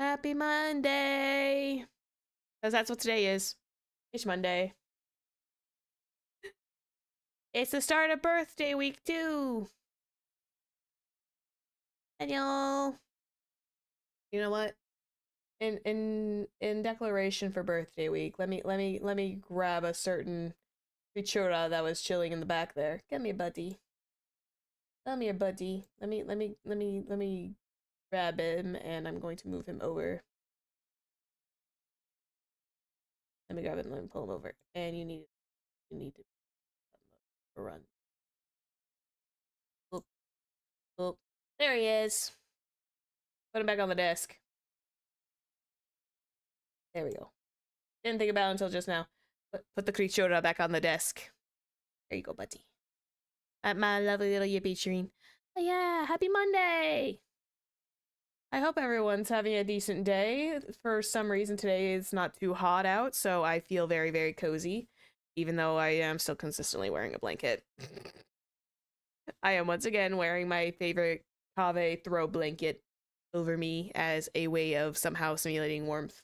Happy Monday! Because that's what today is. It's Monday. It's the start of birthday week too. And y'all, you know what? In declaration for birthday week, let me grab a certain creatura that was chilling in the back there. Come here, buddy. Come here, buddy. Let me grab him, and I'm going to move him over. Let me grab it and let me pull him over. And you need to run. Look, look. There he is. Put him back on the desk. There we go. Didn't think about it until just now. Put the creatura back on the desk. There you go, buddy. At my lovely little yippee tree. Oh yeah, happy Monday! I hope everyone's having a decent day. For some reason today it's not too hot out, so I feel very, very cozy. Even though I am still consistently wearing a blanket. I am once again wearing my favorite Kave throw blanket over me as a way of somehow simulating warmth.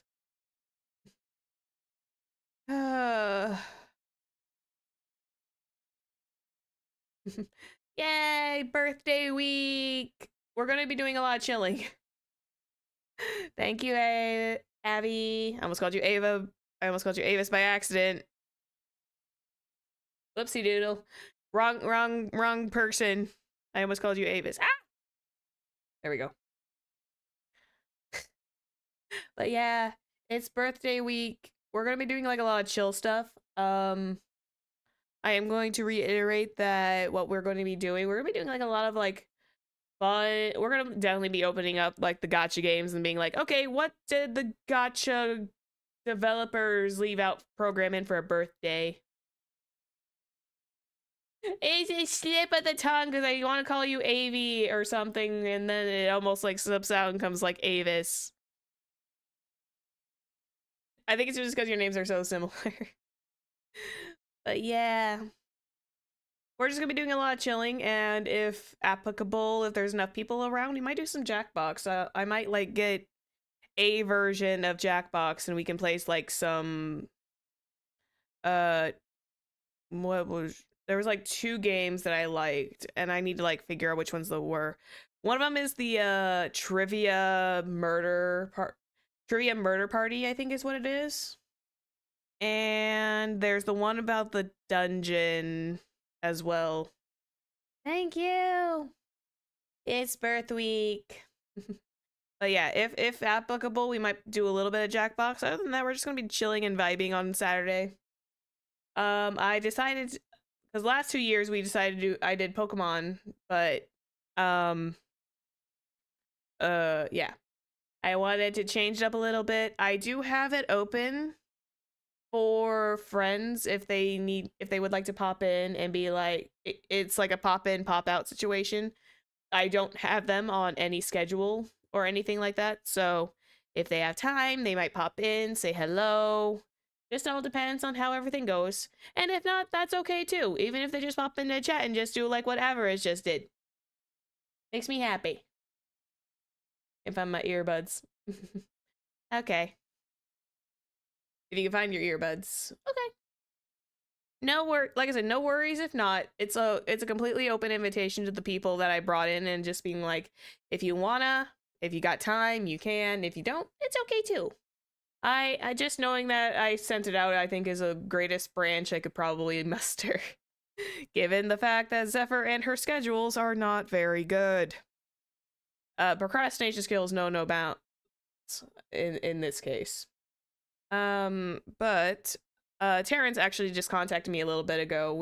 Yay, birthday week! We're gonna be doing a lot of chilling. Thank you, Abby. I almost called you Ava. I almost called you Avis by accident. Whoopsie doodle. Wrong person. I almost called you Avis. Ah! There we go. But yeah, it's birthday week. We're gonna be doing like a lot of chill stuff. I am going to reiterate that what we're going to be doing, we're gonna be doing like a lot of like fun. We're gonna definitely be opening up like the gacha games and being like, okay, what did the gacha developers leave out program in for a birthday? It's a slip of the tongue because I want to call you Avi or something, and then it almost like slips out and comes like Avis. I think it's just because your names are so similar. But yeah. We're just gonna be doing a lot of chilling, and if applicable, if there's enough people around, we might do some Jackbox. I might like get a version of Jackbox and we can place like some what was there was like 2 games that I liked, and I need to like figure out which ones they were. One of them is the trivia murder party, I think is what it is. And there's the one about the dungeon as well. Thank you. It's birth week. But yeah, if applicable, we might do a little bit of Jackbox. Other than that, we're just gonna be chilling and vibing on Saturday. I decided because last 2 years we decided to I did Pokemon, but yeah. I wanted to change it up a little bit. I do have it open for friends if they would like to pop in and be like it's like a pop in pop out situation. I don't have them on any schedule or anything like that, so if they have time they might pop in, say hello. Just all depends on how everything goes, and if not, that's okay too. Even if they just pop into chat and just do like what Avarice just did, makes me happy. If I'm my earbuds. Okay. If you can find your earbuds. Okay. Like I said, no worries if not. It's a completely open invitation to the people that I brought in, and just being like, if you wanna, if you got time, you can. If you don't, it's okay too. I just knowing that I sent it out, I think is a greatest branch I could probably muster. Given the fact that Zephyr and her schedules are not very good. Procrastination skills no bounds in this case. But Terrence actually just contacted me a little bit ago.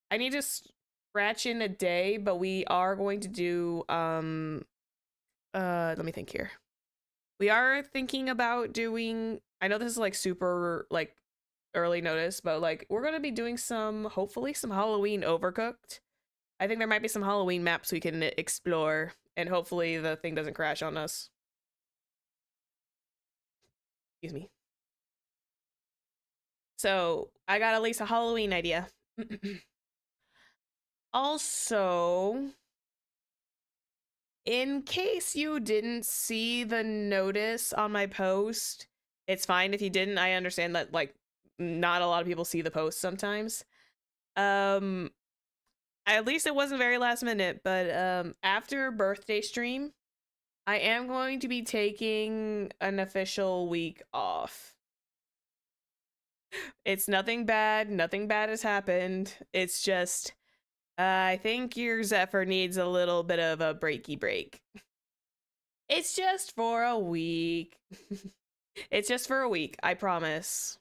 I need to scratch in a day, but we are going to do let me think here. We are thinking about doing, I know this is like super like early notice, but like we're going to be doing hopefully some Halloween Overcooked. I think there might be some Halloween maps we can explore, and hopefully the thing doesn't crash on us. Excuse me. So I got at least a Halloween idea. Also, In case you didn't see the notice on my post, it's fine if you didn't. I understand that like not a lot of people see the post sometimes. Um at least it wasn't very last minute, but after birthday stream, I am going to be taking an official week off. It's nothing bad, nothing bad has happened. It's just I think your Zephyr needs a little bit of a breaky break. It's just for a week. It's just for a week, I promise.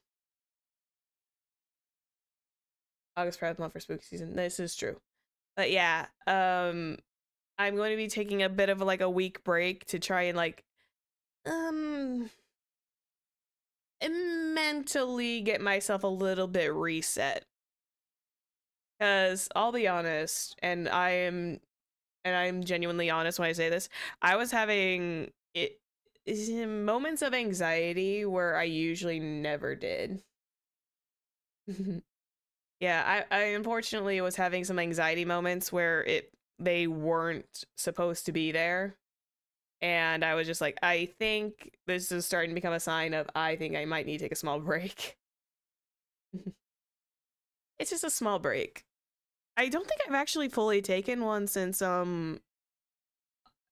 August Pride Month for spooky season. This is true. But yeah, I'm going to be taking a bit of like a week break to try and like um mentally get myself a little bit reset. Cuz I'll be honest, and I'm genuinely honest when I say this, I was having moments of anxiety where I usually never did. Yeah, I unfortunately was having some anxiety moments where they weren't supposed to be there. And I was just like, I think this is starting to become a sign of I think I might need to take a small break. It's just a small break. I don't think I've actually fully taken one since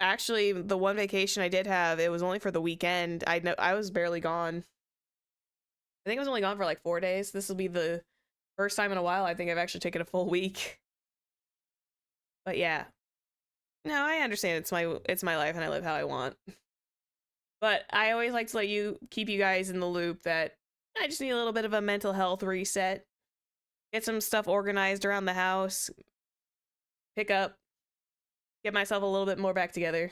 actually the one vacation I did have, it was only for the weekend. I was barely gone. I think I was only gone for like 4 days. This will be the first time in a while I think I've actually taken a full week. But yeah. No, I understand it's my life and I live how I want. But I always like to keep you guys in the loop that I just need a little bit of a mental health reset. Get some stuff organized around the house. Pick up. Get myself a little bit more back together.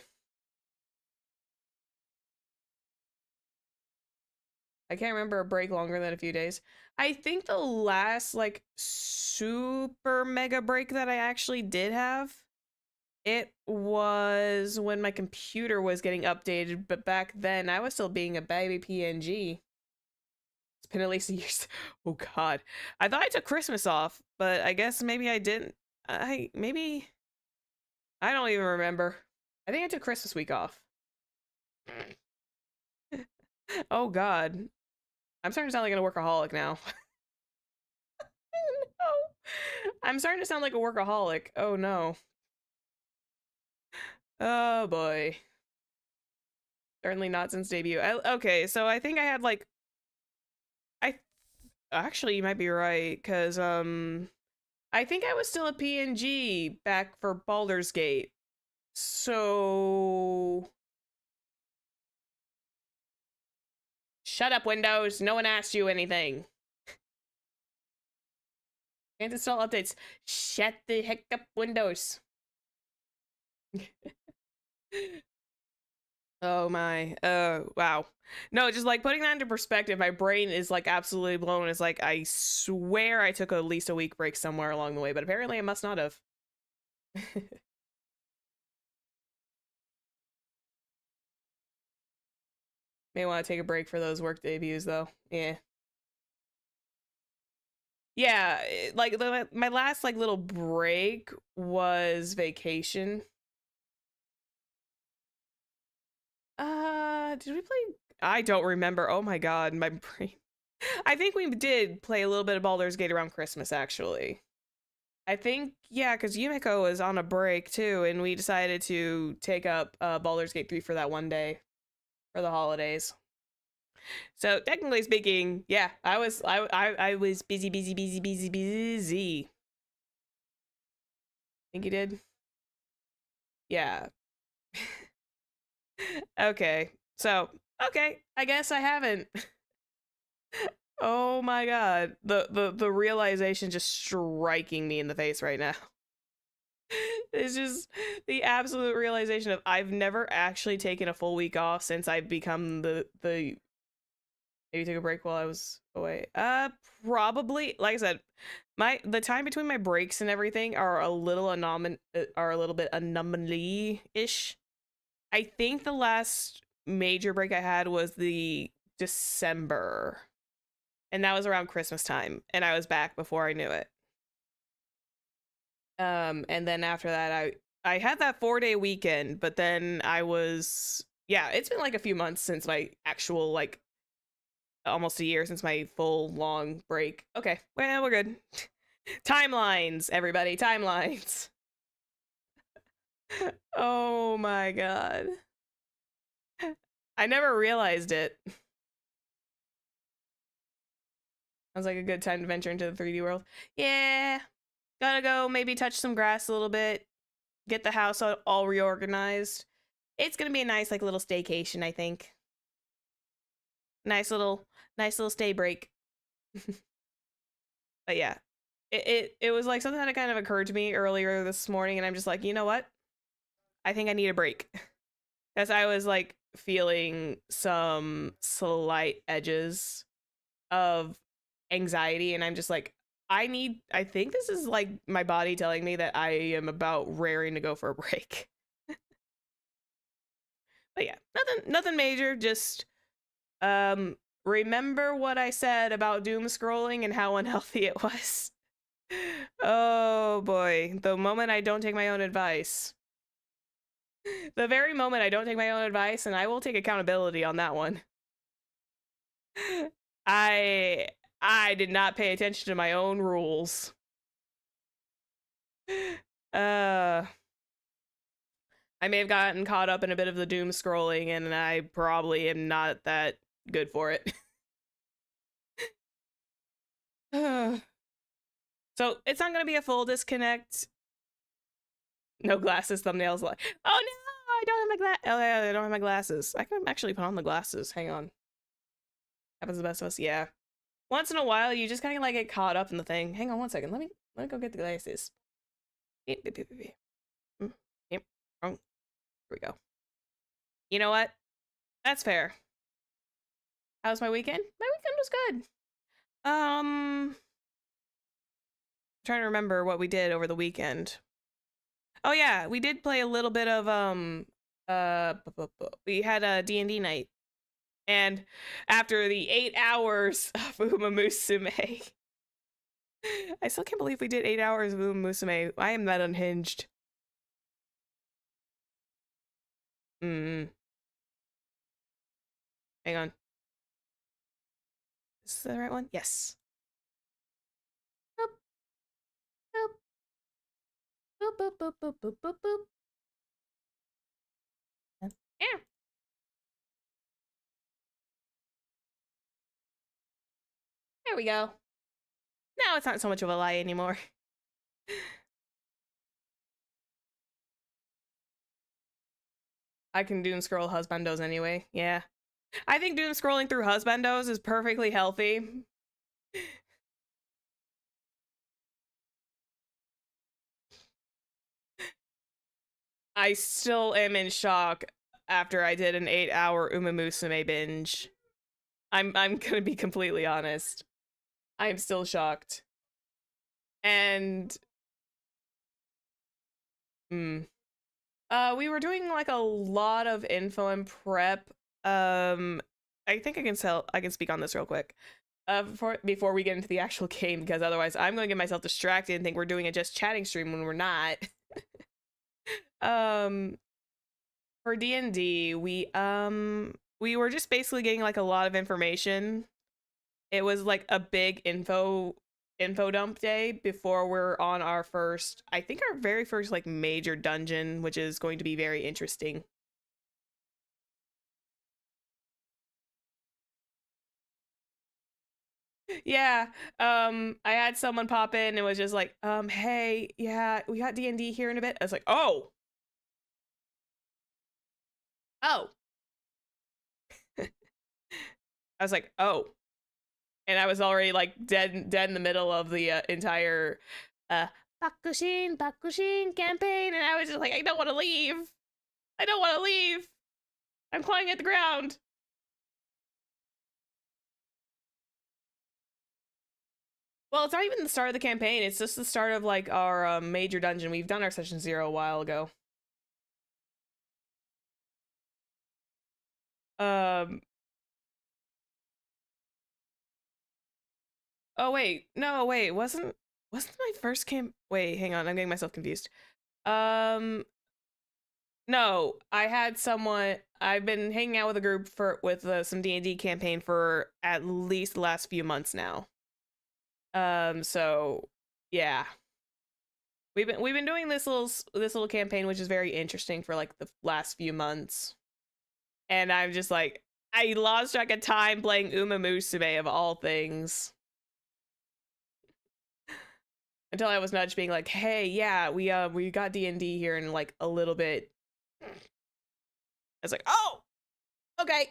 I can't remember a break longer than a few days. I think the last like super mega break that I actually did have, it was when my computer was getting updated, but back then I was still being a baby PNG. It's been at least a year. Oh god. I thought I took Christmas off, but I guess maybe I didn't. I don't even remember. I think I took Christmas week off. Oh god. I'm starting to sound like a workaholic now. No. I'm starting to sound like a workaholic. Oh no. Oh boy. Certainly not since debut. Okay, so I think I had like I actually you might be right cuz I think I was still a PNG back for Baldur's Gate. So shut up Windows. No one asked you anything. Can't install updates. Shut the heck up Windows. Oh my. Wow. No, just like putting that into perspective, my brain is like absolutely blown. It's like I swear I took at least a week break somewhere along the way, but apparently I must not have. May want to take a break for those work debuts though. Yeah. Yeah, like my last like little break was vacation. Did we play? I don't remember. Oh my god, my brain. I think we did play a little bit of Baldur's Gate around Christmas, actually. I think, yeah, because Yumiko was on a break too, and we decided to take up Baldur's Gate 3 for that one day for the holidays. So technically speaking, yeah, I was busy, busy, busy, busy, busy. Think you did? Yeah. Okay. So, okay, I guess I haven't. Oh my god. The realization just striking me in the face right now. It's just the absolute realization of I've never actually taken a full week off since I've become the maybe took a break while I was away. Probably like I said, the time between my breaks and everything are a little are a little bit anomaly-ish. I think the last major break I had was the December. And that was around Christmas time, and I was back before I knew it. And then after that I had that 4-day weekend, but then I was, yeah, it's been like a few months since my actual, like, almost a year since my full long break. Okay, well, we're good. Timelines, everybody, timelines. Oh my god. I never realized it. Sounds like a good time to venture into the 3D world. Yeah, gotta go maybe touch some grass a little bit, get the house all reorganized. It's gonna be a nice like little staycation, I think. Nice little stay break. But yeah, it was like something that kind of occurred to me earlier this morning, and I'm just like, you know what? I think I need a break. Because I was like feeling some slight edges of anxiety, and I'm just like, I think this is like my body telling me that I am about raring to go for a break. But yeah, nothing major, just remember what I said about doom scrolling and how unhealthy it was. Oh boy, the moment I don't take my own advice. The very moment I don't take my own advice, and I will take accountability on that one. I I did not pay attention to my own rules. Uh I may have gotten caught up in a bit of the doom scrolling, and I probably am not that good for it. So it's not gonna be a full disconnect. No glasses thumbnails like, oh no, I don't have my glass. Oh yeah, I don't have my glasses. I can actually put on the glasses. Hang on. Happens to the best of us. Yeah. Once in a while, you just kind of like get caught up in the thing. Hang on one second. Let me go get the glasses. Yep. Yep. Wrong. Here we go. You know what? That's fair. How was my weekend? My weekend was good. Trying to remember what we did over the weekend. Oh yeah, we did play a little bit of we had a D&D night. And after the 8 hours of Uma Musume, I still can't believe we did 8 hours of Uma Musume. I am that unhinged. Hang on. Is this the right one? Yes. Boop, boop, boop, boop, boop, boop, boop, boop. Yeah. There we go. Now it's not so much of a lie anymore. I can doom scroll husbandos anyway. Yeah. I think doom scrolling through husbandos is perfectly healthy. I still am in shock after I did an 8-hour Uma Musume binge. I'm gonna be completely honest. I'm still shocked. And we were doing like a lot of info and prep. I think I can speak on this real quick. Before we get into the actual game, because otherwise I'm gonna get myself distracted and think we're doing a just chatting stream when we're not. For D&D, we were just basically getting like a lot of information. It was like a big info dump day before we're on our first, I think our very first like major dungeon, which is going to be very interesting. Yeah. I had someone pop in and was just like, hey, yeah, we got D&D here in a bit. I was like, oh. Oh. I was like, oh. And I was already like dead in the middle of the entire Bakushin campaign, and I was just like, I don't want to leave. I don't want to leave. I'm clawing at the ground. Well, it's not even the start of the campaign. It's just the start of like our major dungeon. We've done our session 0 a while ago. Oh wait, no wait, wasn't my first camp? Wait, hang on, I'm getting myself confused. No, I had someone. I've been hanging out with a group with some D&D campaign for at least the last few months now. So yeah, we've been doing this little campaign, which is very interesting for like the last few months. And I'm just like, I lost track of time playing Uma Musume of all things. Until I was nudged being like, hey, yeah, we got D&D here in like a little bit. I was like, oh, okay.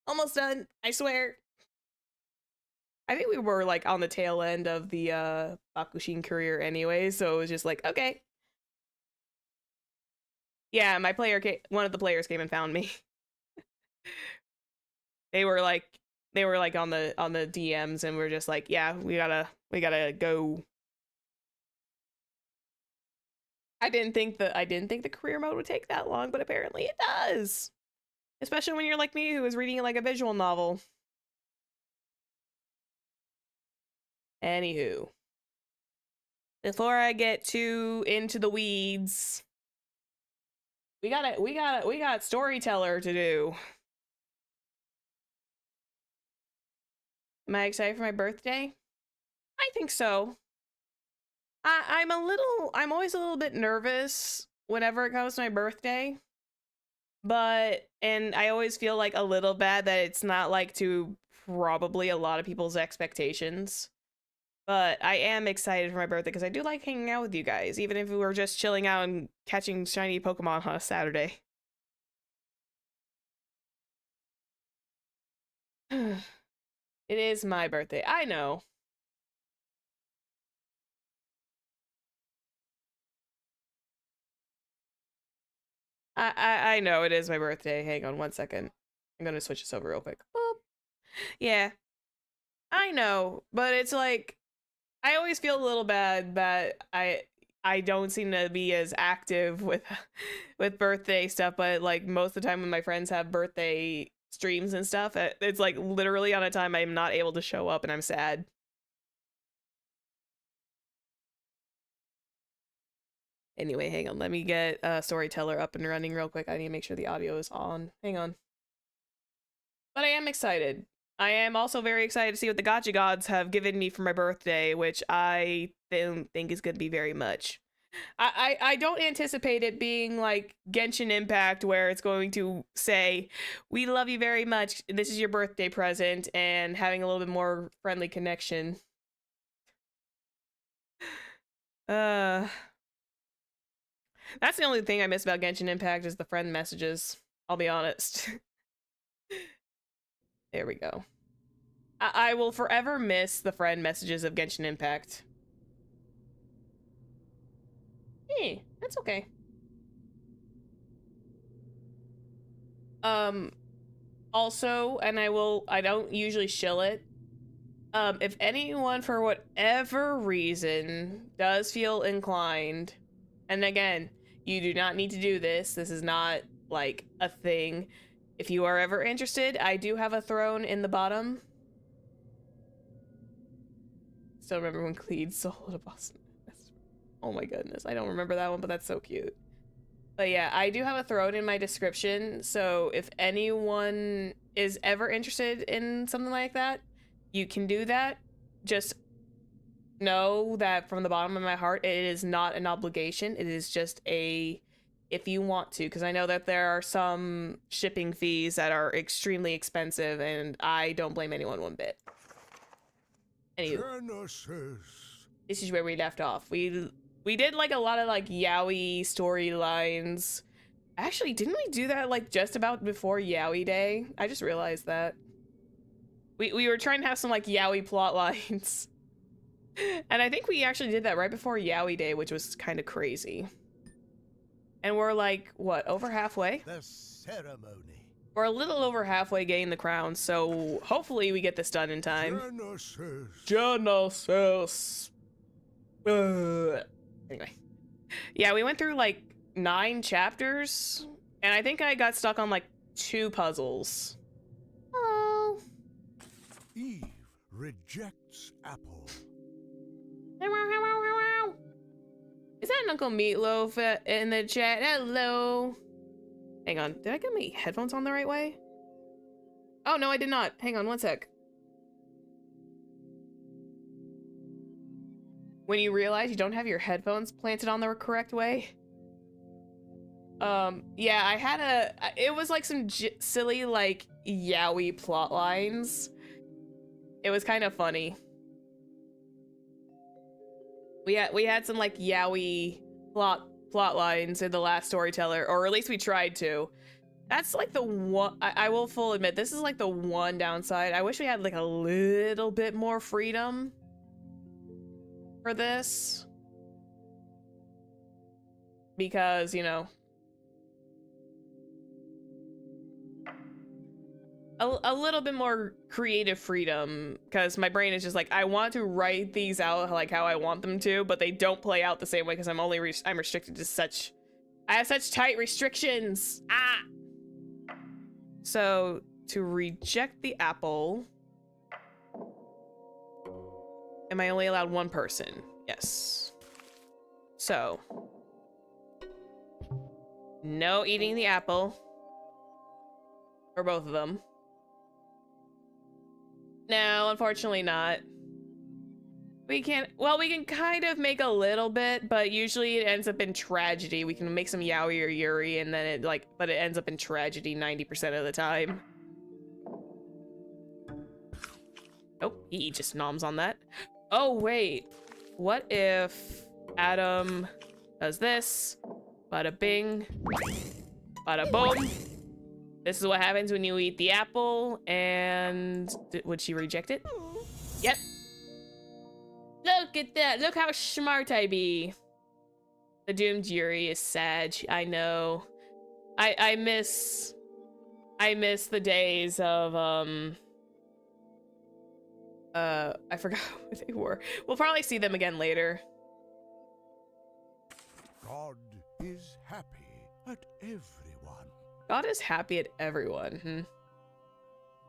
Almost done, I swear. I think we were like on the tail end of the Bakushin career anyway, so it was just like, okay. Yeah, one of the players came and found me. they were like on the DMs and we're just like, yeah, we gotta go. I didn't think the career mode would take that long, but apparently it does. Especially when you're like me, who is reading like a visual novel. Anywho, before I get too into the weeds, we got Storyteller to do. Am I excited for my birthday? I think so. I'm always a little bit nervous whenever it comes to my birthday. And I always feel like a little bad that it's not like to probably a lot of people's expectations. But I am excited for my birthday because I do like hanging out with you guys, even if we were just chilling out and catching shiny Pokemon on a Saturday. It is my birthday. I know. I know it is my birthday. Hang on one second. I'm gonna switch this over real quick. Boop. Yeah, I know, but it's like I always feel a little bad that I don't seem to be as active with with birthday stuff, but like most of the time when my friends have birthday streams and stuff, it's like literally on a time I'm not able to show up and I'm sad. Anyway, hang on. Let me get Storyteller up and running real quick. I need to make sure the audio is on. Hang on. But I am excited. I am also very excited to see what the Gotcha Gods have given me for my birthday, which I don't think is going to be very much. I don't anticipate it being like Genshin Impact, where it's going to say, "We love you very much. This is your birthday present," and having a little bit more friendly connection. Uh, that's the only thing I miss about Genshin Impact is the friend messages. I'll be honest. There we go. I will forever miss the friend messages of Genshin Impact. Hey, that's okay. Also, and I don't usually shill it. If anyone for whatever reason does feel inclined, and again, you do not need to do this. This is not like a thing. If you are ever interested, I do have a throne in the bottom. Still remember when Cleed sold a Boston. Oh my goodness, I don't remember that one, but that's so cute. But yeah, I do have a throne in my description, so if anyone is ever interested in something like that, you can do that. Just know that from the bottom of my heart, it is not an obligation. It is just a if you want to, because I know that there are some shipping fees that are extremely expensive, and I don't blame anyone one bit. Anyway, this is where we left off. We did like a lot of like yaoi storylines. Actually, didn't we do that like just about before Yaoi Day? I just realized that. We were trying to have some like yaoi plot lines. And I think we actually did that right before Yaoi Day, which was kind of crazy. And we're like, what, over halfway? The ceremony. We're a little over halfway getting the crown, so hopefully we get this done in time. Genesis. Anyway. Yeah, we went through like 9 chapters, and I think I got stuck on like 2 puzzles. Oh. Eve rejects apple. Is that an Uncle Meatloaf in the chat? Hello. Hang on. Did I get my headphones on the right way? Oh, no, I did not. Hang on one sec. When you realize you don't have your headphones planted on the correct way. Yeah, I had it was like some silly, like, yaoi plot lines. It was kind of funny. We had some, like, yaoi plot lines in the last Storyteller, or at least we tried to. That's like the one, I will full admit, this is like the one downside. I wish we had like a little bit more freedom for this. Because, you know, a little bit more creative freedom, because my brain is just like, I want to write these out like how I want them to, but they don't play out the same way because I'm restricted to such, I have such tight restrictions. Ah. So to reject the apple, am I only allowed one person? Yes. So no eating the apple for both of them. No, unfortunately not. We can't, well, we can kind of make a little bit, but usually it ends up in tragedy. We can make some yaoi or yuri, and then but it ends up in tragedy 90% of the time. Nope, he just noms on that. Oh, wait. What if Adam does this? Bada bing. Bada boom. This is what happens when you eat the apple, and would she reject it? Yep. Look at that. Look how smart I be. The doomed Yuri is sad. I know. I miss the days of I forgot what they were. We'll probably see them again later. God is happy at everyone. God is happy at everyone.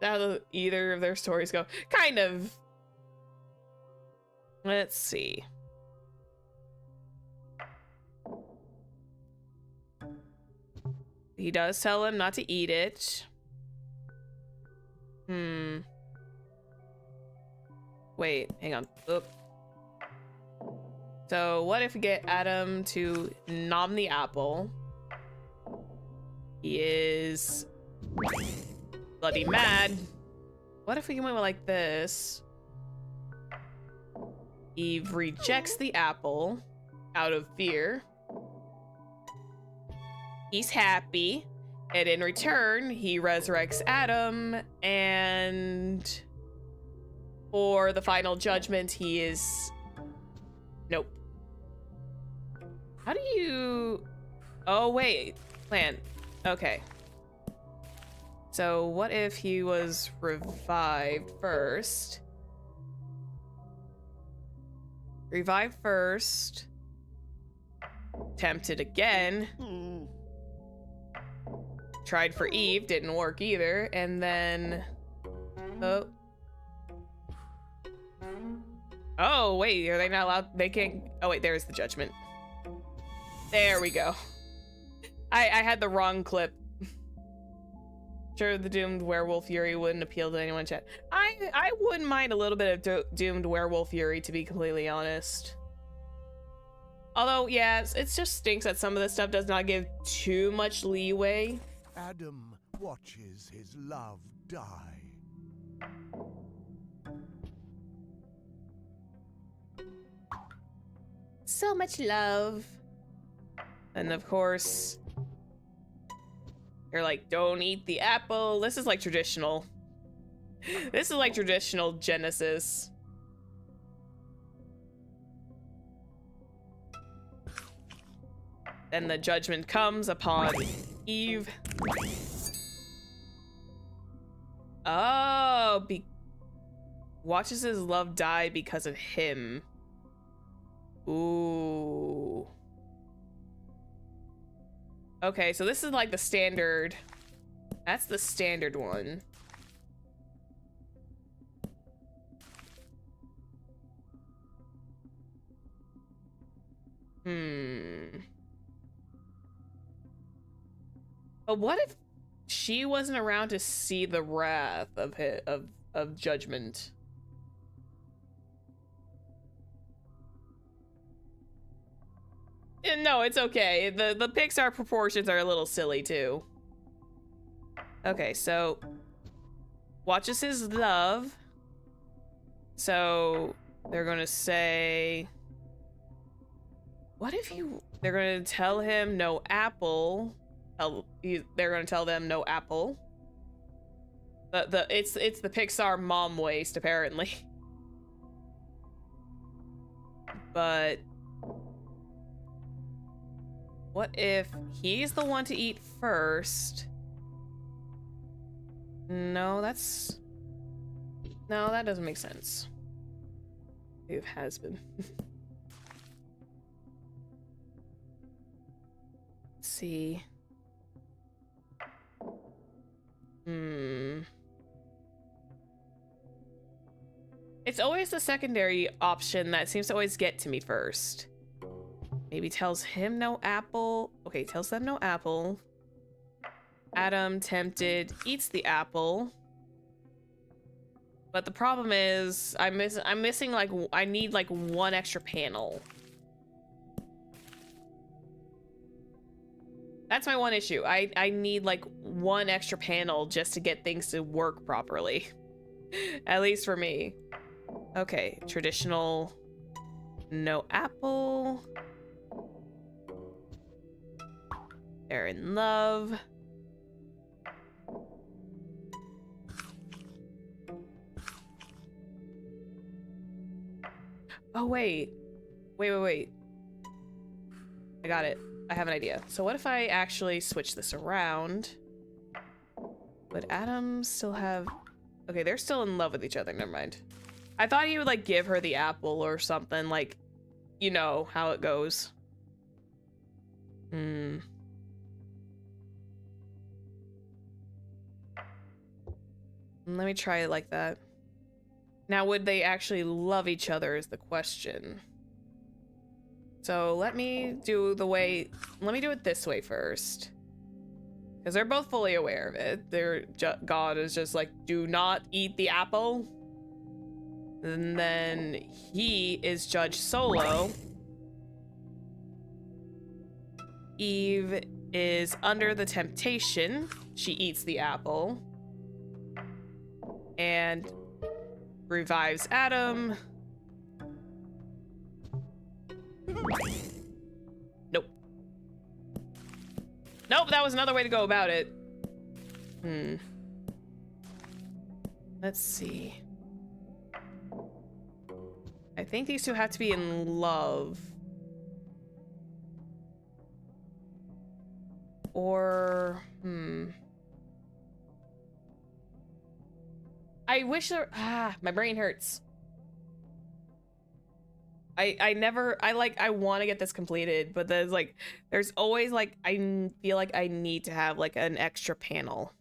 How either of their stories go? Kind of. Let's see. He does tell him not to eat it. Wait, hang on. Oop. So what if we get Adam to nom the apple? He is bloody mad. What if we went like this? Eve rejects the apple out of fear. He's happy. And in return, he resurrects Adam, and for the final judgment, he is... Nope. How do you... Oh, wait. Plan. Okay. So what if he was revived first? Revived first. Tempted again. Tried for Eve, didn't work either, and then... Oh. Oh, wait, are they not allowed? They can't... Oh, wait, there's the judgment. There we go. I had the wrong clip. Sure, the doomed werewolf fury wouldn't appeal to anyone in chat. I wouldn't mind a little bit of doomed werewolf fury, to be completely honest. Although, yeah, it just stinks that some of this stuff does not give too much leeway. Adam watches his love die. So much love. And of course, they're like, don't eat the apple. This is like traditional. This is like traditional Genesis. Then the judgment comes upon Eve. Oh, watches his love die because of him. Ooh. Okay, so this is like the standard. That's the standard one. But what if she wasn't around to see the wrath of judgment? No, it's okay. The Pixar proportions are a little silly too. Okay, so watches his love. So they're gonna say, what if you? They're gonna tell him no apple. They're gonna tell them no apple. It's the Pixar mom waste apparently. But what if he's the one to eat first? No, that doesn't make sense. It has been. Let's see. It's always the secondary option that seems to always get to me first. Maybe tells him no apple. Okay, tells them no apple. Adam, tempted, eats the apple. But the problem is, I'm missing like, I need like one extra panel. That's my one issue. I need like one extra panel just to get things to work properly. At least for me. Okay, traditional, no apple. They're in love. Oh, wait. Wait. I got it. I have an idea. So what if I actually switch this around? Would Adam still have... Okay, they're still in love with each other. Never mind. I thought he would, like, give her the apple or something. Like, you know how it goes. Let me try it like that. Now, would they actually love each other is the question. So let me do it this way first. Because they're both fully aware of it. God is just like, do not eat the apple. And then he is Judge Solo. Eve is under the temptation. She eats the apple. And revives Adam. Nope. Nope, that was another way to go about it. Let's see. I think these two have to be in love. Or, I wish there... my brain hurts. I want to get this completed, but there's always like, I feel like I need to have like an extra panel.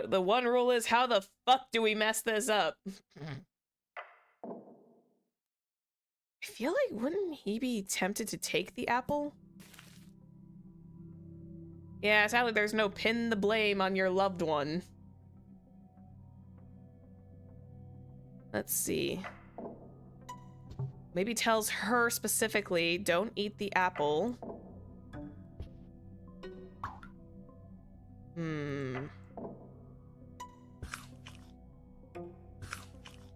The one rule is, how the fuck do we mess this up? I feel like, wouldn't he be tempted to take the apple? Yeah, sadly there's no pin the blame on your loved one. Let's see. Maybe tells her specifically, don't eat the apple.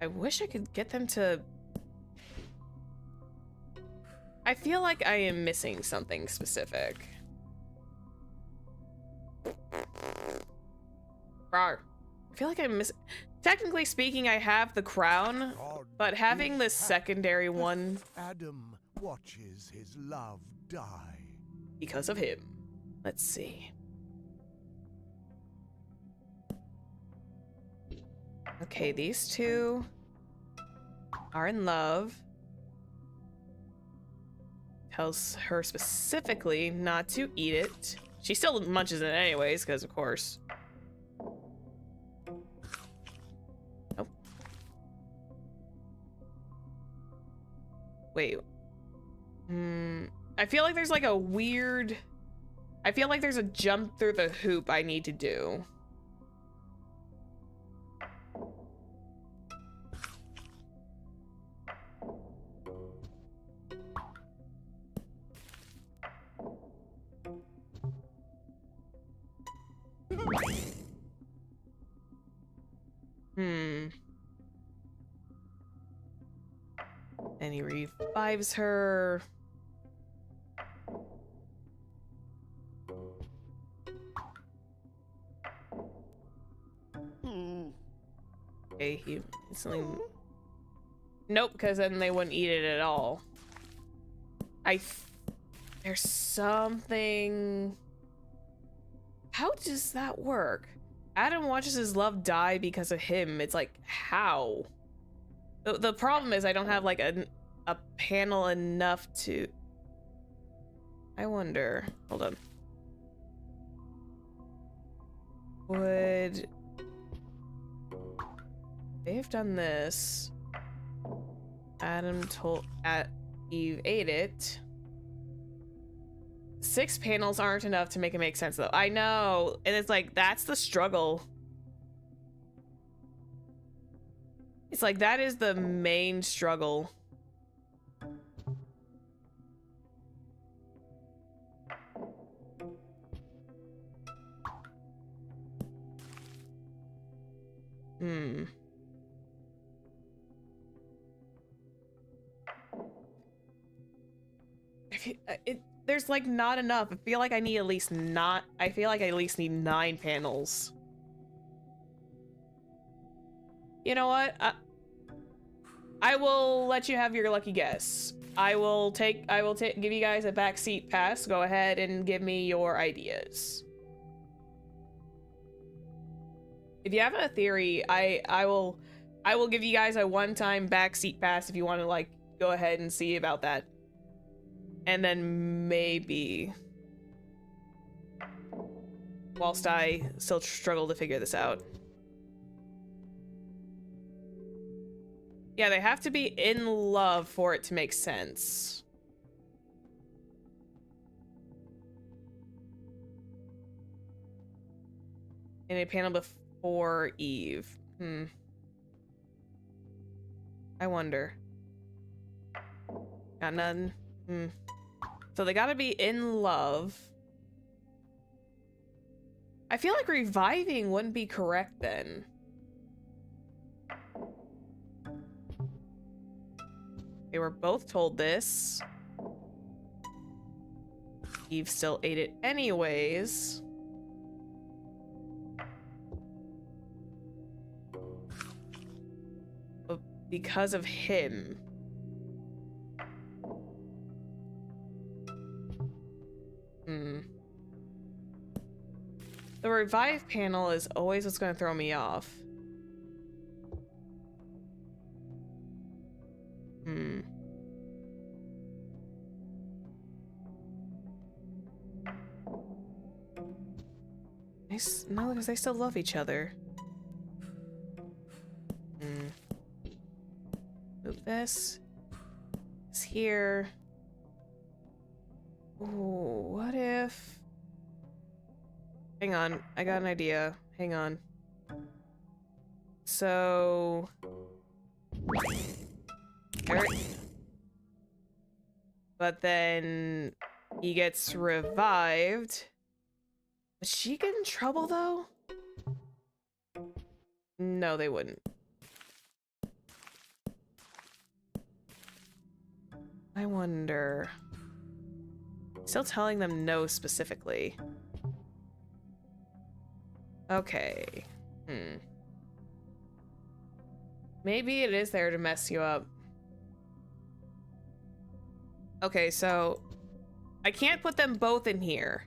I wish I could get them to... I feel like I am missing something specific. Rawr. I feel like I'm missing... Technically speaking, I have the crown, but having this secondary one... Adam watches his love die. Because of him. Let's see. Okay, these two are in love. Tells her specifically not to eat it. She still munches it anyways, because of course. Nope. Wait. I feel like there's like a weird... I feel like there's a jump through the hoop I need to do. And he revives her. Okay, he instantly... Nope, because then they wouldn't eat it at all. There's something... How does that work? Adam watches his love die because of him. It's like, how? The problem is I don't have like a panel enough to... I wonder. Hold on. Would they have done this? Adam told Eve ate it. 6 panels aren't enough to make it make sense though. I know, and it's like that's the struggle. It's like that is the main struggle. There's like not enough. I feel like I need at least I feel like I at least need 9 panels. You know what? I will let you have your lucky guess. I will give you guys a backseat pass. Go ahead and give me your ideas. If you have a theory, I will give you guys a one-time backseat pass if you want to like go ahead and see about that. And then maybe, whilst I still struggle to figure this out. Yeah, they have to be in love for it to make sense. In a panel before Eve. I wonder. Got none. So they gotta be in love. I feel like reviving wouldn't be correct then. They were both told this. Eve still ate it anyways. But because of him. The revive panel is always what's going to throw me off. No, because they still love each other. Move this. It's here. Ooh, what if... Hang on, I got an idea. Hang on. So... Eric... But then... He gets revived. Would she get in trouble, though? No, they wouldn't. I wonder... Still telling them no specifically. Okay. Maybe it is there to mess you up. Okay, so... I can't put them both in here.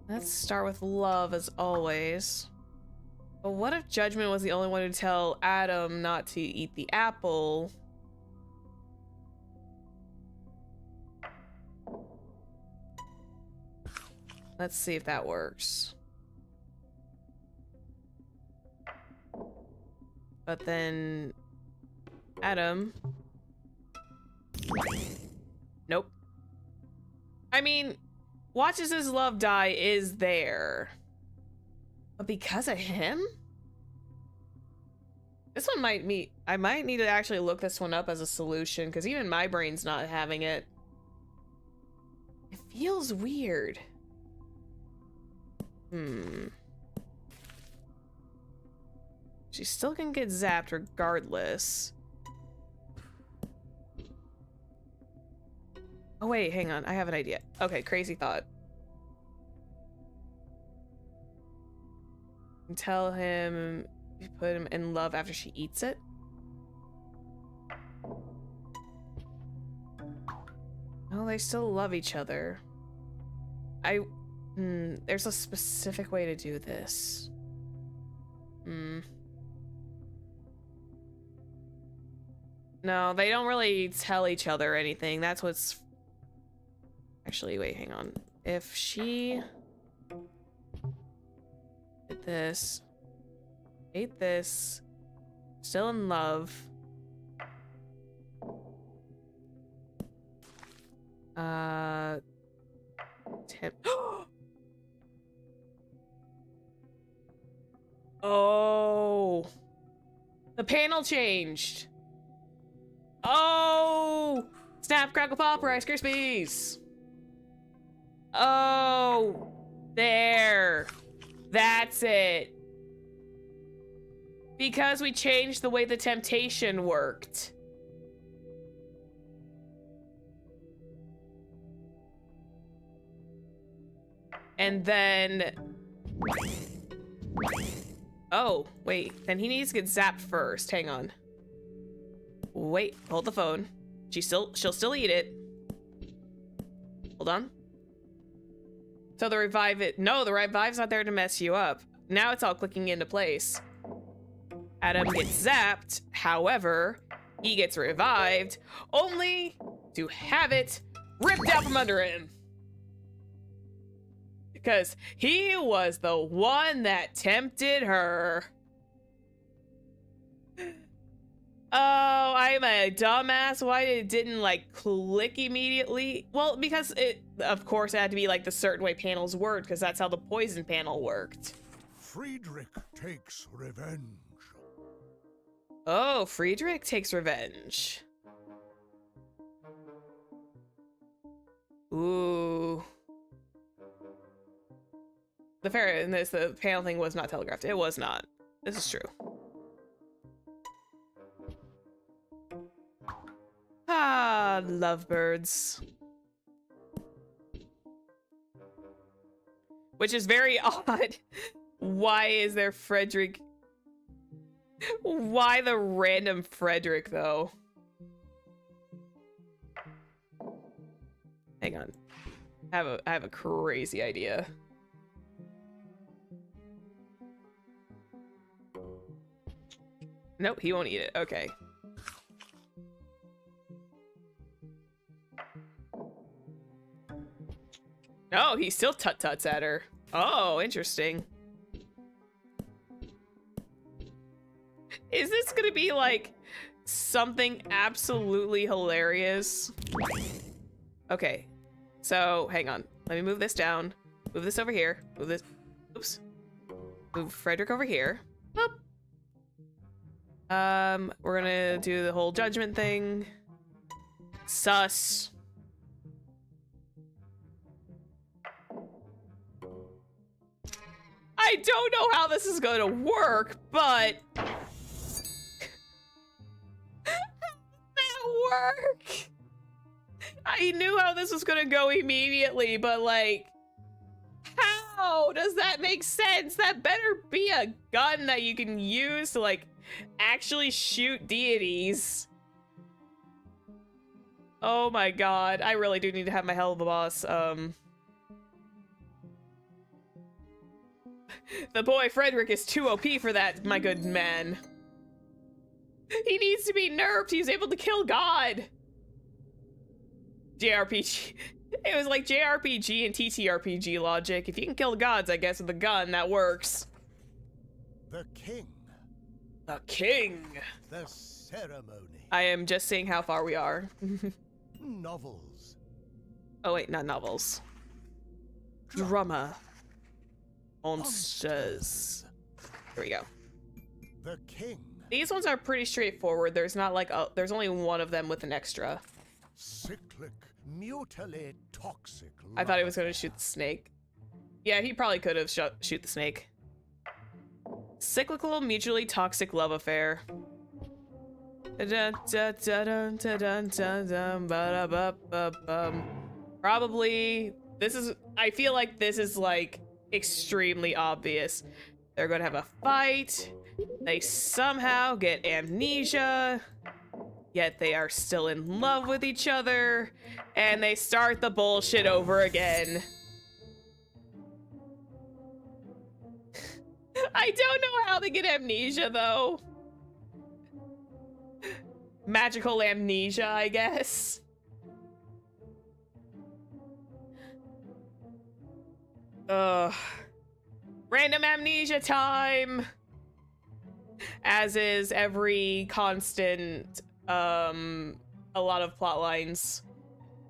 Let's start with love as always. But what if Judgment was the only one to tell Adam not to eat the apple? Let's see if that works. But then Adam. Nope. I mean, watches his love die is there. But because of him? This one might meet. I might need to actually look this one up as a solution because even my brain's not having it. It feels weird. She still can get zapped regardless. Oh wait, hang on. I have an idea. Okay, crazy thought. Tell him you put him in love after she eats it. Oh, they still love each other. There's a specific way to do this. No, they don't really tell each other anything. That's what's... Actually, wait, hang on. If she did this, ate this, still in love, oh, the panel changed. Oh, snap, crackle, pop, Rice Krispies. Oh, there. That's it. Because we changed the way the temptation worked. And then... Oh, wait. Then he needs to get zapped first. Hang on. Wait, hold the phone. She'll still eat it. Hold on. So the revive it. No, the revive's not there to mess you up. Now it's all clicking into place. Adam gets zapped. However, he gets revived only to have it ripped out from under him. Because he was the one that tempted her. Oh, I'm a dumbass. Why it didn't like click immediately? Well, because it, of course, it had to be like the certain way panels worked, because that's how the poison panel worked. Friedrich takes revenge. Oh, Friedrich takes revenge. Ooh. The fair in this, the panel thing was not telegraphed. It was not. This is true. Ah, lovebirds. Which is very odd. Why is there Frederick? Why the random Frederick, though? Hang on. I have a crazy idea. Nope, he won't eat it. Okay. No, he still tut-tuts at her. Oh, interesting. Is this gonna be like something absolutely hilarious? Okay, so hang on. Let me move this down. Move this over here. Move this. Oops. Move Frederick over here. Boop. We're gonna do the whole judgment thing. Sus. I don't know how this is going to work, but that work? I knew how this was going to go immediately, but like, how does that make sense? That better be a gun that you can use to like actually shoot deities. Oh my god, I really do need to have my hell of a boss. The boy Frederick is too OP for that, my good man. He needs to be nerfed. He's able to kill God. JRPG. It was like JRPG and TTRPG logic. If you can kill gods, I guess, with a gun, that works. The king The king. The ceremony. I am just seeing how far we are. Novels. Oh wait, not novels. Drama. Monsters. Here we go. The king. These ones are pretty straightforward. There's not like there's only one of them with an extra. Cyclic, mutually toxic. I thought he was going to shoot the snake. Yeah, he probably could have shoot the snake. Cyclical, mutually toxic love affair. Probably, this is, I feel like this is like extremely obvious. They're gonna have a fight. They somehow get amnesia. Yet they are still in love with each other. And they start the bullshit over again. I don't know how they get amnesia, though. Magical amnesia, I guess. Ugh. Random amnesia time! As is every constant, a lot of plot lines.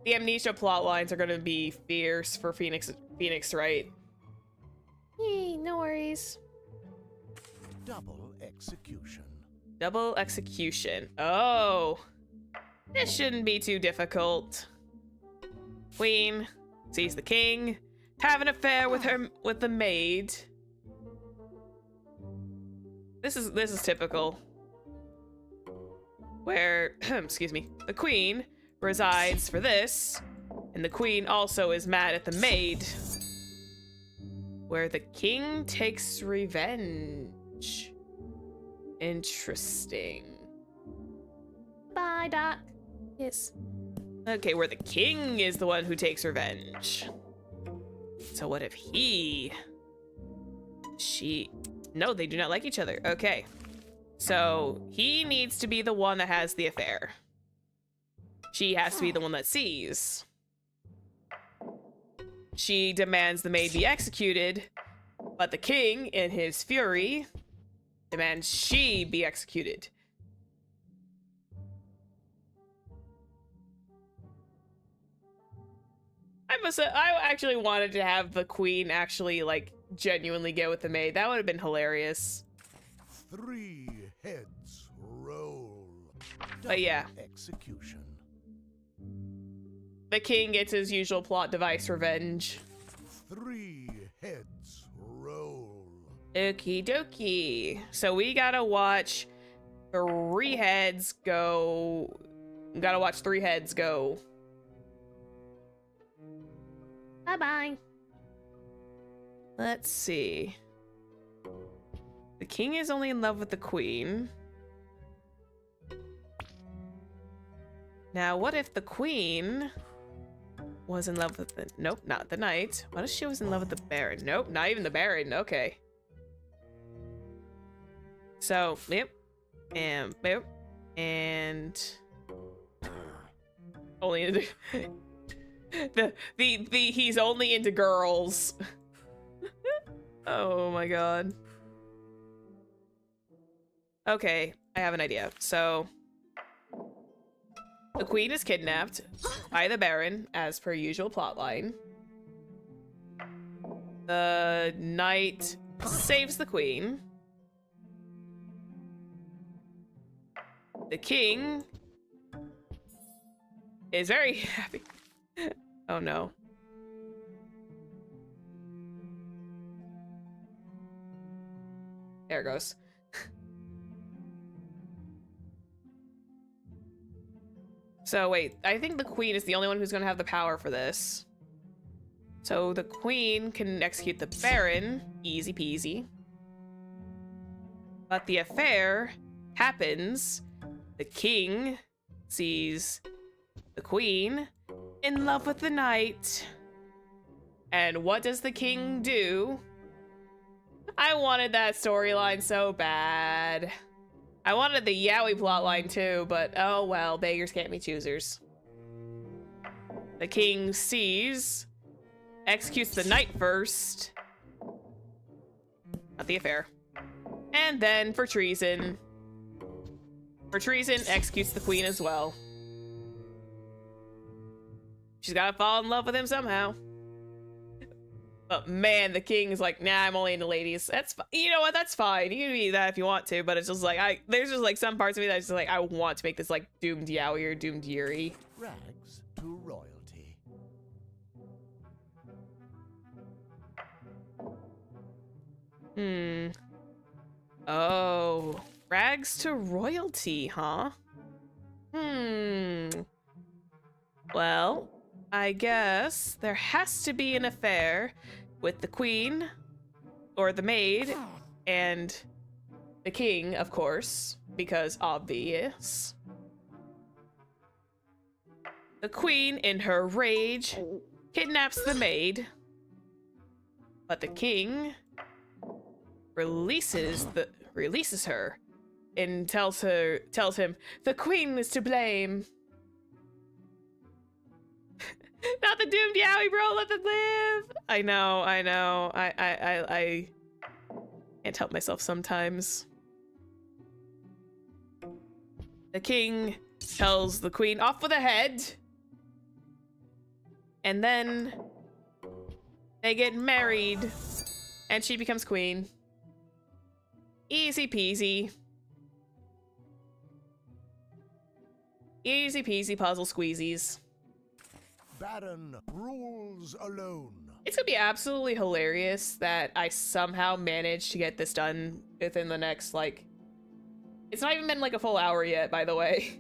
The amnesia plot lines are gonna be fierce for Phoenix, right? Yay, no worries. Double execution. Double execution. Oh. This shouldn't be too difficult. Queen sees the king have an affair with the maid. This is typical. Where, excuse me, the queen resides for this, and the queen also is mad at the maid. Where the king takes revenge. Interesting. Bye, Doc. Yes. Okay, where the king is the one who takes revenge. So what if no, they do not like each other. Okay. So he needs to be the one that has the affair. She has to be the one that sees. She demands the maid be executed, but the king, in his fury, demands she be executed. I actually wanted to have the queen actually, like, genuinely get with the maid. That would have been hilarious. 3 heads roll. But yeah. Execution. The king gets his usual plot device revenge. 3 heads roll. Okie dokie. So we gotta watch 3 heads go. Gotta watch 3 heads go. Bye-bye. Let's see. The king is only in love with the queen. Now, what if the queen was in love with the... Nope, not the knight. What if she was in love with the baron? Nope, not even the baron. Okay. So, yep. And, yep. And... Only into... he's only into girls. Oh my god. Okay, I have an idea. So, the queen is kidnapped by the baron, as per usual plotline. The knight saves the queen. The king is very happy. Oh no. There it goes. So wait, I think the queen is the only one who's gonna have the power for this. So the queen can execute the baron, easy peasy. But the affair happens. The king sees the queen in love with the knight. And what does the king do? I wanted that storyline so bad. I wanted the yaoi plotline too, but oh well, beggars can't be choosers. The king sees, executes the knight first, not the affair, and then for treason, For treason, executes the queen as well. She's gotta fall in love with him somehow. But man, the king is like, nah, I'm only into ladies. That's you know what? That's fine. You can be that if you want to, but it's just like there's just like some parts of me that's just like I want to make this like doomed yaoi or doomed yuri. Rags to royalty. Oh, rags to royalty, huh? Well, I guess there has to be an affair with the queen or the maid and the king, of course, because obvious. The queen, in her rage, kidnaps the maid, but the king releases her and tells him the queen is to blame. Not the doomed yaoi, bro. Let them live. I know. I can't help myself sometimes. The king tells the queen off with a head, and then they get married, and she becomes queen. Easy peasy. Easy peasy puzzle squeezies. Baron rules alone. It's gonna be absolutely hilarious that I somehow managed to get this done within the next, like... It's not even been like a full hour yet, by the way.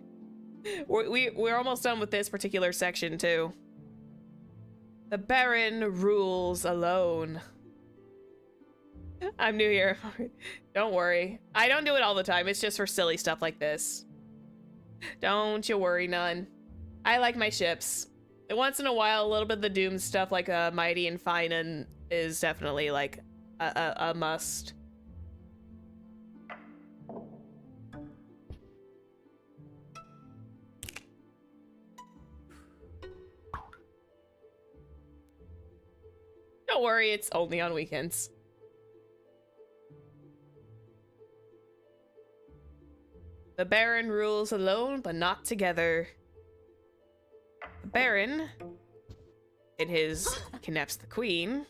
We're almost done with this particular section, too. The Baron rules alone. I'm new here. Don't worry. I don't do it all the time. It's just for silly stuff like this. Don't you worry none. I like my ships. Once in a while, a little bit of the Doom stuff like Mighty and Finan is definitely like a must. Don't worry, it's only on weekends. The Baron rules alone, but not together. The Baron, in his kidnaps the queen.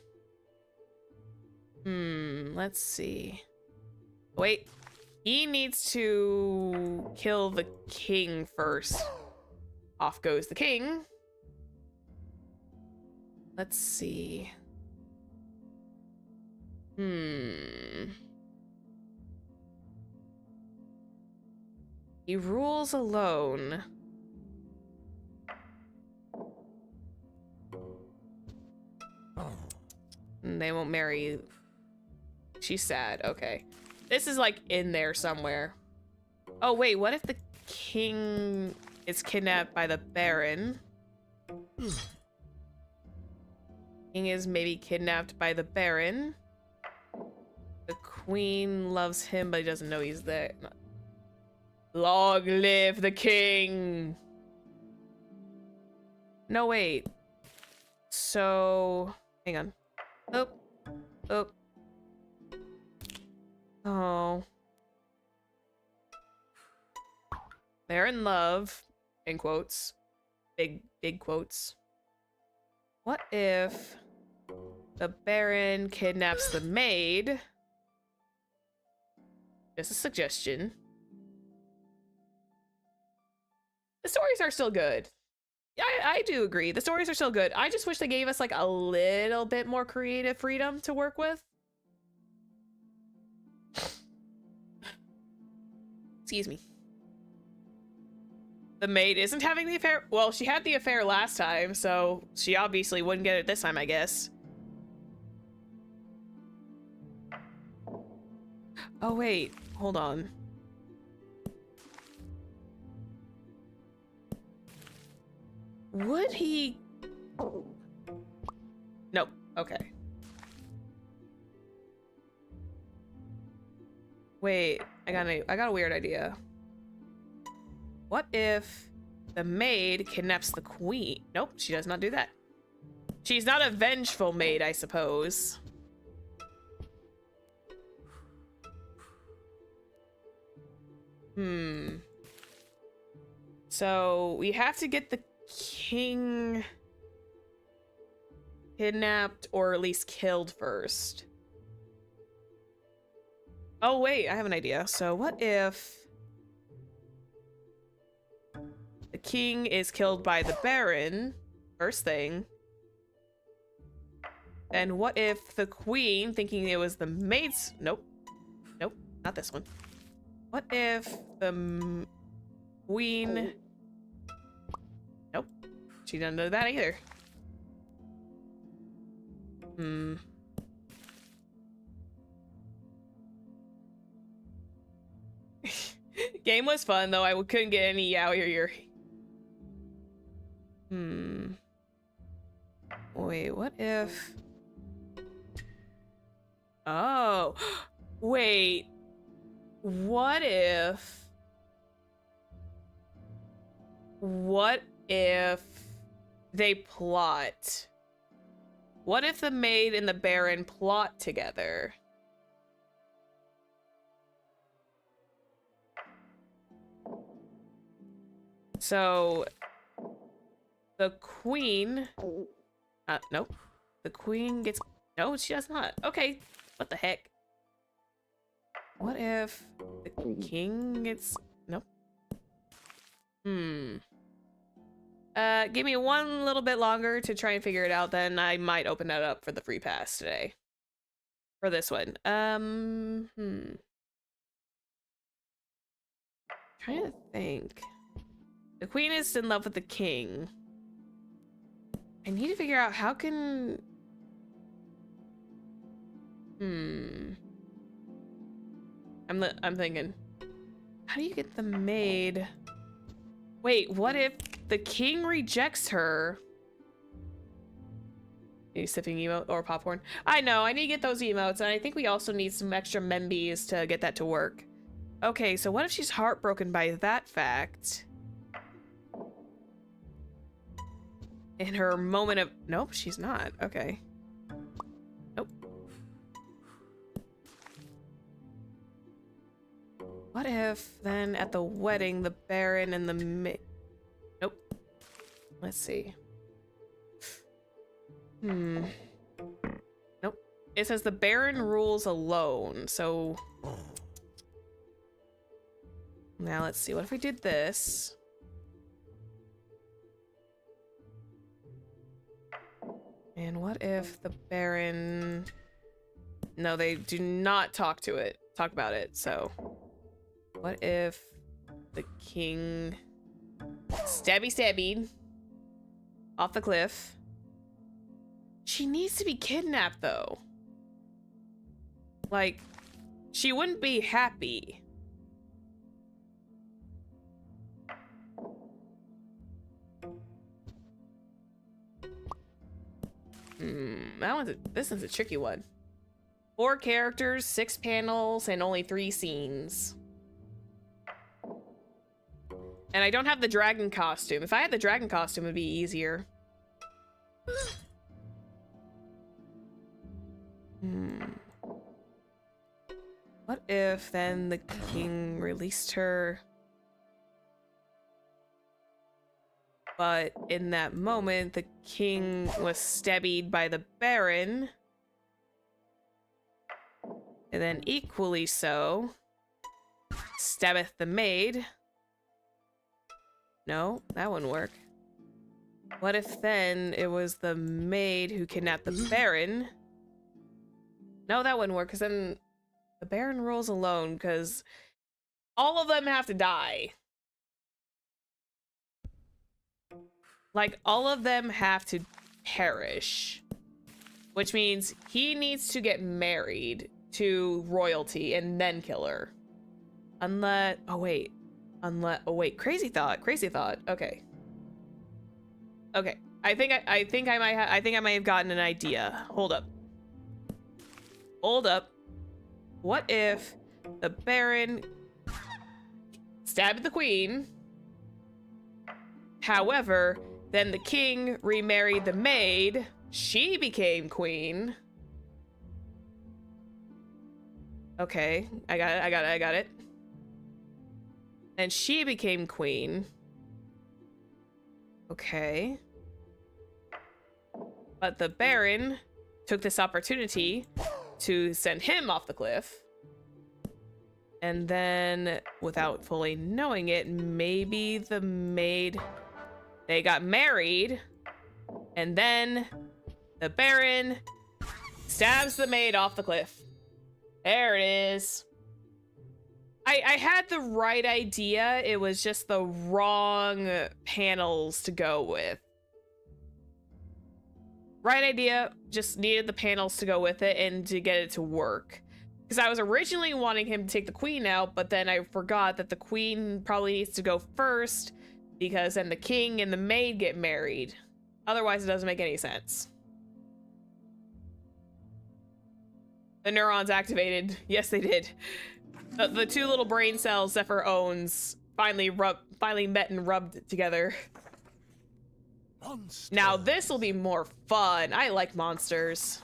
Let's see. Wait, he needs to kill the king first. Off goes the king. Let's see. He rules alone. And they won't marry. She's sad. Okay. This is like in there somewhere. Oh, wait. What if the king is kidnapped by the Baron? King is maybe kidnapped by the Baron. The queen loves him, but he doesn't know he's there. Long live the king! No, wait. So... Hang on. Oh. Oh. Oh. They're in love. In quotes. Big quotes. What if the Baron kidnaps the maid? Just a suggestion. The stories are still good. Yeah, I do agree. The stories are still good. I just wish they gave us like a little bit more creative freedom to work with. Excuse me. The maid isn't having the affair. Well, she had the affair last time, so she obviously wouldn't get it this time, I guess. Oh, wait. Hold on. Would he... Nope. Okay. Wait. I got a weird idea. What if the maid kidnaps the queen? Nope, she does not do that. She's not a vengeful maid, I suppose. So we have to get the king kidnapped or at least killed first. Oh wait, I have an idea. So what if the king is killed by the Baron first thing? And what if the queen, thinking it was the maid's... Nope. Nope, not this one. What if the queen... Nope. She doesn't know that either. Game was fun, though. I couldn't get any yaoi. Wait, what if... Oh. Wait. What if... What if they plot? What if the maid and the Baron plot together? So the queen, nope. The queen gets, no, she does not. Okay, what the heck? What if the king gets, nope. Give me one little bit longer to try and figure it out, then I might open that up for the free pass today. For this one. Trying to think. The queen is in love with the king. I need to figure out how can... I'm thinking. How do you get the maid? Wait, what if the king rejects her? Are you sipping emote or popcorn? I know, I need to get those emotes, and I think we also need some extra membies to get that to work. Okay, so what if she's heartbroken by that fact? In her moment of... Nope, she's not. Okay. Nope. What if then at the wedding the Baron and the Nope. Let's see. Nope. It says the Baron rules alone, so... Now let's see. What if we did this? And what if the Baron... No, they do not talk about it, so... What if the king... Stabby off the cliff? She needs to be kidnapped, though. Like, she wouldn't be happy. This one's a tricky one. 4 characters, 6 panels, and only 3 scenes. And I don't have the dragon costume. If I had the dragon costume, it'd be easier. What if then the king released her? But in that moment, the king was stabbed by the Baron. And then equally so, stabbeth the maid. No, that wouldn't work. What if then it was the maid who kidnapped the Baron? No, that wouldn't work, because then the Baron rules alone, because all of them have to die. Like, all of them have to perish. Which means he needs to get married to royalty and then kill her. Unless... Oh, wait. Oh, wait. Crazy thought. Okay. Okay. I think I might have gotten an idea. Hold up. What if the Baron stabbed the queen? However, then the king remarried the maid. She became queen. Okay, I got it. And she became queen. Okay. But the Baron took this opportunity to send him off the cliff. And then, without fully knowing it, maybe the maid... They got married. And then the Baron stabs the maid off the cliff. There it is. I had the right idea. It was just the wrong panels to go with. Right idea, just needed the panels to go with it and to get it to work. Because I was originally wanting him to take the queen out, but then I forgot that the queen probably needs to go first, because then the king and the maid get married. Otherwise, it doesn't make any sense. The neurons activated. Yes, they did. The two little brain cells Zephyr owns finally met and rubbed together. Monsters. Now this will be more fun. I like monsters.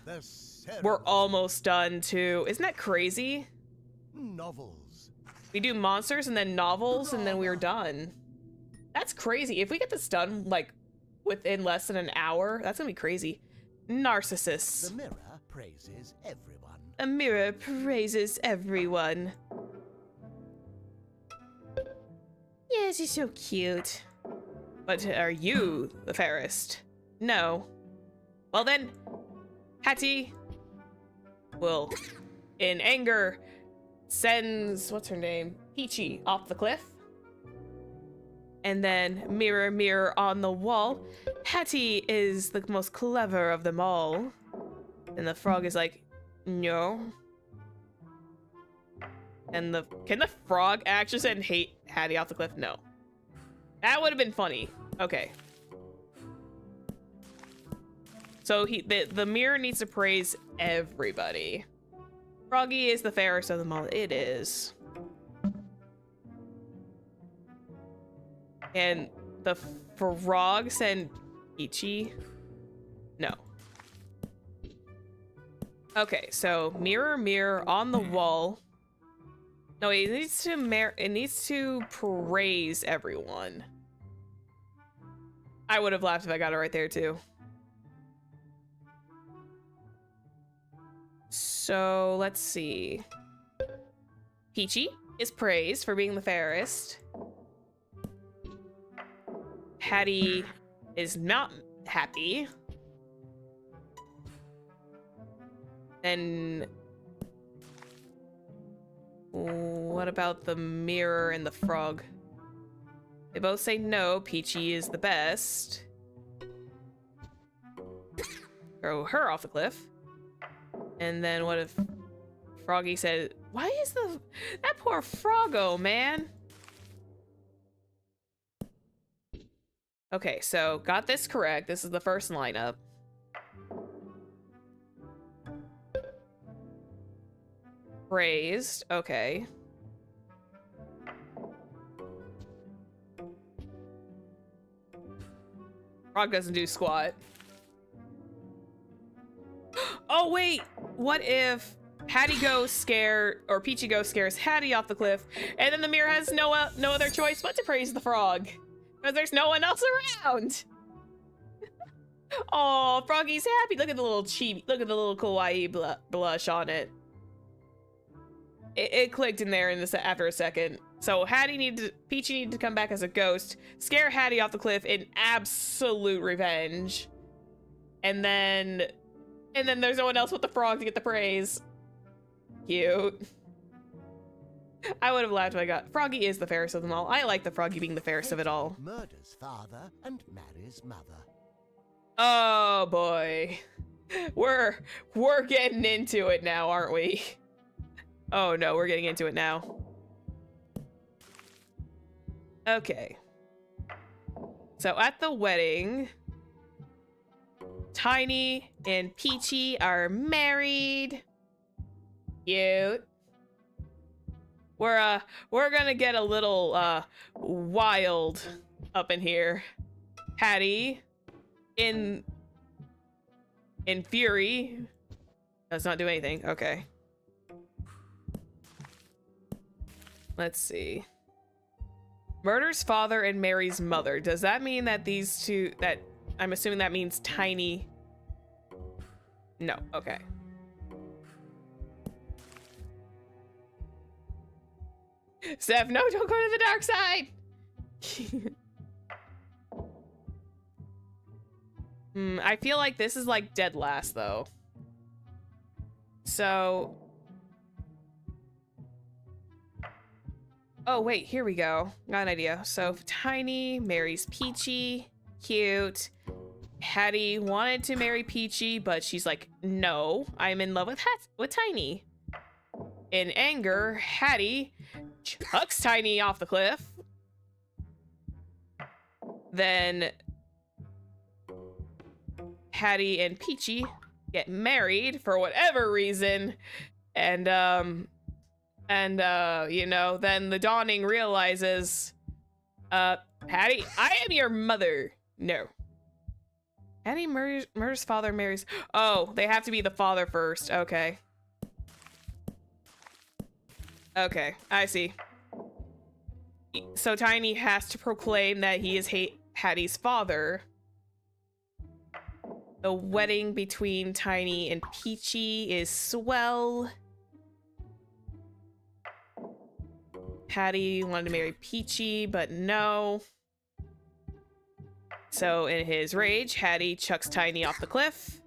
We're almost done too. Isn't that crazy? Novels. We do monsters and then novels and then we're done. That's crazy. If we get this done like within less than an hour, that's gonna be crazy. Narcissists. The mirror praises everyone. A mirror praises everyone. Yes, you're so cute. But are you the fairest? No. Well then, Hattie will, in anger, sends, what's her name? Peachy off the cliff. And then, mirror, mirror on the wall, Hattie is the most clever of them all. And the frog is like, no. And can the frog actually send Hattie off the cliff? No. That would have been funny. Okay. So the mirror needs to praise everybody. Froggy is the fairest of them all. It is. And the frog send Ichi? No. Okay, so mirror, mirror on the wall. No, it needs to praise everyone. I would have laughed if I got it right there too. So let's see. Peachy is praised for being the fairest. Hattie is not happy. Then what about the mirror and the frog? They both say no, Peachy is the best. Throw her off the cliff. And then what if Froggy said, why is that poor Froggo, man? Okay, so got this correct. This is the first lineup. Praised, okay. Frog doesn't do squat. Oh wait, what if Hattie goes scare, or Peachy goes scares Hattie off the cliff, and then the mirror has no other choice but to praise the frog, because there's no one else around. Oh, Froggy's happy. Look at the little chibi, look at the little kawaii blush on it. It clicked in there after a second. So Peachy needed to come back as a ghost, scare Hattie off the cliff in absolute revenge, and then there's no one else but the frog to get the praise. Cute. I would have laughed if I got... Froggy is the fairest of them all. I like the Froggy being the fairest of it all. Murders father and marries mother. Oh boy. We're getting into it now, aren't we? Oh no, we're getting into it now. Okay. So at the wedding, Tiny and Peachy are married. Cute. We're gonna get a little wild up in here. Hattie in fury does not do anything. Okay. Let's see. Murders father and marries mother. Does that mean that these two, that I'm assuming that means Tiny? No, okay. Zeph, no, don't go to the dark side. I feel like this is like dead last though. So, oh wait, here we go. Got an idea. So Tiny marries Peachy, cute. Hattie wanted to marry Peachy, but she's like, no, I'm in love with Tiny. In anger, Hattie chucks Tiny off the cliff. Then Hattie and Peachy get married for whatever reason. And you know, then the Dawning realizes, Hattie, I am your mother. No. Hattie murders father, marries. Oh, they have to be the father first. Okay. Okay, I see. So Tiny has to proclaim that he is Hattie's father. The wedding between Tiny and Peachy is swell. Hattie wanted to marry Peachy, but no. So in his rage, Hattie chucks Tiny off the cliff.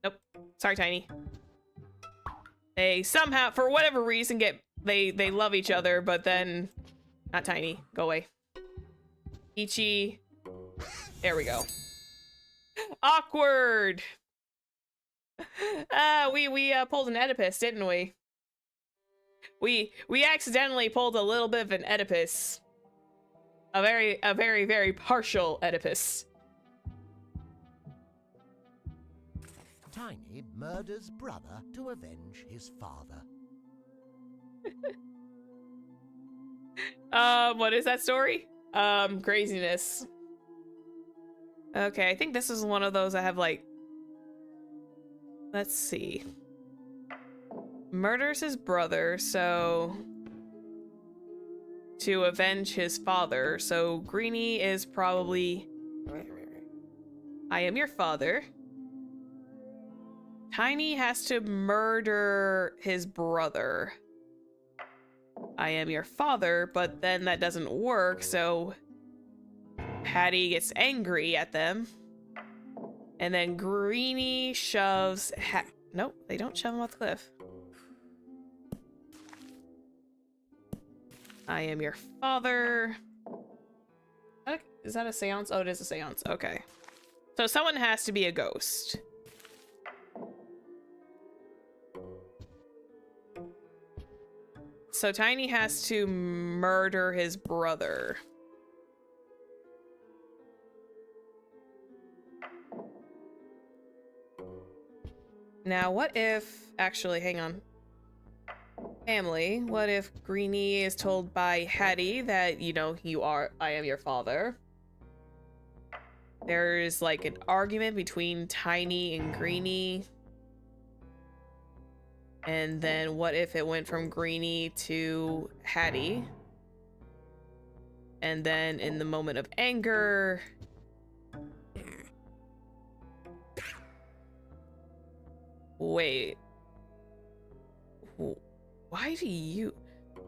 Nope. Sorry, Tiny. They somehow, for whatever reason, they love each other, but then not Tiny. Go away. Peachy. There we go. Awkward. We pulled an Oedipus, didn't we? We accidentally pulled a little bit of an Oedipus. A very partial Oedipus. Tiny murders brother to avenge his father. What is that story? Craziness. Okay, I think this is one of those I have like, let's see. Murders his brother, so to avenge his father. So Greenie is probably, I am your father. Tiny has to murder his brother. I am your father, but then that doesn't work, so Hattie gets angry at them. And then Greenie shoves nope, they don't shove him off the cliff. I am your father. Is that a seance? Oh, it is a seance. Okay. So someone has to be a ghost. So Tiny has to murder his brother. Now, what if... Actually, hang on. Family, what if Greenie is told by Hattie that, you know, I am your father? There's like an argument between Tiny and Greenie. And then what if it went from Greenie to Hattie? And then in the moment of anger... Wait. Why do you...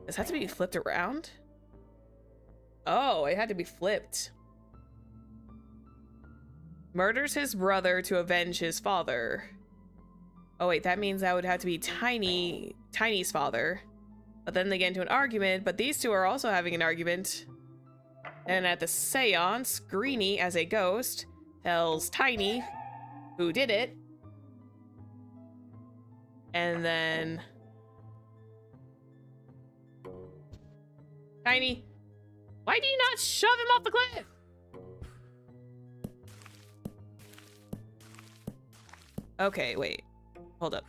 Does it have to be flipped around? Oh, it had to be flipped. Murders his brother to avenge his father. Oh wait, that means that would have to be Tiny's father. But then they get into an argument, but these two are also having an argument. And at the seance, Greenie, as a ghost, tells Tiny who did it. And then... Tiny, why do you not shove him off the cliff? Okay, wait. Hold up.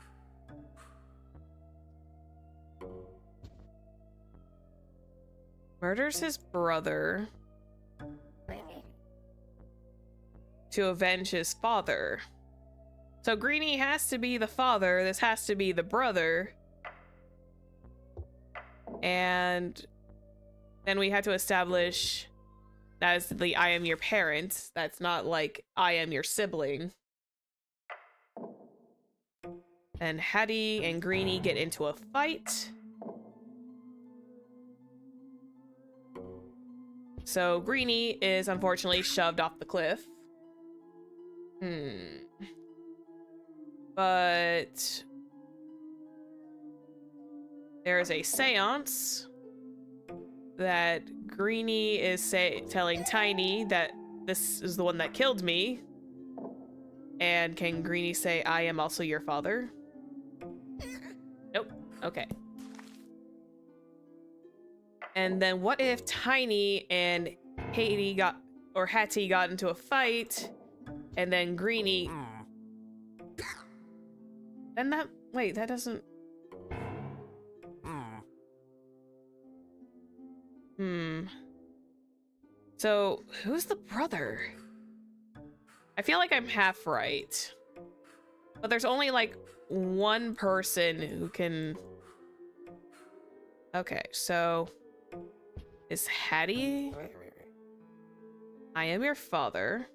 Murders his brother to avenge his father. So Greenie has to be the father. This has to be the brother. And then we had to establish that is the I am your parent. That's not like I am your sibling. And Hattie and Greenie get into a fight. So Greenie is unfortunately shoved off the cliff. But there's a seance that Greenie is telling Tiny that this is the one that killed me. And can Greenie say, I am also your father? Nope. Okay. And then what if Tiny and Hattie got into a fight, and then Greenie... Then that... Wait, that doesn't... So, who's the brother? I feel like I'm half right. But there's only, like, one person who can... Okay, so... Is Hattie... I am your father.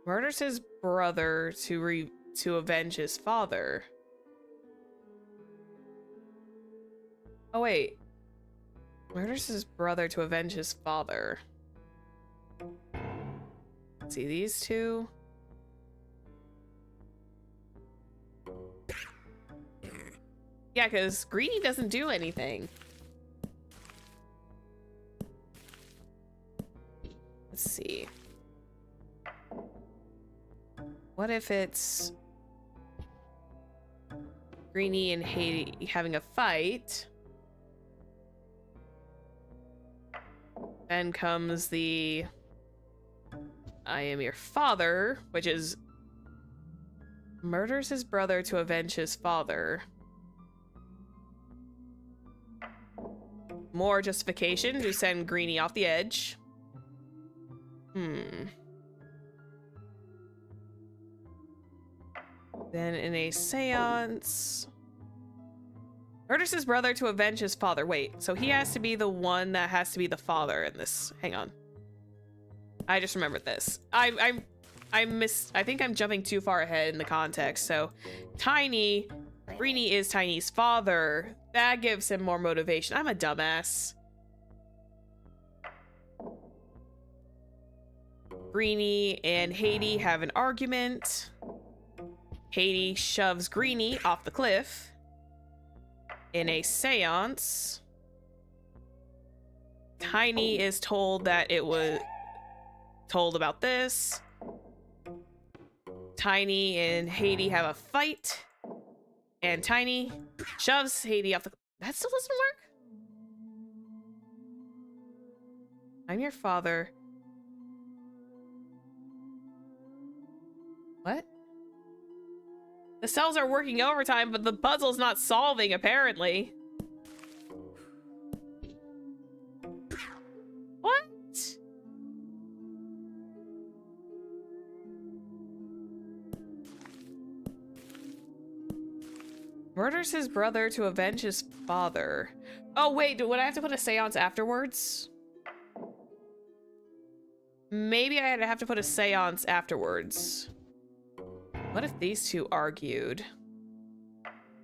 Murders his brother to avenge his father. Oh, wait. Murders his brother to avenge his father. Let's see, these two. Yeah, because Greenie doesn't do anything. Let's see. What if it's Greenie and Hattie having a fight? Then comes the I am your father, which is murders his brother to avenge his father. More justification to send Greenie off the edge. Then in a seance... Murders his brother to avenge his father. Wait, so he has to be the one that has to be the father in this. Hang on. I just remembered this. I think I'm jumping too far ahead in the context. So Greenie is Tiny's father. That gives him more motivation. I'm a dumbass. Greenie and Hattie have an argument. Hattie shoves Greenie off the cliff. In a seance, Tiny is told that it was told about this. Tiny and Hattie have a fight, and Tiny shoves Hattie off the... That still doesn't work? I'm your father. What? The cells are working overtime, but the puzzle's not solving, apparently. What? Murders his brother to avenge his father. Oh, wait, would I have to put a seance afterwards? Maybe I'd have to put a seance afterwards. What if these two argued?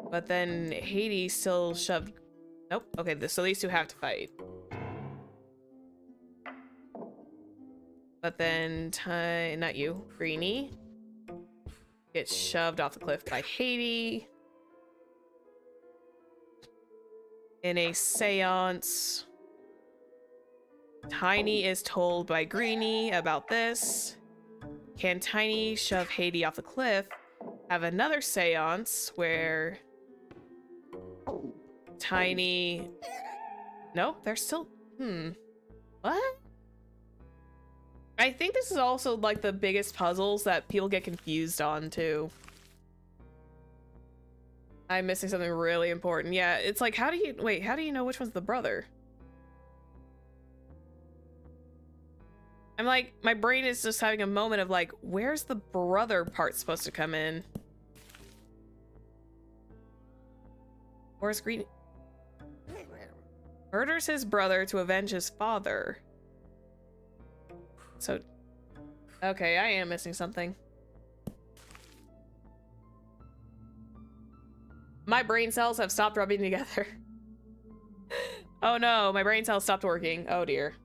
But then Hattie still shoved... Nope. Okay, so these two have to fight. But then not you, Greenie gets shoved off the cliff by Hattie. In a seance, Tiny is told by Greenie about this. Can Tiny shove Hattie off the cliff? Have another seance where Tiny... Nope, they're still... What? I think this is also like the biggest puzzles that people get confused on too. I'm missing something really important. Yeah, it's like, how do you know which one's the brother? I'm like, my brain is just having a moment of like, where's the brother part supposed to come in? Where's Greenie? Murders his brother to avenge his father. So, okay, I am missing something. My brain cells have stopped rubbing together. Oh no, my brain cells stopped working. Oh dear.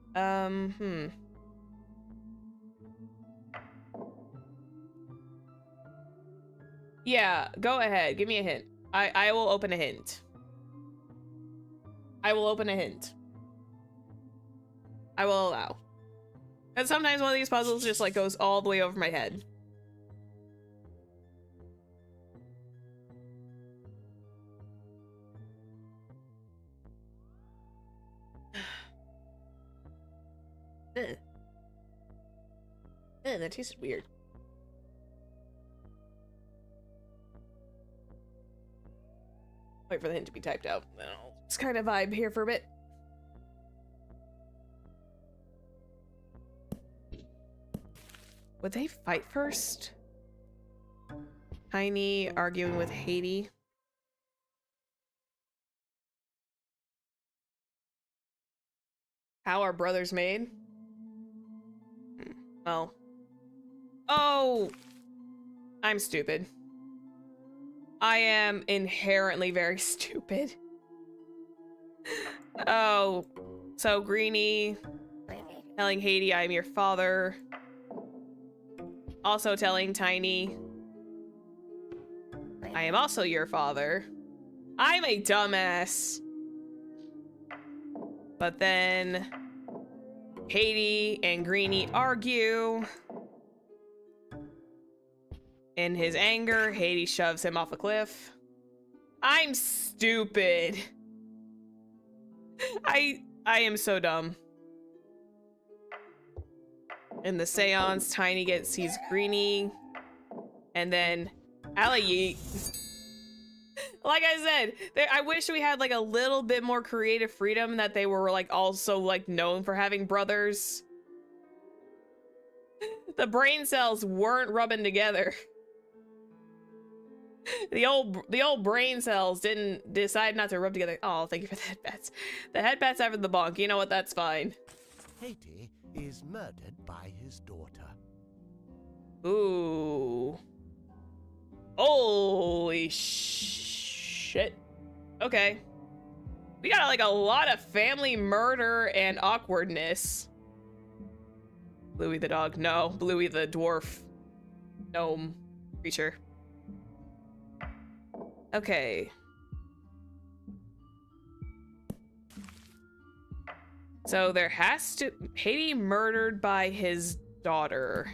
Yeah, go ahead. Give me a hint. I will open a hint. I will open a hint. I will allow. And sometimes one of these puzzles just like goes all the way over my head. Ugh. Ugh, that tasted weird. Wait for the hint to be typed out. I'll just kind of vibe here for a bit. Would they fight first? Tiny arguing with Haiti. How are brothers made? Well. Oh! I'm stupid. I am inherently very stupid. Oh. So Greenie telling Haiti I'm your father. Also telling Tiny I am also your father. I'm a dumbass. But then Haiti and Greenie argue. In his anger, Haiti shoves him off a cliff. I'm stupid. I am so dumb. In the seance, Tiny sees Greenie. And then Yeet. Like I said, I wish we had like a little bit more creative freedom, that they were like also like known for having brothers. The brain cells weren't rubbing together. The old brain cells didn't decide not to rub together. Oh, thank you for the headbats. The headbats after the bonk. You know what? That's fine. Haiti is murdered by his daughter. Ooh. Holy shit. Okay. We got like a lot of family murder and awkwardness. Bluey the dog. No. Bluey the dwarf gnome creature. Okay. So there has to... Haiti murdered by his daughter.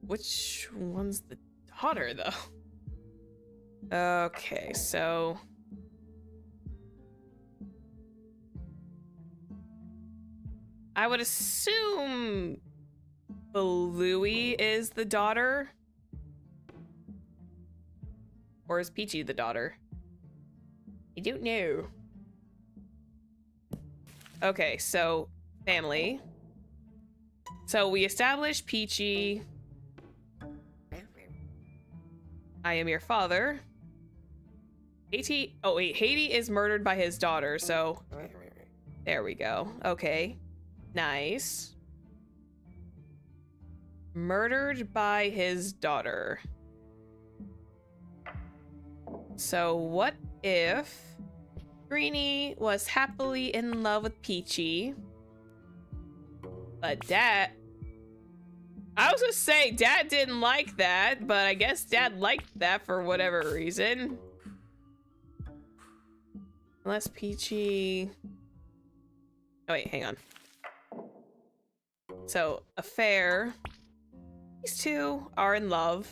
Which one's the daughter, though? Okay, so... I would assume Bluey is the daughter. Or is Peachy the daughter? I don't know. Okay, so family. So we established Peachy. I am your father. Haiti. Oh wait, Haiti is murdered by his daughter. So there we go. Okay, nice. Murdered by his daughter. So what if Greenie was happily in love with Peachy, but Dad... I was gonna say Dad didn't like that, but I guess Dad liked that for whatever reason. Unless Peachy... Oh wait, hang on. So, affair. These two are in love.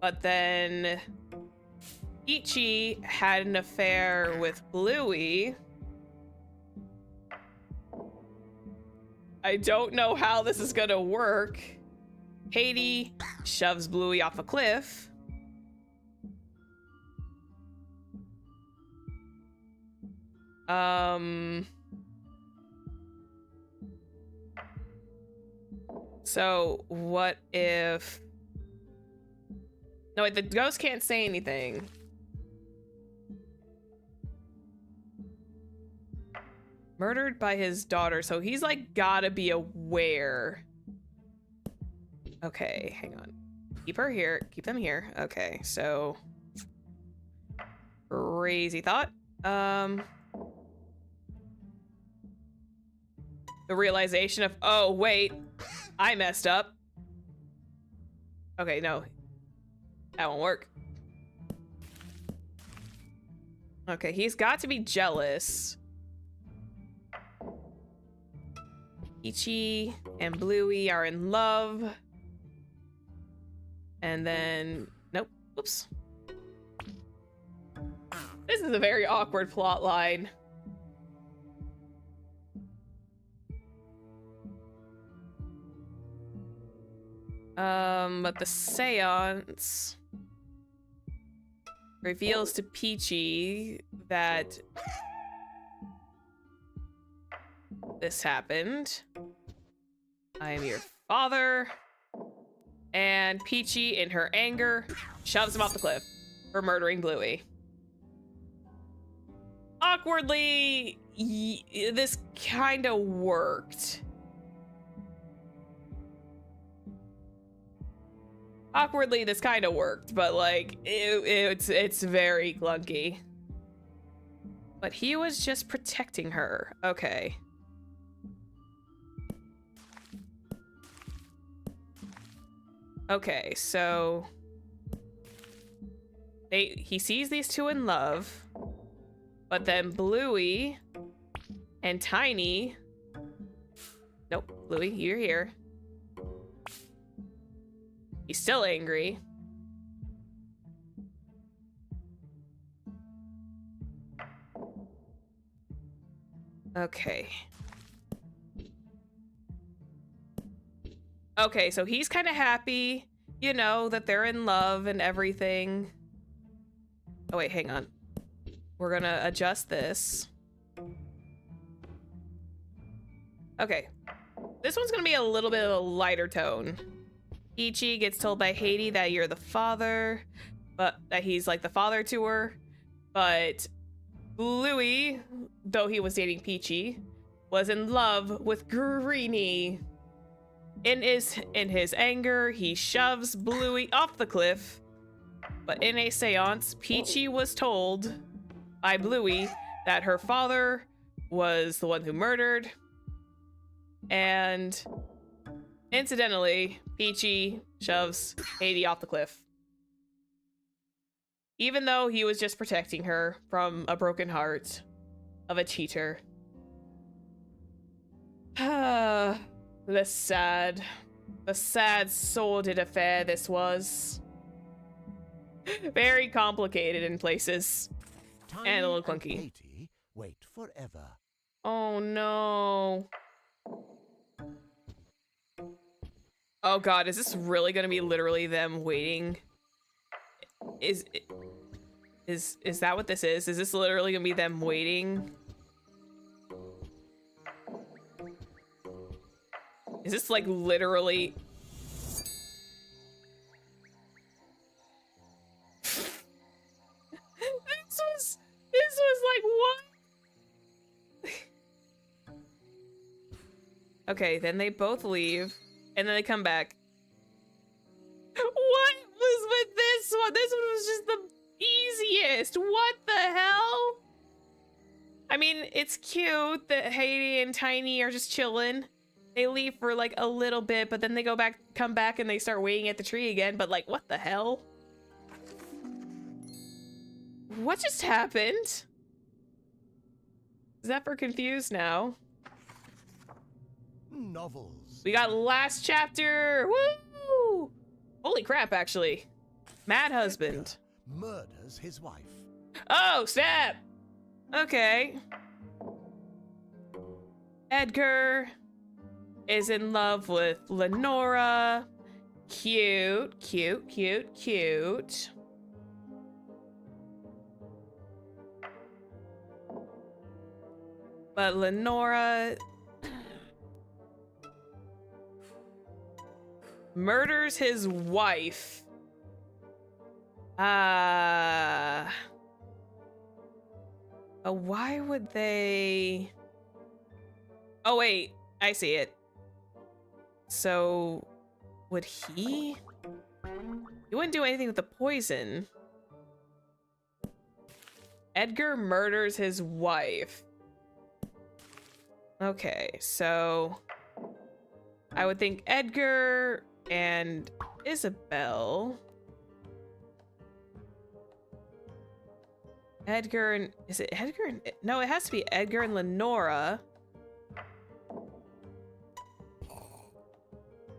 But then Peachy had an affair with Bluey. I don't know how this is gonna work. Haiti shoves Bluey off a cliff. So what if No, wait, the ghost can't say anything. Murdered by his daughter, so he's like gotta be aware. Okay, hang on. Keep her here. Keep them here. Okay, so crazy thought. The realization of, oh wait, I messed up. Okay, no, that won't work. Okay, he's got to be jealous. Peachy and Bluey are in love. And then, nope, oops. This is a very awkward plot line. But the seance reveals to Peachy that this happened. I am your father. And Peachy, in her anger, shoves him off the cliff for murdering Bluey. Awkwardly, this kind of worked. Awkwardly, this kind of worked, but like, it's very clunky. But he was just protecting her. Okay. Okay, so he sees these two in love, but then Bluey and Tiny. Nope, Bluey, you're here. He's still angry. Okay. Okay, so he's kind of happy, you know, that they're in love and everything. Oh, wait, hang on. We're gonna adjust this. Okay. This one's gonna be a little bit of a lighter tone. Peachy gets told by Haiti that you're the father, but that he's like the father to her. But Bluey, though he was dating Peachy, was in love with Greenie. In his anger, he shoves Bluey off the cliff. But in a seance, Peachy was told by Bluey that her father was the one who murdered. And incidentally, Peachy shoves Haiti off the cliff. Even though he was just protecting her from a broken heart of a cheater. The sad sordid affair this was. Very complicated in places. Tiny and a little clunky. Katie wait forever. Oh no. Oh god, is this really gonna be literally them waiting? Is that what this is? Is this literally gonna be them waiting? Is this like literally? This was like what? Okay, then they both leave, and then they come back. What was with this one? This one was just the easiest. What the hell? I mean, it's cute that Haiti and Tiny are just chilling. They leave for like a little bit, but then they come back and they start waiting at the tree again. But like, what the hell? What just happened? Zephyr confused now. Novels. We got last chapter. Woo! Holy crap, actually. Mad husband. Murders his wife. Oh, snap! Okay. Edgar is in love with Lenora. Cute, cute, cute, cute. But Lenora murders his wife Why would they? Oh wait, I see it. So, would he? He wouldn't do anything with the poison. Edgar murders his wife. Okay, so I would think Edgar and Isabel. Edgar and is it Edgar and no, it has to be Edgar and Lenora.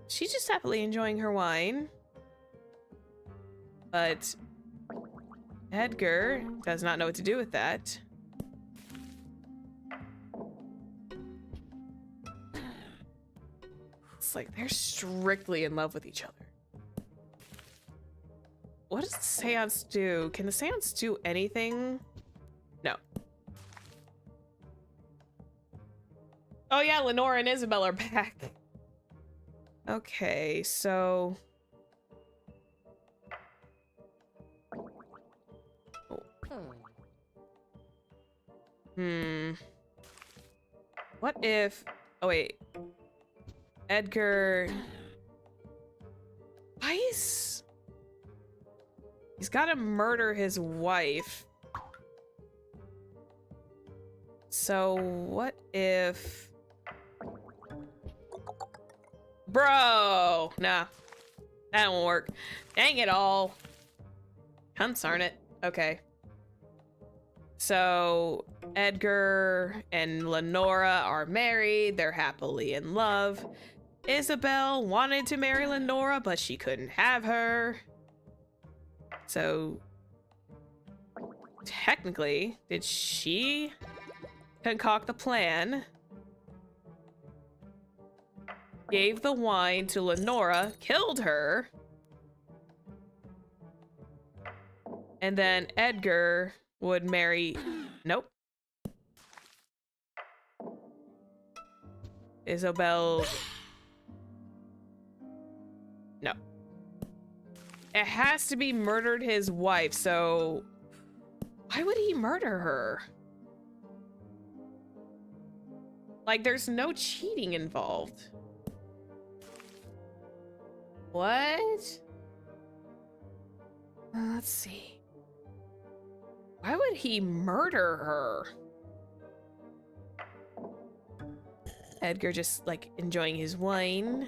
She's just happily enjoying her wine. But Edgar does not know what to do with that. It's like they're strictly in love with each other. What does the seance do? Can the seance do anything? No. Oh yeah, Lenora and Isabel are back. Okay, so... What if... Oh wait. Edgar... Why is... He's gotta murder his wife. So what if... Bro! Nah. That won't work. Dang it all. Cunts, it? Okay. So Edgar and Lenora are married. They're happily in love. Isabel wanted to marry Lenora, but she couldn't have her. So technically, did she concoct the plan? Gave the wine to Lenora, killed her. And then Edgar would marry... Nope. Isabel... No. It has to be murdered his wife, so... Why would he murder her? Like, there's no cheating involved. What? Let's see. Why would he murder her? Edgar just like enjoying his wine.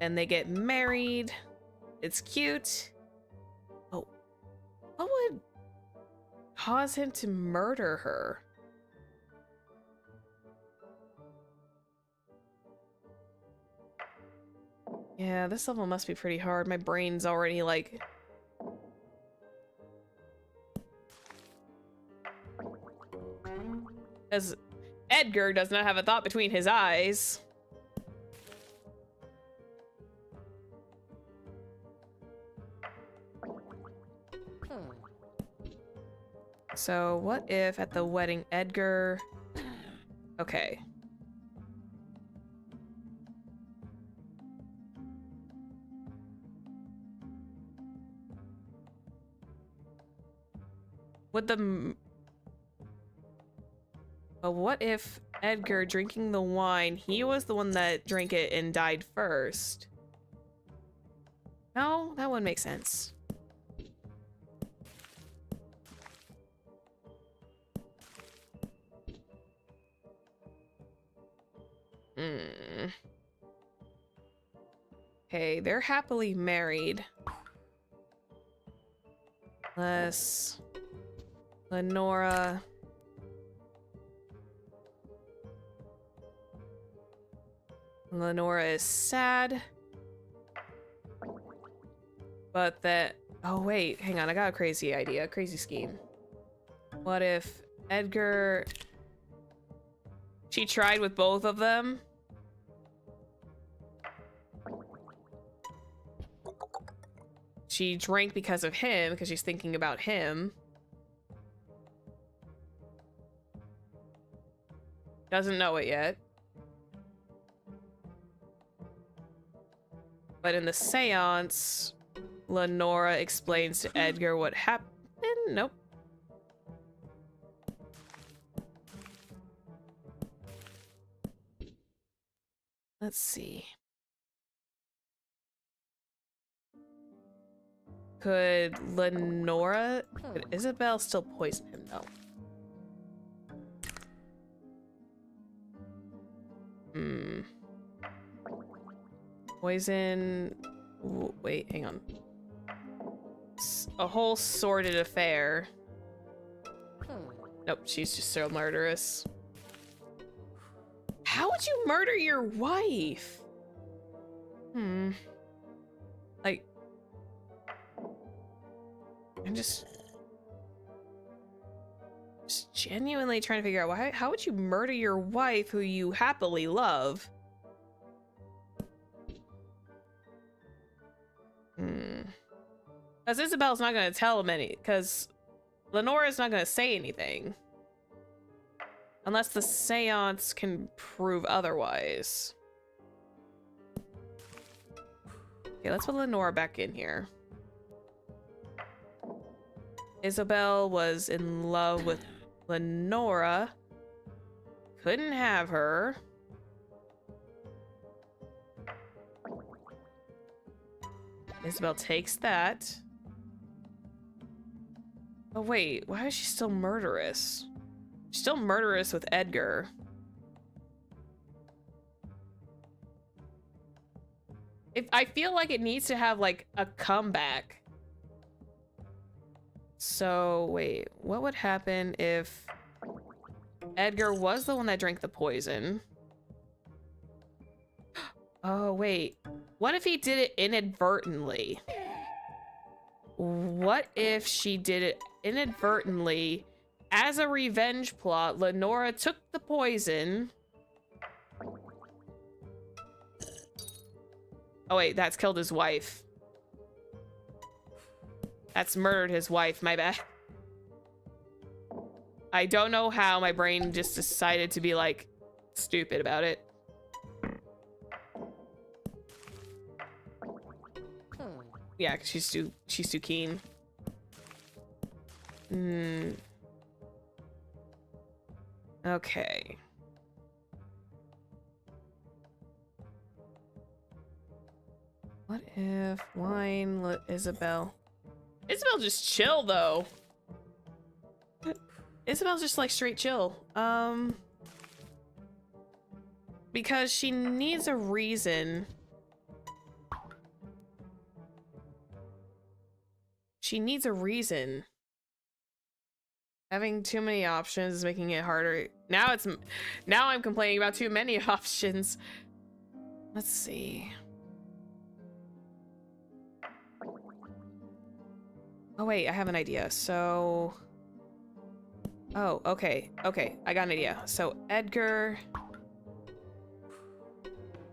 And they get married. It's cute. Oh, what would cause him to murder her? Yeah, this level must be pretty hard. My brain's already like... As Edgar does not have a thought between his eyes. So what if at the wedding Edgar... Okay. Would the... But what if Edgar drinking the wine, he was the one that drank it and died first? No, that wouldn't make sense. Okay, they're happily married. Unless... Lenora... Lenora is sad. But that... Oh, wait. Hang on. I got a crazy idea. A crazy scheme. What if Edgar... She tried with both of them? She drank because of him, because she's thinking about him. Doesn't know it yet. But in the seance, Lenora explains to Edgar what happened. Nope. Let's see. Could Isabel still poison him though? Poison. Wait, hang on. A whole sordid affair. Nope, she's just so murderous. How would you murder your wife? Like, I'm just genuinely trying to figure out how would you murder your wife who you happily love? Because Isabel's not going to tell him because Lenora's not going to say anything. Unless the seance can prove otherwise. Okay, let's put Lenora back in here. Isabel was in love with Lenora. Couldn't have her. Isabel takes that. Oh wait, why is she still murderous? She's still murderous with Edgar. I feel like it needs to have like a comeback. So wait, what would happen if Edgar was the one that drank the poison? Oh wait, what if he did it inadvertently? What if she did it inadvertently? As a revenge plot, Lenora took the poison. Oh wait, that's killed his wife. That's murdered his wife, my bad. I don't know how my brain just decided to be like stupid about it. Yeah, 'cause she's too keen. Okay. What if wine let Isabel? Isabel just chill though. Isabel's just like straight chill. Because she needs a reason. She needs a reason. Having too many options is making it harder. Now I'm complaining about too many options. Let's see. Oh wait, I have an idea. So, oh, okay, I got an idea. So Edgar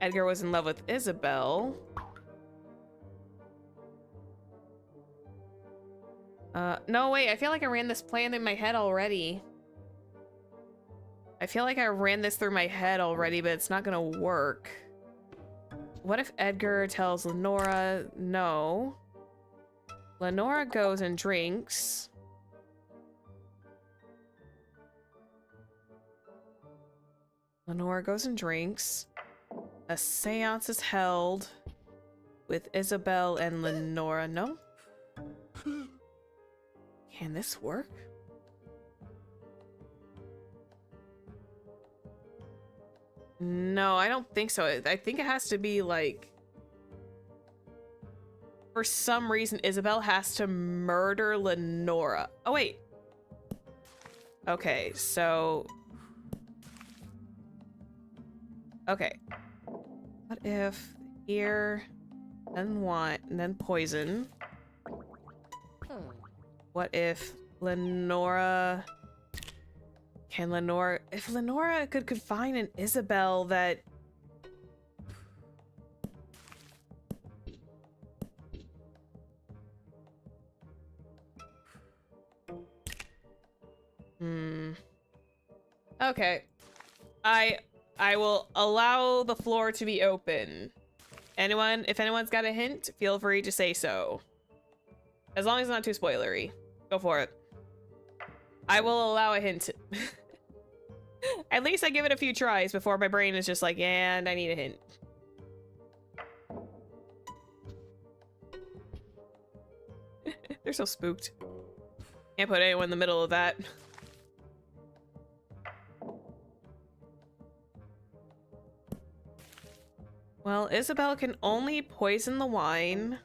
was in love with Isabel. No, wait, I feel like I ran this plan in my head already. I feel like I ran this through my head already, but it's not gonna work. What if Edgar tells Lenora no? Lenora goes and drinks. Lenora goes and drinks. A seance is held with Isabel and Lenora. No? Can this work? No, I don't think so. I think it has to be like... For some reason, Isabel has to murder Lenora. Oh, wait. Okay, so... Okay. What if here, then wine, and then poison? What if Lenora... Can Lenora... If Lenora could confine an Isabel that... Okay. I will allow the floor to be open. If anyone's got a hint, feel free to say so. As long as it's not too spoilery. Go for it. I will allow a hint. At least I give it a few tries before my brain is just like, yeah, and I need a hint. They're so spooked. Can't put anyone in the middle of that. Well, Isabel can only poison the wine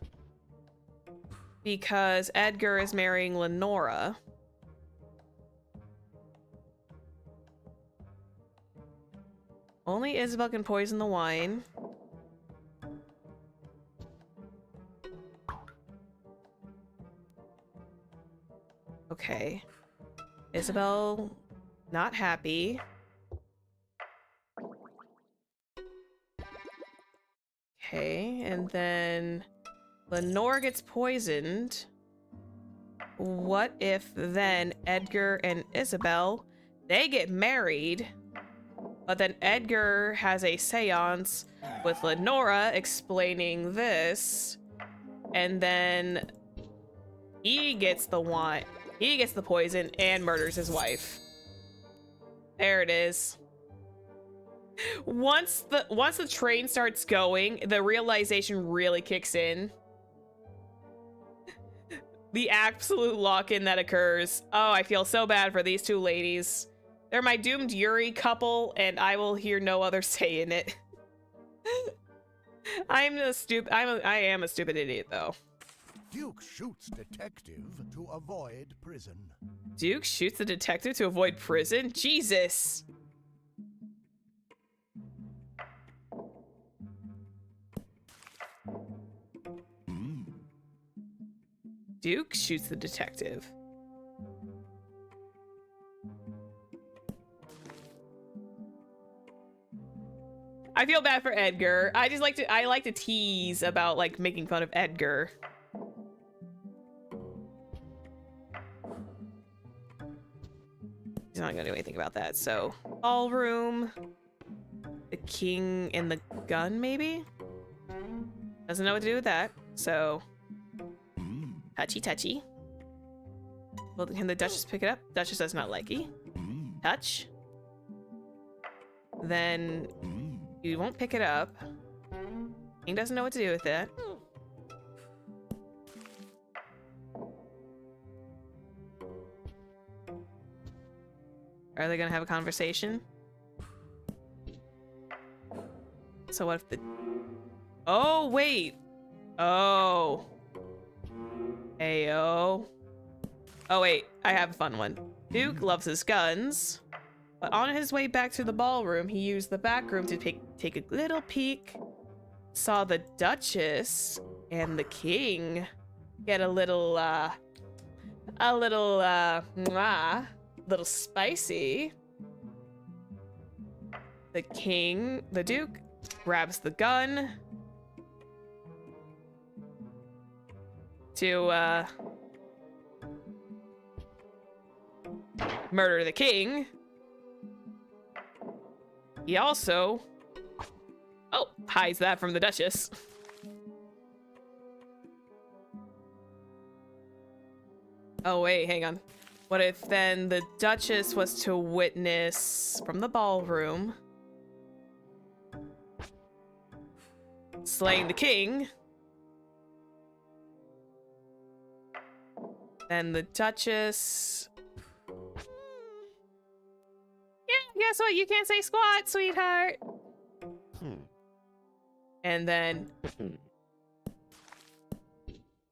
because Edgar is marrying Lenora. Only Isabel can poison the wine. Okay. Isabel, not happy. Okay, and then Lenore gets poisoned. What if then Edgar and Isabel, they get married, but then Edgar has a seance with Lenora explaining this, and then he gets the wine. He gets the poison and murders his wife. There it is. Once the train starts going, the realization really kicks in. The absolute lock-in that occurs. Oh, I feel so bad for these two ladies. They're my doomed Yuri couple, and I will hear no other say in it. I am a stupid idiot, though. Duke shoots detective to avoid prison. Duke shoots the detective to avoid prison? Jesus! Duke shoots the detective. I feel bad for Edgar. I like to tease about like making fun of Edgar. He's not gonna do anything about that. So, ballroom, the king and the gun, maybe? Doesn't know what to do with that. So, touchy, touchy. Well, can the Duchess pick it up? Duchess does not like it. Touch. Then you won't pick it up. King doesn't know what to do with it. Are they gonna have a conversation? So what if the... Oh, wait. Oh. Ayo. Oh, wait. I have a fun one. Duke loves his guns. But on his way back to the ballroom, he used the back room to take a little peek. Saw the Duchess and the King get a little spicy. The Duke, grabs the gun to, murder the King. He also, hides that from the Duchess. Oh, wait, hang on. What if then the Duchess was to witness from the ballroom slaying the King? Then the Duchess... Yeah, guess what? You can't say squat, sweetheart. And then...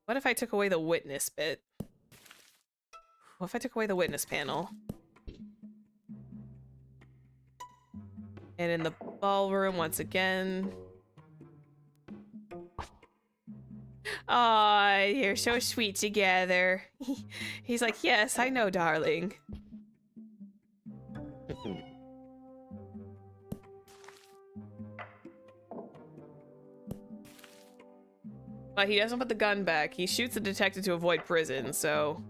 What if I took away the witness bit? What if I took away the witness panel? And in the ballroom, once again... Aw, you're so sweet together. He's like, yes, I know, darling. But he doesn't put the gun back. He shoots the detective to avoid prison, so...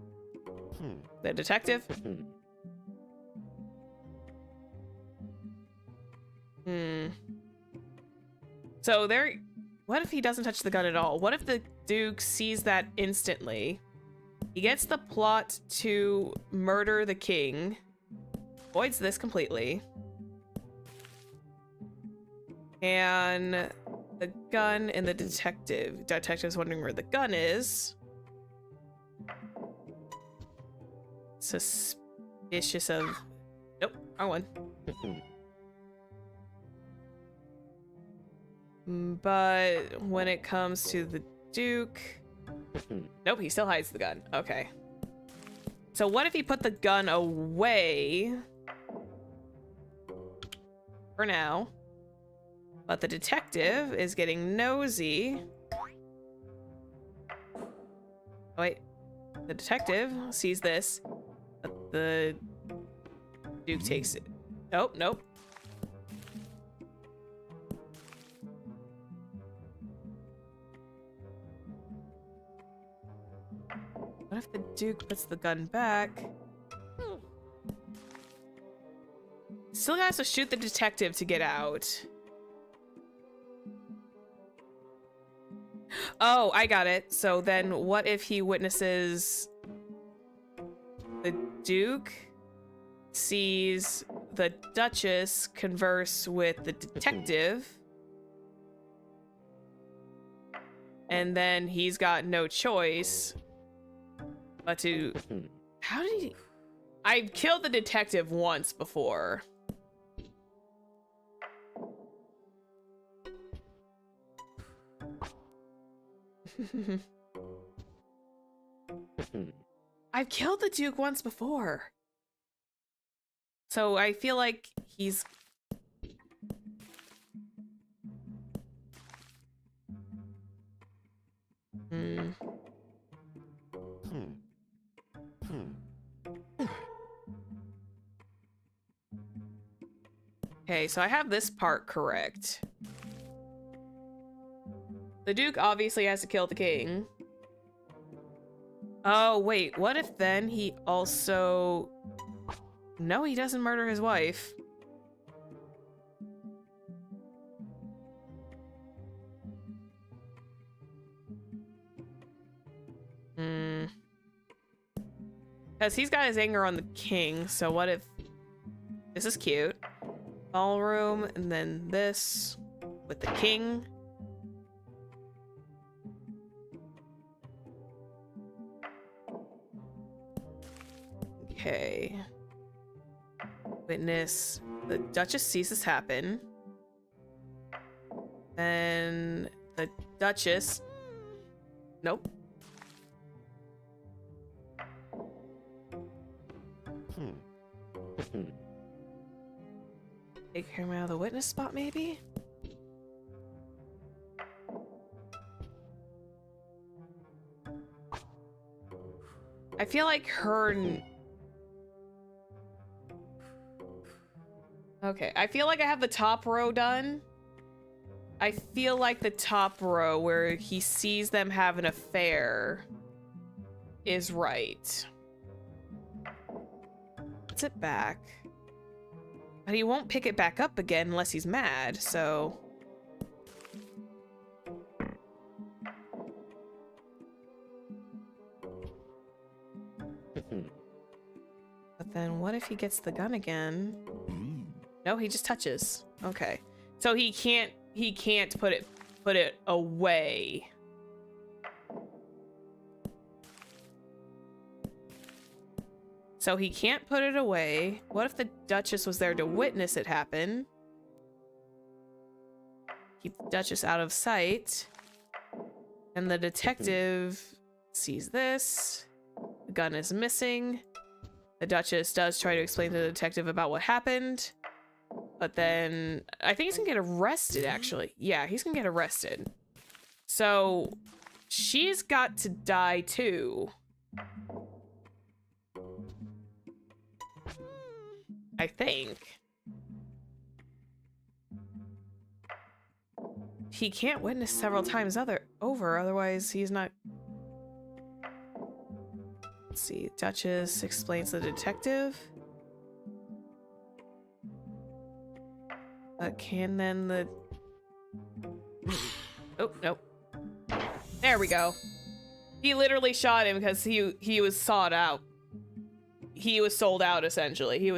The detective? So there... What if he doesn't touch the gun at all? What if the Duke sees that instantly He gets the plot to murder the king. Avoids this completely. And the gun and the detective. Detective's wondering where the gun is. Suspicious of... Nope, wrong one. But when it comes to the Duke... Nope, he still hides the gun. Okay. So what if he put the gun away? For now. But the detective is getting nosy. Oh, wait. The detective sees this. But the Duke takes it. Nope, nope. What if the Duke puts the gun back? Still has to shoot the detective to get out. Oh, I got it. So then what if he witnesses the Duke sees the Duchess converse with the detective, and then he's got no choice but to... How did he... I've killed the detective once before. I've killed the Duke once before. So I feel like he's... Okay, so I have this part correct. The Duke obviously has to kill the king. Oh, wait, what if then he also... No, he doesn't murder his wife. Because he's got his anger on the king, so what if... This is cute. Ballroom, and then this with the king. Okay. Witness. The Duchess sees this happen. Then the Duchess... Nope. Take him out of the witness spot, maybe? I feel like her... Okay, I feel like I have the top row done. I feel like the top row where he sees them have an affair is right. Puts it back. But he won't pick it back up again unless he's mad, so... But then what if he gets the gun again? No, he just touches. Okay. So he can't put it away. So he can't put it away. What if the Duchess was there to witness it happen? Keep the Duchess out of sight. And the detective sees this. The gun is missing. The Duchess does try to explain to the detective about what happened. But then I think he's gonna get arrested, actually. Yeah, he's gonna get arrested. So she's got to die too. I think. He can't witness several times over, otherwise he's not... Let's see, Duchess explains to the detective. Can then the... Oh, nope. There we go. He literally shot him because he was sought out. He was sold out, essentially.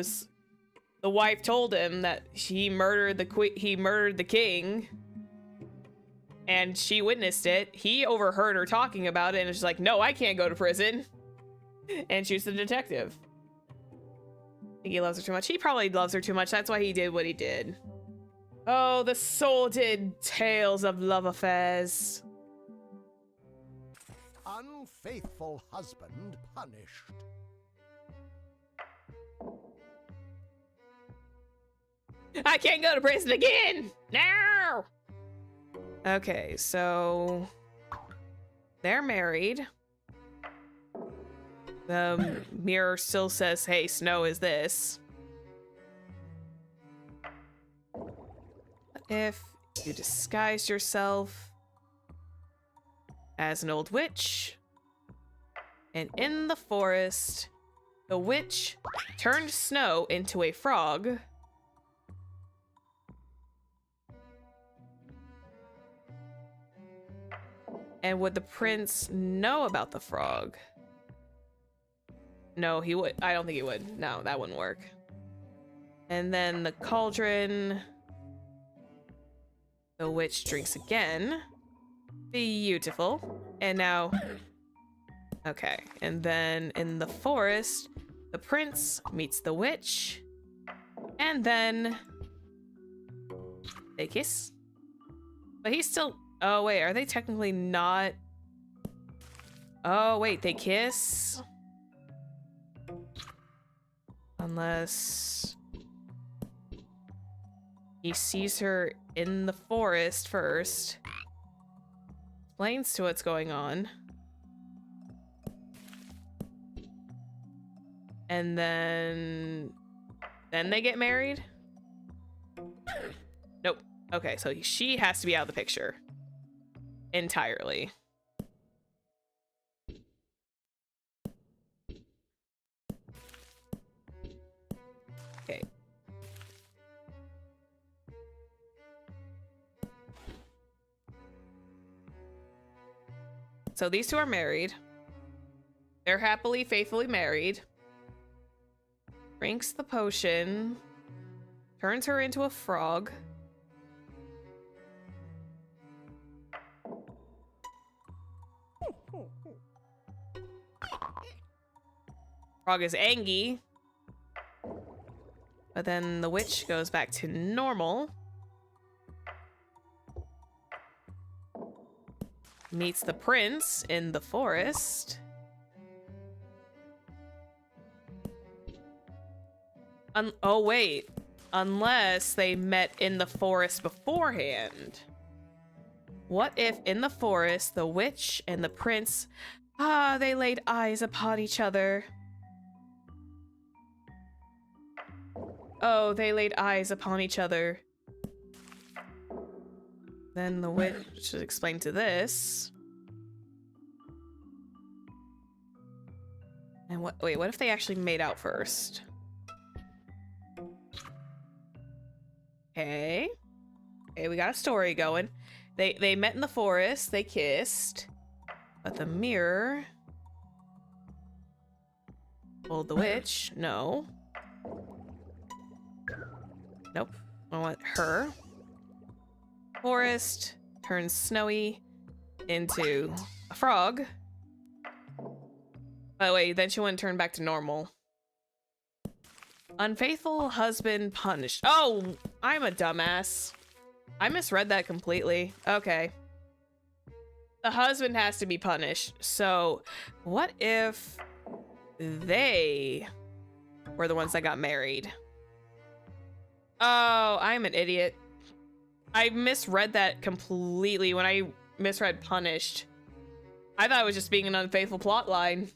The wife told him that he murdered the king, and she witnessed it. He overheard her talking about it, and she's like, no, I can't go to prison. And shoots the detective. I think he loves her too much. He probably loves her too much. That's why he did what he did. Oh, the sordid tales of love affairs. Unfaithful husband punished. I can't go to prison again! No! Okay, so... they're married. The mirror still says, hey, Snow is this. What if you disguised yourself as an old witch, and in the forest, the witch turned Snow into a frog. And would the prince know about the frog? No, he would. I don't think he would. No, that wouldn't work. And then the cauldron. The witch drinks again. Beautiful. And now... okay. And then in the forest, the prince meets the witch. And then... they kiss. But he's still... oh, wait. Are they technically not... oh, wait. They kiss? Unless... he sees her in the forest first. Explains to what's going on. And then they get married? Nope. Okay, so she has to be out of the picture. Entirely. Okay. So these two are married. They're happily, faithfully married. Drinks the potion. Turns her into a frog. Frog is angry. But then the witch goes back to normal. Meets the prince in the forest. Oh, wait. Unless they met in the forest beforehand. What if in the forest, the witch and the prince, they laid eyes upon each other. Oh, they laid eyes upon each other. Then the witch should explain to this. And what if they actually made out first? Okay. Okay, we got a story going. They met in the forest, they kissed. But the mirror told the witch, no. Nope. I want her. Forest turns Snowy into a frog. By the way, then she wouldn't turn back to normal. Unfaithful husband punished. Oh, I'm a dumbass. I misread that completely. Okay. The husband has to be punished. So, what if they were the ones that got married? Oh, I'm an idiot. I misread that completely when I misread punished. I thought it was just being an unfaithful plot line.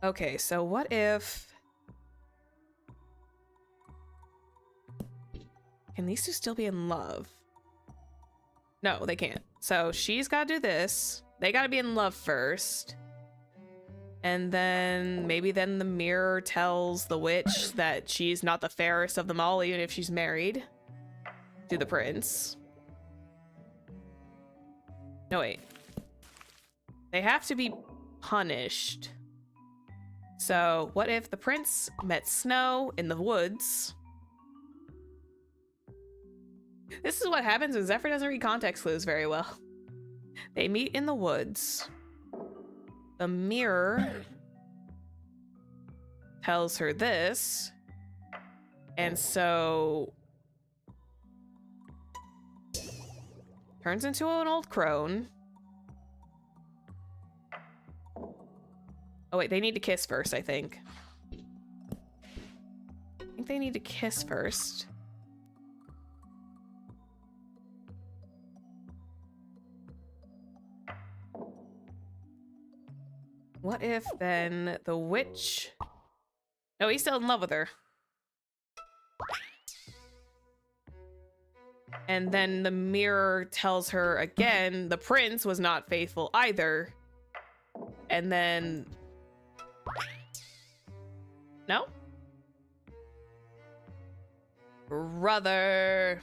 Okay, so what if... can these two still be in love? No, they can't. So she's got to do this. They got to be in love first. And then maybe then the mirror tells the witch that she's not the fairest of them all, even if she's married to the prince. No, wait. They have to be punished. So, what if the prince met Snow in the woods? This is what happens when Zephyr doesn't read context clues very well. They meet in the woods. The mirror tells her this. And so... turns into an old crone. Oh wait, they need to kiss first, I think. I think they need to kiss first. What if then the witch... No, he's still in love with her. And then the mirror tells her again the prince was not faithful either. And then... no? Brother.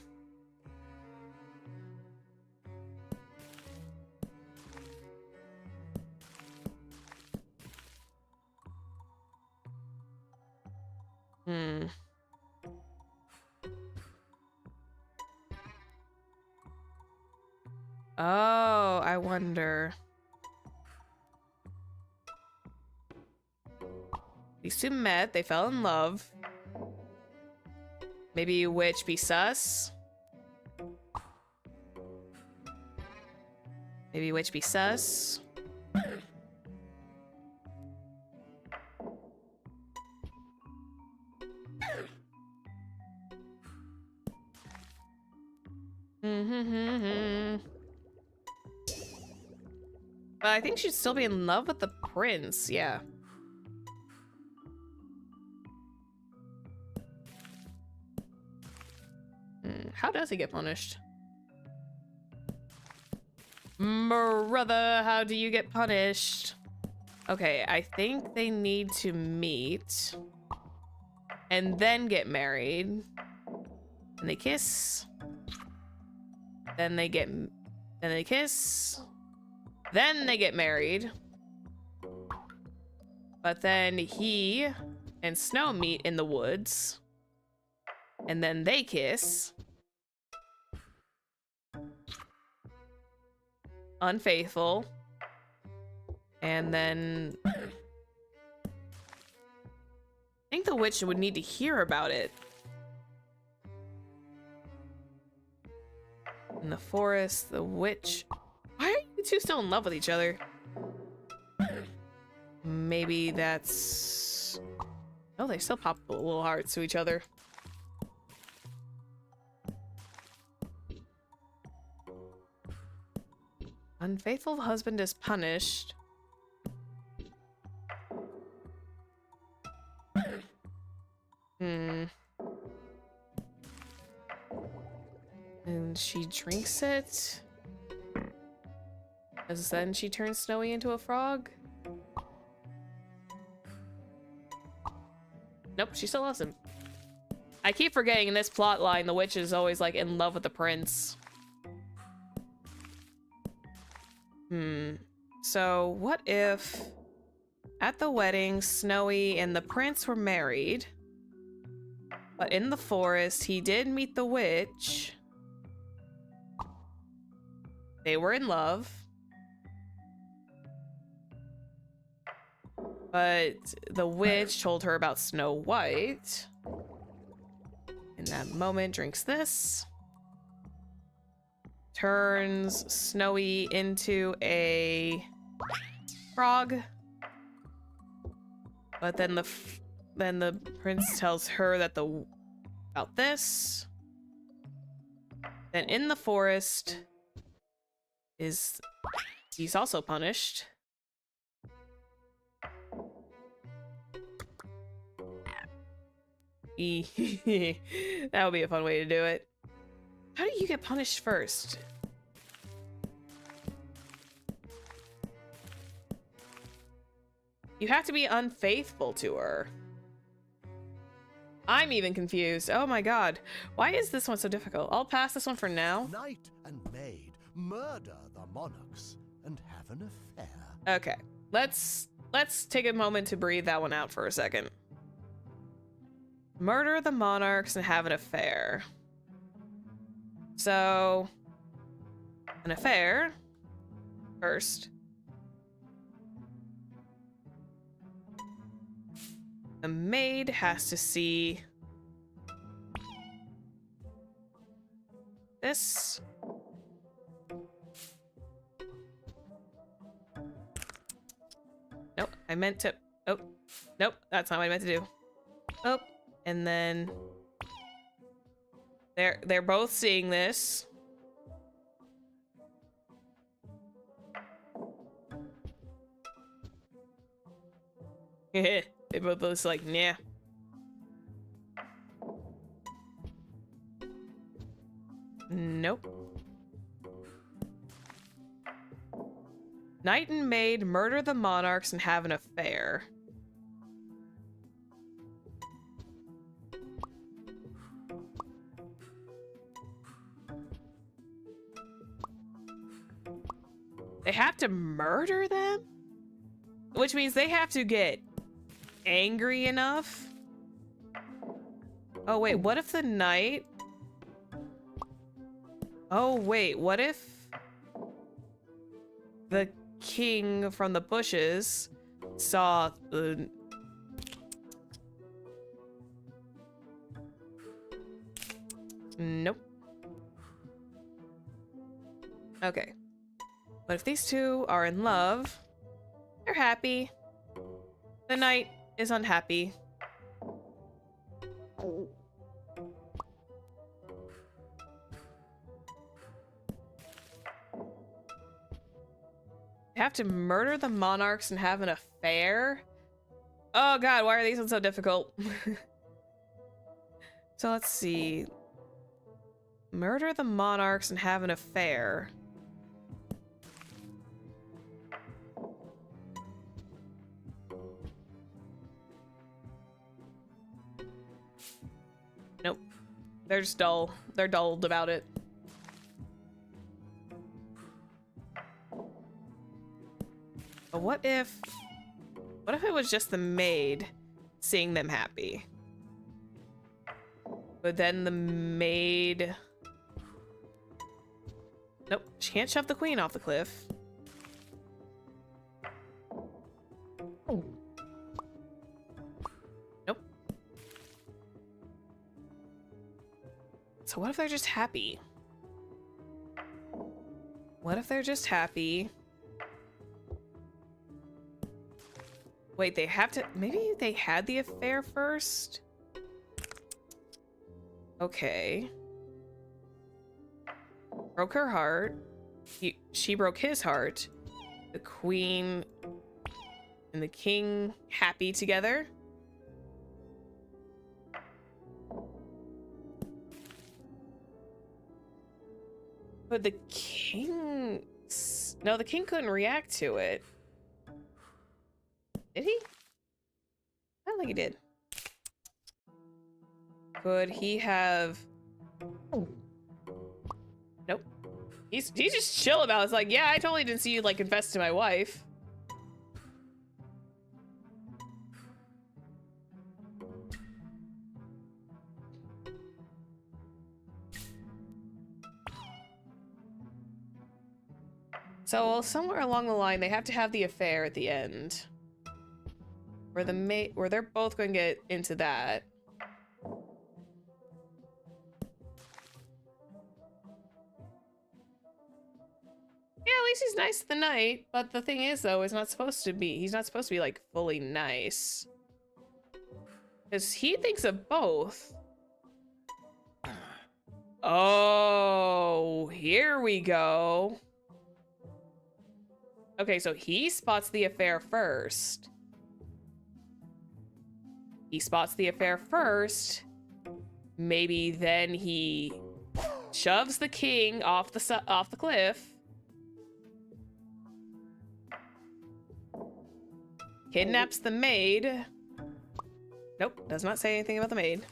Oh, I wonder. These two met, they fell in love. Maybe witch be sus? Maybe witch be sus? But I think she'd still be in love with the prince, yeah. How does he get punished? Brother, how do you get punished? Okay, I think they need to meet and then get married. And they kiss. Then they kiss. Then they get married. But then he and Snow meet in the woods. And then they kiss. Unfaithful. And then... I think the witch would need to hear about it. In the forest, the witch... Why are you two still in love with each other? Maybe that's... Oh, they still pop little hearts to each other. Unfaithful husband is punished. And she drinks it. Because then she turns Snowy into a frog. Nope, she still loves him. I keep forgetting in this plot line the witch is always like in love with the prince. So what if at the wedding Snowy and the prince were married, but in the forest he did meet the witch. They were in love. But the witch told her about Snow White. In that moment, drinks this. Turns Snowy into a frog. But then the prince tells her that about this. Then in the forest he's also punished. That would be a fun way to do it. How do you get punished first? You have to be unfaithful to her. I'm even confused. Oh my god. Why is this one so difficult? I'll pass this one for now. Knight and maid murder the monarchs, and have an affair. Okay, let's take a moment to breathe that one out for a second. Murder the monarchs and have an affair. So, an affair first. The maid has to see this. Nope, I meant to. Oh, nope, that's not what I meant to do. Oh, and then they're both seeing this. They both looks like, nah. Nope. Knight and maid murder the monarchs and have an affair. They have to murder them? Which means they have to get angry enough. Oh wait, what if the knight? Oh wait, what if the king from the bushes saw Nope. Okay. But if these two are in love, they're happy. The knight is unhappy. Have to murder the monarchs and have an affair? Oh god, why are these ones so difficult? So let's see. Murder the monarchs and have an affair. Nope. They're just dull. They're dulled about it. But what if it was just the maid seeing them happy? But then the maid... Nope, she can't shove the queen off the cliff. Nope. So what if they're just happy? What if they're just happy? Wait, they have to... Maybe they had the affair first? Okay. Broke her heart. She broke his heart. The queen and the king happy together. But the king... No, the king couldn't react to it. Did he? I don't think he did. Could he have... Nope. He's just chill about it. It's like, yeah, I totally didn't see you like confess to my wife. So somewhere along the line, they have to have the affair at the end. Where they're both going to get into that. Yeah, at least he's nice to the knight. But the thing is, though, he's not supposed to be like fully nice. Because he thinks of both. Oh, here we go. Okay, so he spots the affair first. He spots the affair first. Maybe then he shoves the king off the cliff. Kidnaps the maid. Nope, does not say anything about the maid.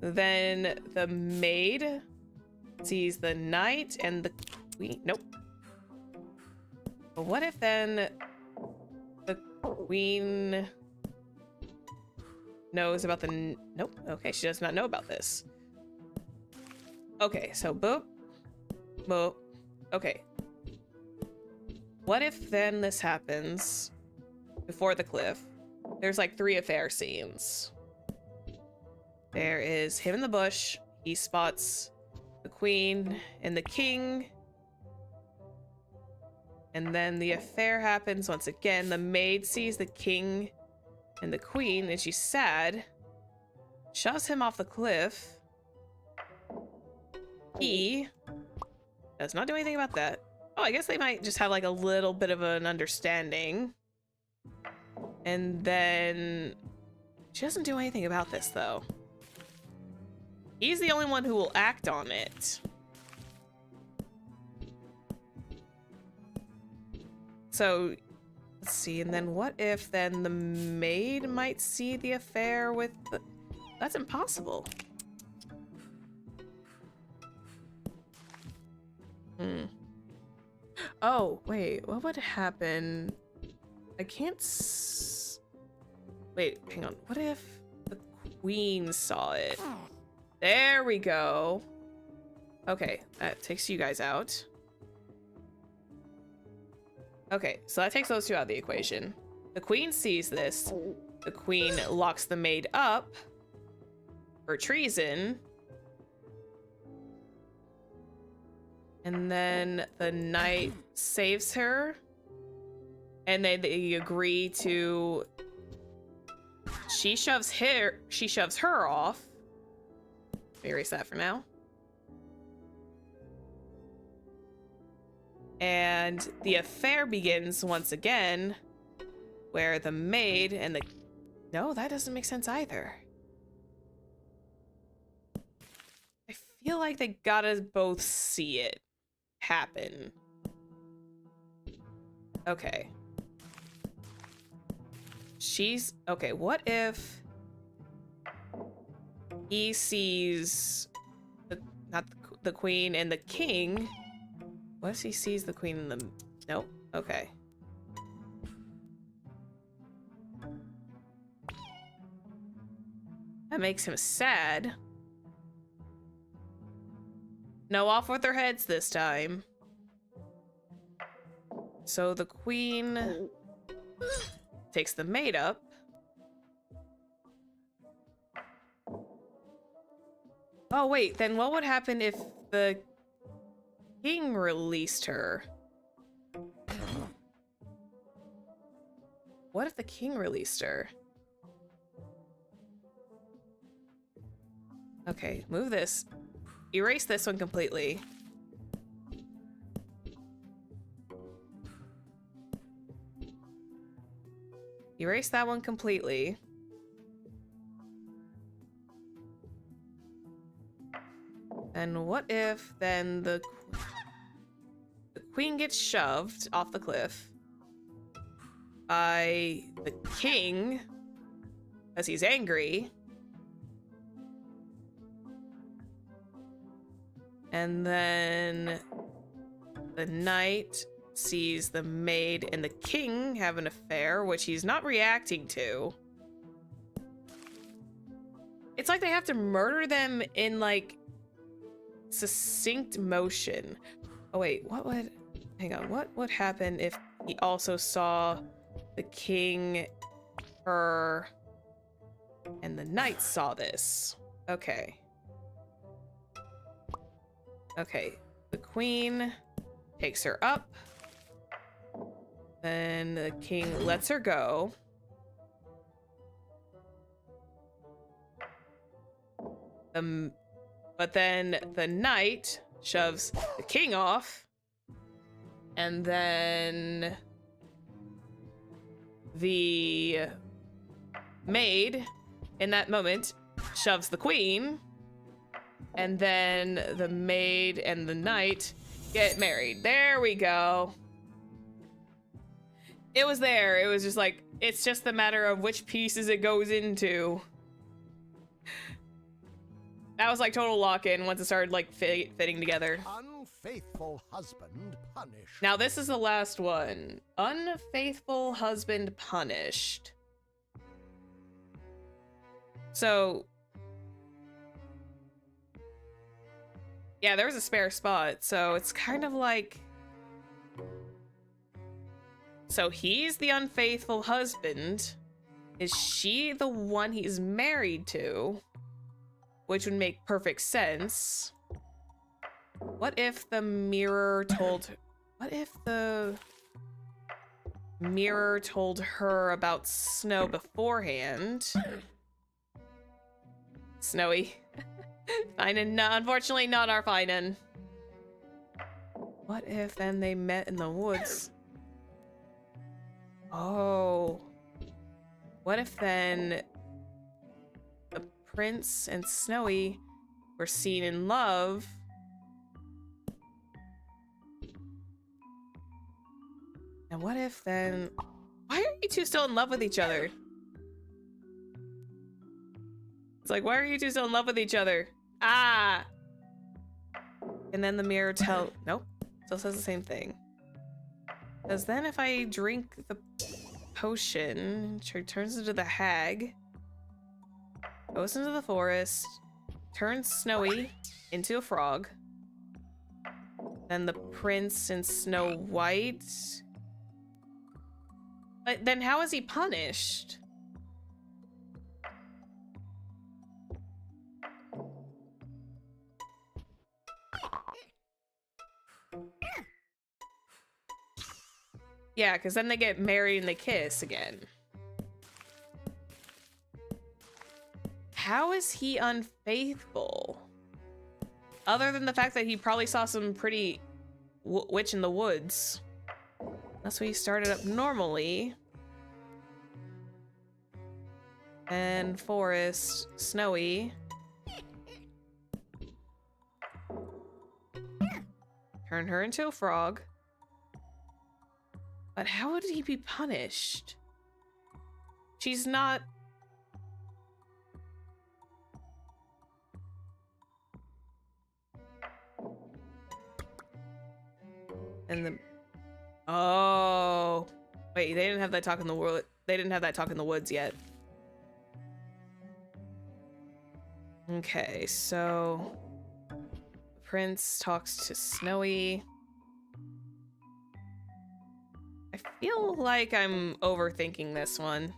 Then the maid sees the knight and the queen. Nope. But what if then the queen knows about the... Nope. Okay, she does not know about this. Okay, so boop. Boop. Okay. What if then this happens before the cliff? There's like 3 affair scenes. There is him in the bush. He spots the queen and the king. And then the affair happens once again. The maid sees the king and the queen, and she's sad. Shoves him off the cliff. He does not do anything about that. Oh, I guess they might just have like a little bit of an understanding. And then she doesn't do anything about this, though. He's the only one who will act on it. So, let's see. And then what if then the maid might see the affair with the... That's impossible. Oh, wait. What would happen? I can't... Wait, hang on. What if the queen saw it? There we go. Okay, that takes you guys out. Okay, so that takes those 2 out of the equation. The queen sees this. The queen locks the maid up for treason. And then the knight saves her. And then they agree to... She shoves her off. Let me erase that for now. And the affair begins once again, where the maid and the... No, that doesn't make sense either. I feel like they gotta both see it happen. Okay. She's... Okay, what if... He sees not the queen and the king. What if he sees the queen and the... Nope. Okay. That makes him sad. No, off with their heads this time. So the queen takes the maid up. Oh, wait, then what would happen if the king released her? What if the king released her? Okay, move this. Erase this one completely. Erase that one completely. And what if then the queen gets shoved off the cliff by the king as he's angry, and then the knight sees the maid and the king have an affair, which he's not reacting to. It's like they have to murder them in like succinct motion. Oh wait, what would... Hang on, what would happen if he also saw the king, her, and the knight saw this? Okay. Okay, the queen takes her up. Then the king lets her go. But then the knight shoves the king off. And then the maid, in that moment, shoves the queen. And then the maid and the knight get married. There we go. It was there. It was just like, it's just the matter of which pieces it goes into. That was like total lock-in once it started like fitting together. Unfaithful husband punished. Now this is the last one. Unfaithful husband punished. So yeah, there was a spare spot, so it's kind of like, so he's the unfaithful husband. Is she the one he's married to? Which would make perfect sense. What if the mirror told her about Snow beforehand? Snowy. Finan, no, unfortunately not our Finan. What if then they met in the woods? Oh. What if then the prince and Snowy were seen in love? And what if then... Why are you two still in love with each other? It's like, why are you two still in love with each other? Ah! And then the mirror nope. Still says the same thing. Because then if I drink the potion, she turns into the hag, goes into the forest, turns Snowy into a frog. Then the prince and Snow White. But then how is he punished? Yeah, because then they get married and they kiss again. How is he unfaithful? Other than the fact that he probably saw some pretty witch in the woods. That's why he started up normally. And forest, Snowy. Turn her into a frog. But how would he be punished? She's not... And the... Oh... Wait, they didn't have that talk in the world. They didn't have that talk in the woods yet. Okay, so... The prince talks to Snowy. I feel like I'm overthinking this one.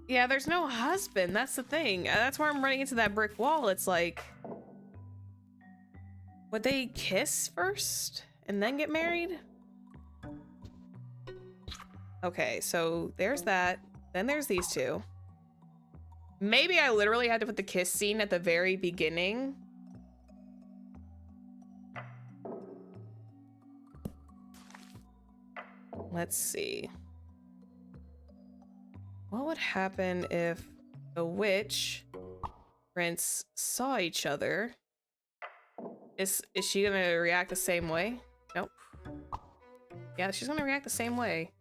Yeah, there's no husband. That's the thing. That's where I'm running into that brick wall. It's like, would they kiss first and then get married? Okay, so there's that. Then there's these two. Maybe I literally had to put the kiss scene at the very beginning. Let's see. What would happen if the witch prince saw each other? Is she gonna react the same way? Nope. Yeah, she's gonna react the same way.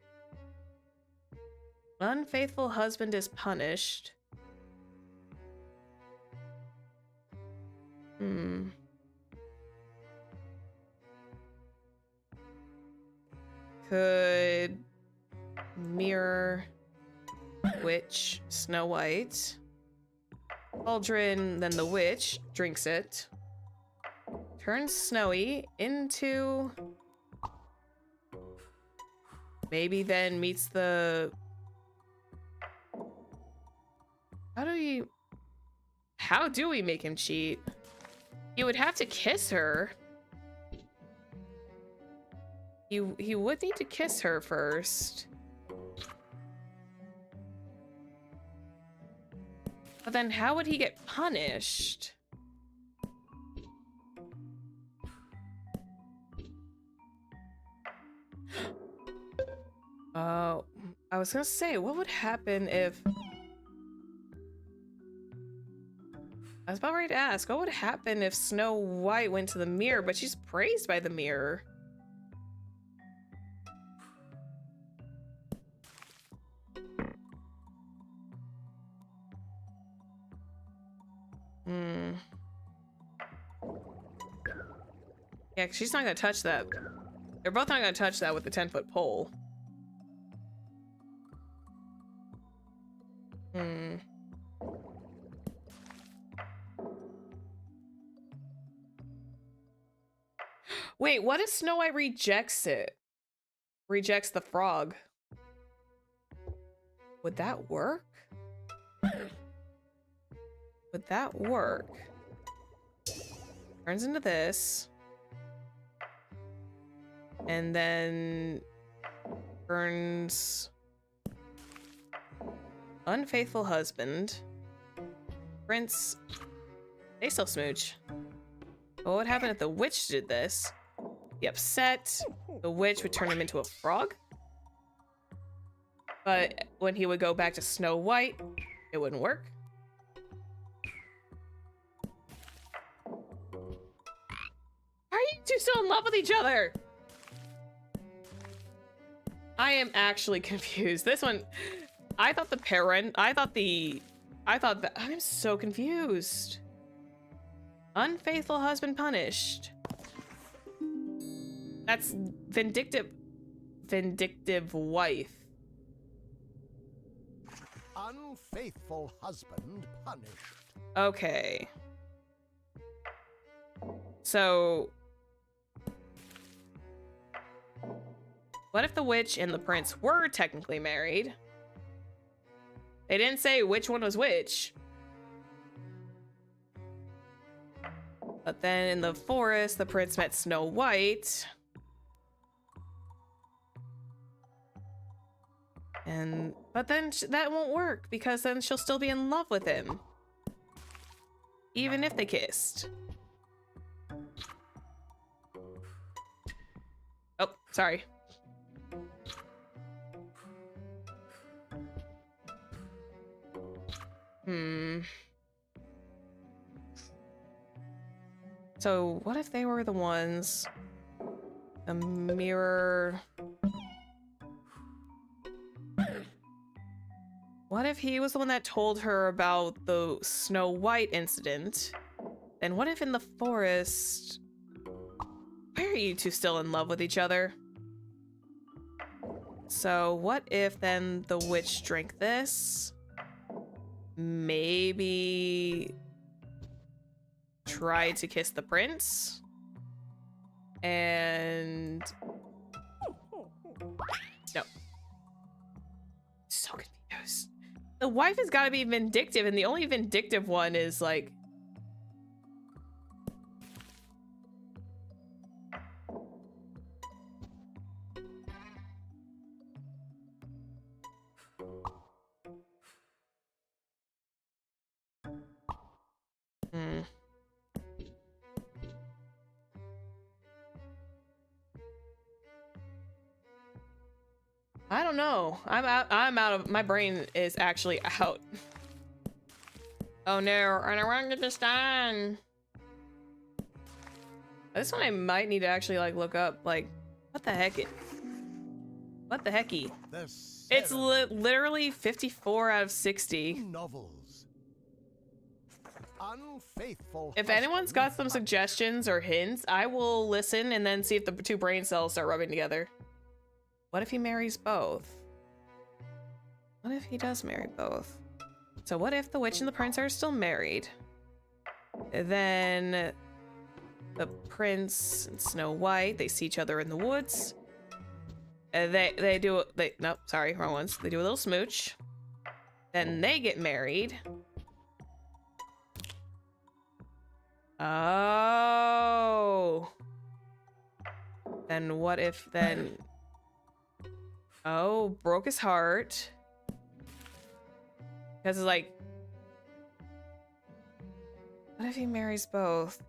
Unfaithful husband is punished. Could mirror witch Snow White. Cauldron, then the witch drinks it. Turns Snowy into... Maybe then meets the... How do we make him cheat? You would have to kiss her. He would need to kiss her first. But then how would he get punished? Oh, I was gonna say, what would happen if... I was about ready to ask, what would happen if Snow White went to the mirror, but she's praised by the mirror? Yeah, 'cause she's not gonna touch that. They're both not gonna touch that with the 10-foot pole. Hmm. Wait, what if Snow White rejects it? Rejects the frog? Would that work? Would that work? Turns into this. And then turns unfaithful husband. Prince. They still smooch. But what would happen if the witch did this? Be upset. The witch would turn him into a frog. But when he would go back to Snow White, it wouldn't work. Are you two still in love with each other? I am actually confused. This one, I thought that I'm so confused. Unfaithful husband punished. That's vindictive wife. Unfaithful husband punished. Okay. So, what if the witch and the prince were technically married? They didn't say which one was which. But then in the forest, the prince met Snow White. But then that won't work because then she'll still be in love with him. Even if they kissed. Oh, sorry. So what if they were the ones? The mirror. What if he was the one that told her about the Snow White incident? And what if in the forest... Why are you two still in love with each other? So what if then the witch drank this? Maybe... tried to kiss the prince? And... No. So confused. The wife has got to be vindictive, and the only vindictive one is like... I don't know. I'm out of... My brain is actually out. Oh no, I don't want to get this done. This one I might need to actually like look up, like, what the heck? What the hecky? It's literally 54 out of 60. Novels. Unfaithful. If anyone's got some suggestions or hints, I will listen and then see if the two brain cells start rubbing together. What if he marries both? What if he does marry both? So what if the witch and the prince are still married? Then the prince and Snow White, they see each other in the woods. Nope, sorry, wrong ones. They do a little smooch. Then they get married. Oh. Then what if then... Oh, broke his heart. Because it's like... What if he marries both?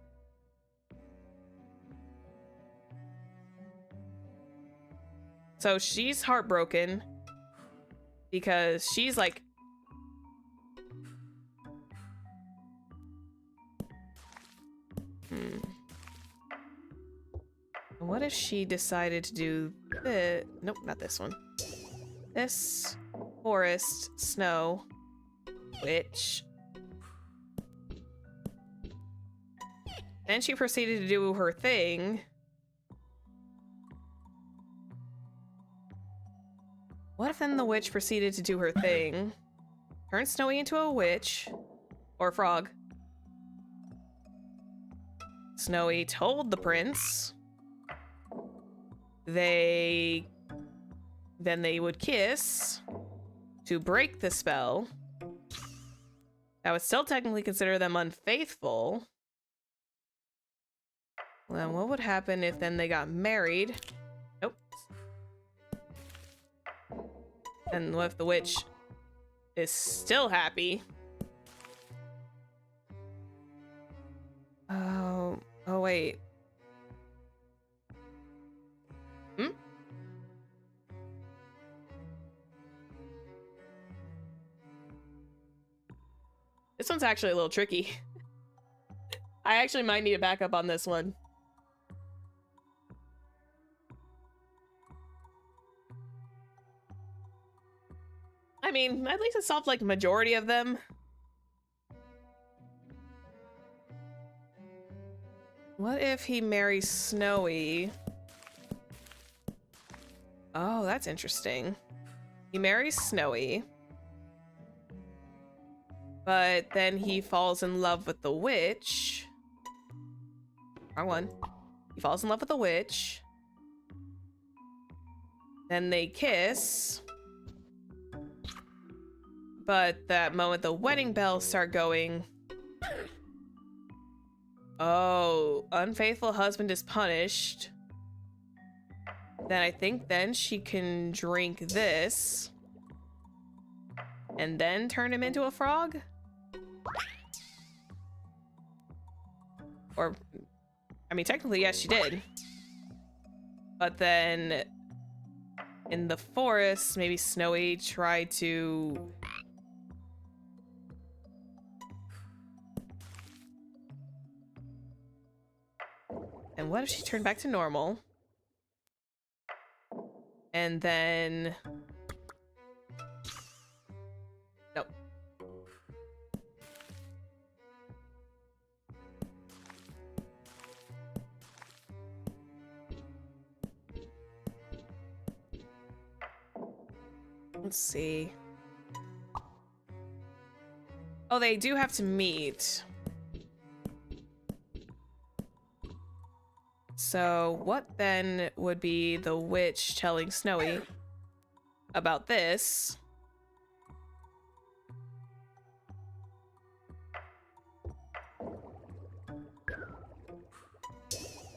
So she's heartbroken. Because she's like... What if she decided to do this? Nope, not this one. This forest, snow, witch. Then she proceeded to do her thing What if then the witch proceeded to do her thing? Turn Snowy into a witch. Or a frog. Snowy told the prince. Then they would kiss to break the spell. I would still technically consider them unfaithful. Well, what would happen if then they got married? Nope. And what if the witch is still happy? Oh wait. This one's actually a little tricky. I actually might need a backup on this one. I mean, at least it solved like majority of them. What if he marries Snowy? Oh, that's interesting. He marries Snowy. But then he falls in love with the witch. Wrong one. He falls in love with the witch. Then they kiss. But that moment the wedding bells start going. Oh, unfaithful husband is punished. Then I think then she can drink this. And then turn him into a frog? Or, I mean, technically, yes, she did. But then in the forest, maybe Snowy tried to... And what if she turned back to normal? And then... Nope. Let's see. Oh, they do have to meet. So what then would be the witch telling Snowy about this?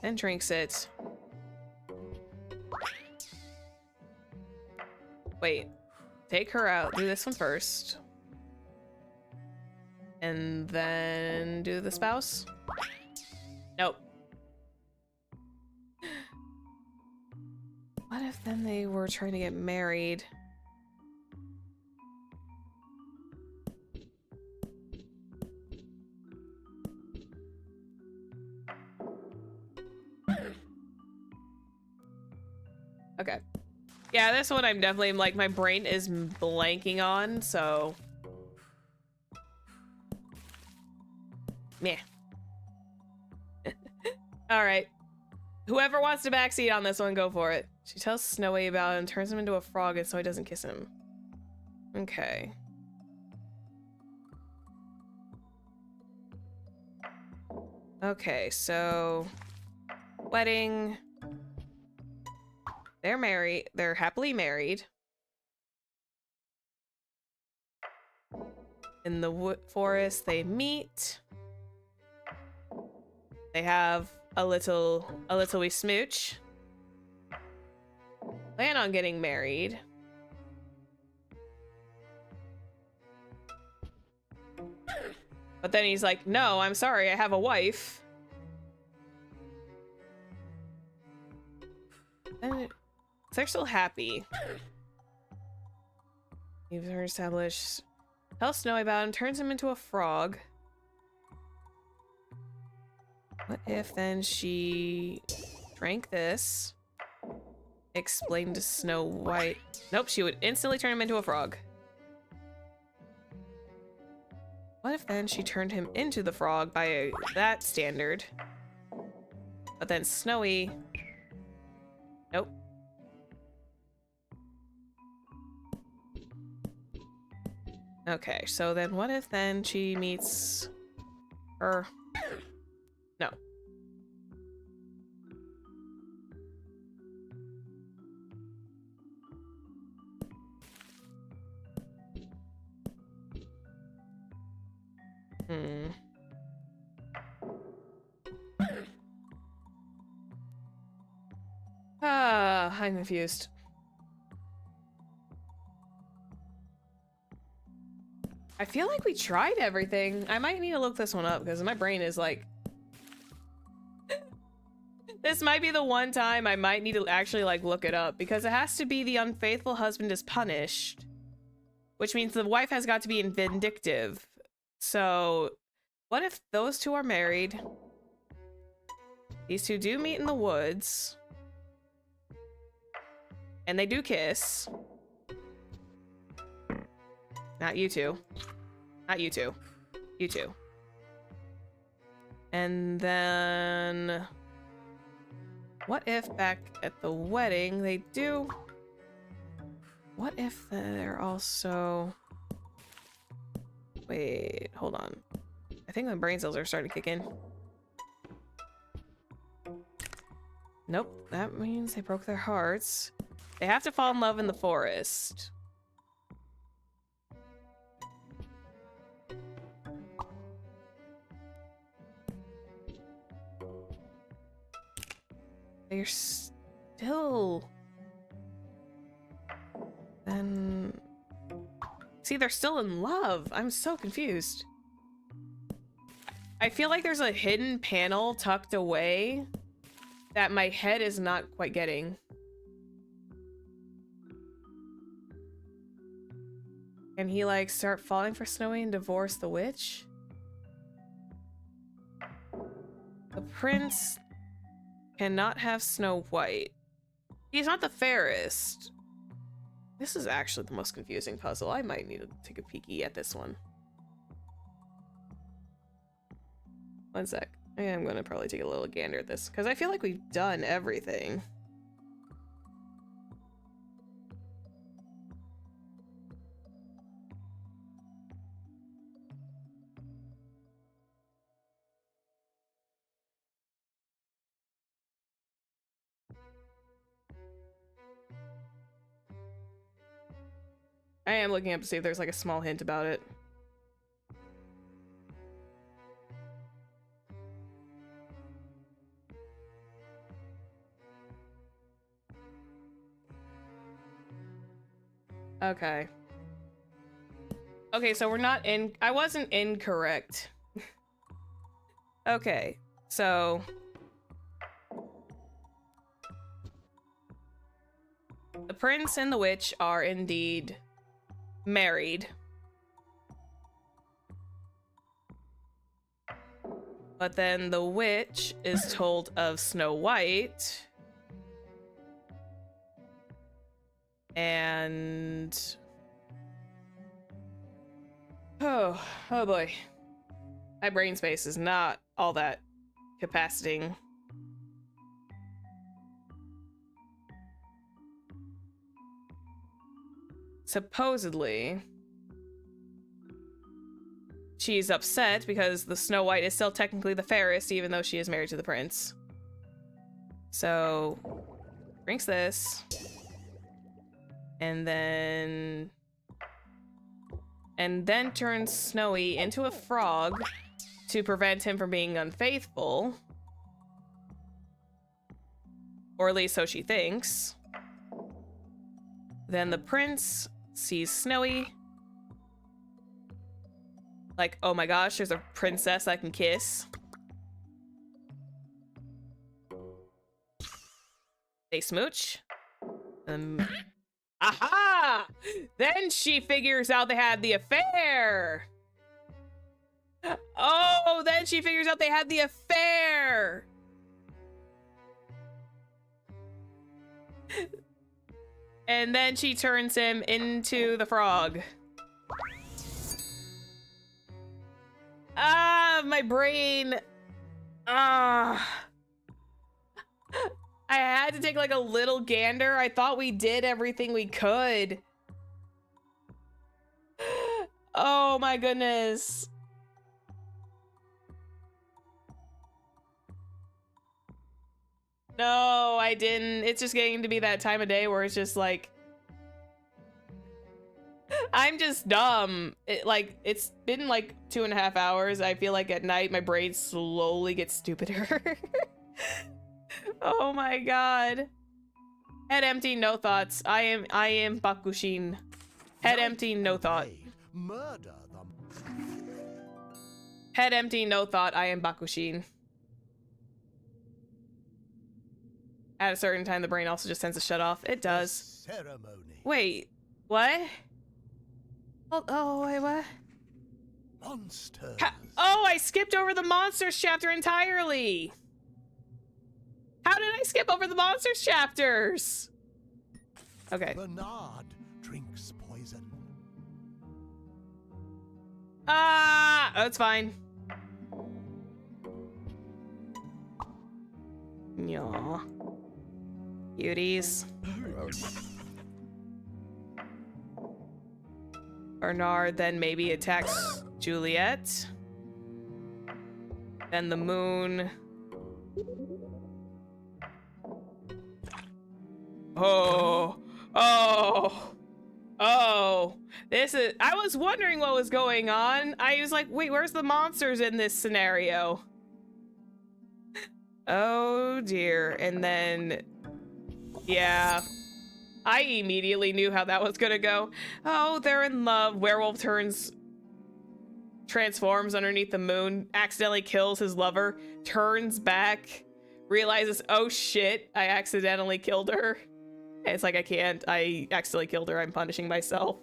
And drinks it. Wait, take her out. Do this one first. And then do the spouse? Nope. What if then they were trying to get married? Okay. Yeah, this one I'm definitely, like, my brain is blanking on, so... Meh. Alright. Whoever wants to backseat on this one, go for it. She tells Snowy about it and turns him into a frog and Snowy doesn't kiss him. Okay. Okay, so... Wedding... They're married. They're happily married. In the forest, they meet. They have a little wee smooch. Plan on getting married. But then he's like, no, I'm sorry, I have a wife. And they're still happy. Leaves her established. Tells Snowy about him, turns him into a frog. What if then she drank this? Explained to Snow White. Nope, she would instantly turn him into a frog. What if then she turned him into the frog by that standard? But then Snowy... Nope. Okay, so then what if then she meets her? No. Hmm. Ah, I'm confused. I feel like we tried everything. I might need to look this one up because my brain is like... This might be the one time I might need to actually like look it up because it has to be the unfaithful husband is punished, which means the wife has got to be vindictive. So what if those two are married? These two do meet in the woods. And they do kiss. Not you two. Not you two. You two. And then... What if back at the wedding they do... What if they're also... Wait, hold on. I think my brain cells are starting to kick in. Nope, that means they broke their hearts. They have to fall in love in the forest. They're still... Then... See, they're still in love. I'm so confused. I feel like there's a hidden panel tucked away that my head is not quite getting. Can he, like, start falling for Snowy and divorce the witch? The prince cannot have Snow White. He's not the fairest. This is actually the most confusing puzzle. I might need to take a peeky at this one. One sec. I'm gonna probably take a little gander at this, because I feel like we've done everything. I am looking up to see if there's like a small hint about it. Okay. Okay, so we're not in... I wasn't incorrect. Okay, so... The prince and the witch are indeed married. But then the witch is told of Snow White. And... Oh boy. My brain space is not all that capacitating. Supposedly, she's upset because the Snow White is still technically the fairest, even though she is married to the prince. So, drinks this. And then turns Snowy into a frog to prevent him from being unfaithful. Or at least so she thinks. Then the prince sees Snowy. Like, oh my gosh, there's a princess I can kiss. They smooch. Aha! Then she figures out they had the affair. Oh, then she figures out they had the affair. And then she turns him into the frog. Ah, my brain. Ah. I had to take like a little gander. I thought we did everything we could. Oh my goodness. No, I didn't. It's just getting to be that time of day where it's just like, I'm just dumb. It's been like 2.5 hours. I feel like at night my brain slowly gets stupider. Oh my god. Head empty, no thoughts. I am Bakushin. Head empty, no thought. Murder them. Head empty, no thought. I am Bakushin. At a certain time, the brain also just tends to shut off. It does. Ceremony. Wait, what? Oh, wait, what? Monsters. Oh, I skipped over the monsters chapter entirely. How did I skip over the monsters chapters? Okay. Bernard drinks poison. That's fine. Yaw. Cuties. Bernard then maybe attacks Juliet. Then the moon. Oh. I was wondering what was going on. I was like, wait, where's the monsters in this scenario? Oh dear. And then, yeah, I immediately knew how that was gonna go. Oh, they're in love. Werewolf transforms underneath the moon, accidentally kills his lover, turns back, realizes, oh shit, I accidentally killed her. And it's like, I accidentally killed her. I'm punishing myself.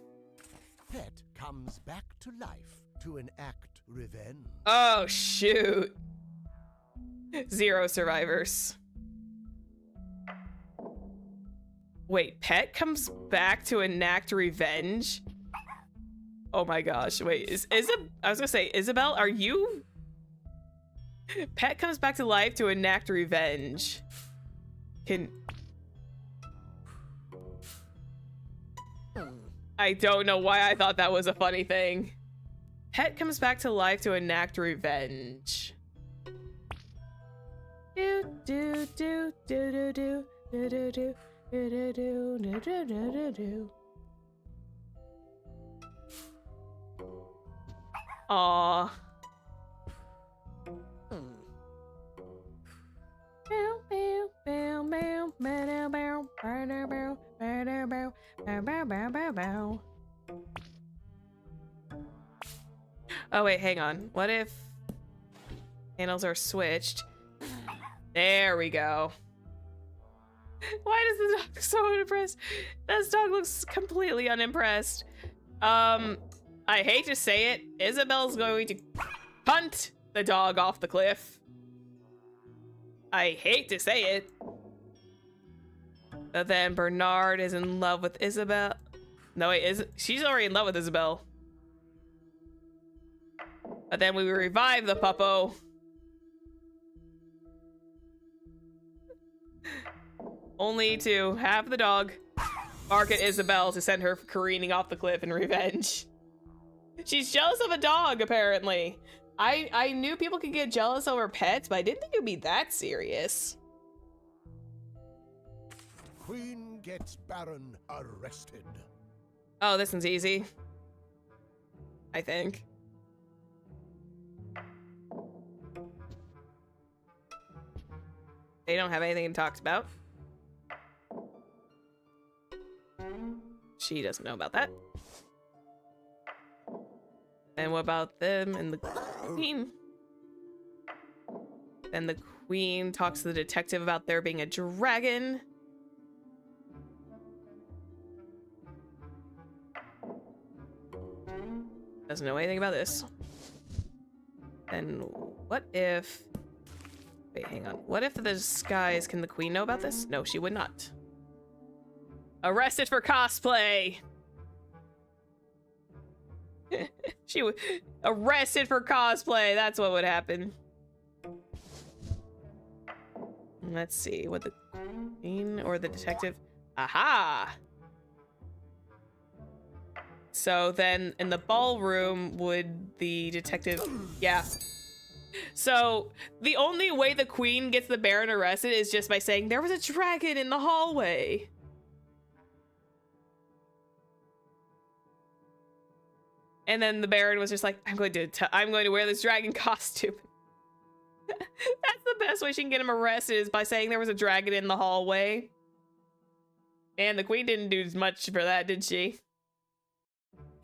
Pet comes back to life to enact revenge. Oh shoot. 0 survivors. Wait, Pet comes back to enact revenge? Oh my gosh, wait, I was gonna say, Isabel, are you? Pet comes back to life to enact revenge. I don't know why I thought that was a funny thing. Pet comes back to life to enact revenge. Do do do do do do do do do do do do do do. Aww. Oh wait, hang on. What if panels are switched? There we go. Why does the dog look so unimpressed? This dog looks completely unimpressed. I hate to say it, Isabel's going to punt the dog off the cliff. I hate to say it. But then Bernard is in love with Isabel. No, wait, she's already in love with Isabel. But then we revive the puppo. Only to have the dog bark at Isabel to send her careening off the cliff in revenge. She's jealous of a dog, apparently. I knew people could get jealous over pets, but I didn't think it would be that serious. Queen gets Baron arrested. Oh, this one's easy. I think. They don't have anything to talk about. She doesn't know about that. And what about them and the queen? Then the queen talks to the detective about there being a dragon. Doesn't know anything about this. Then what if... Wait, hang on. What if the disguise... Can the queen know about this? No, she would not. Arrested for cosplay! She would... Arrested for cosplay! That's what would happen. Let's see. What the queen or the detective... Aha! So then in the ballroom would the detective... Yeah. So the only way the queen gets the Baron arrested is just by saying there was a dragon in the hallway. And then the Baron was just like, I'm going to wear this dragon costume. That's the best way she can get him arrested, is by saying there was a dragon in the hallway. And the queen didn't do much for that, did she?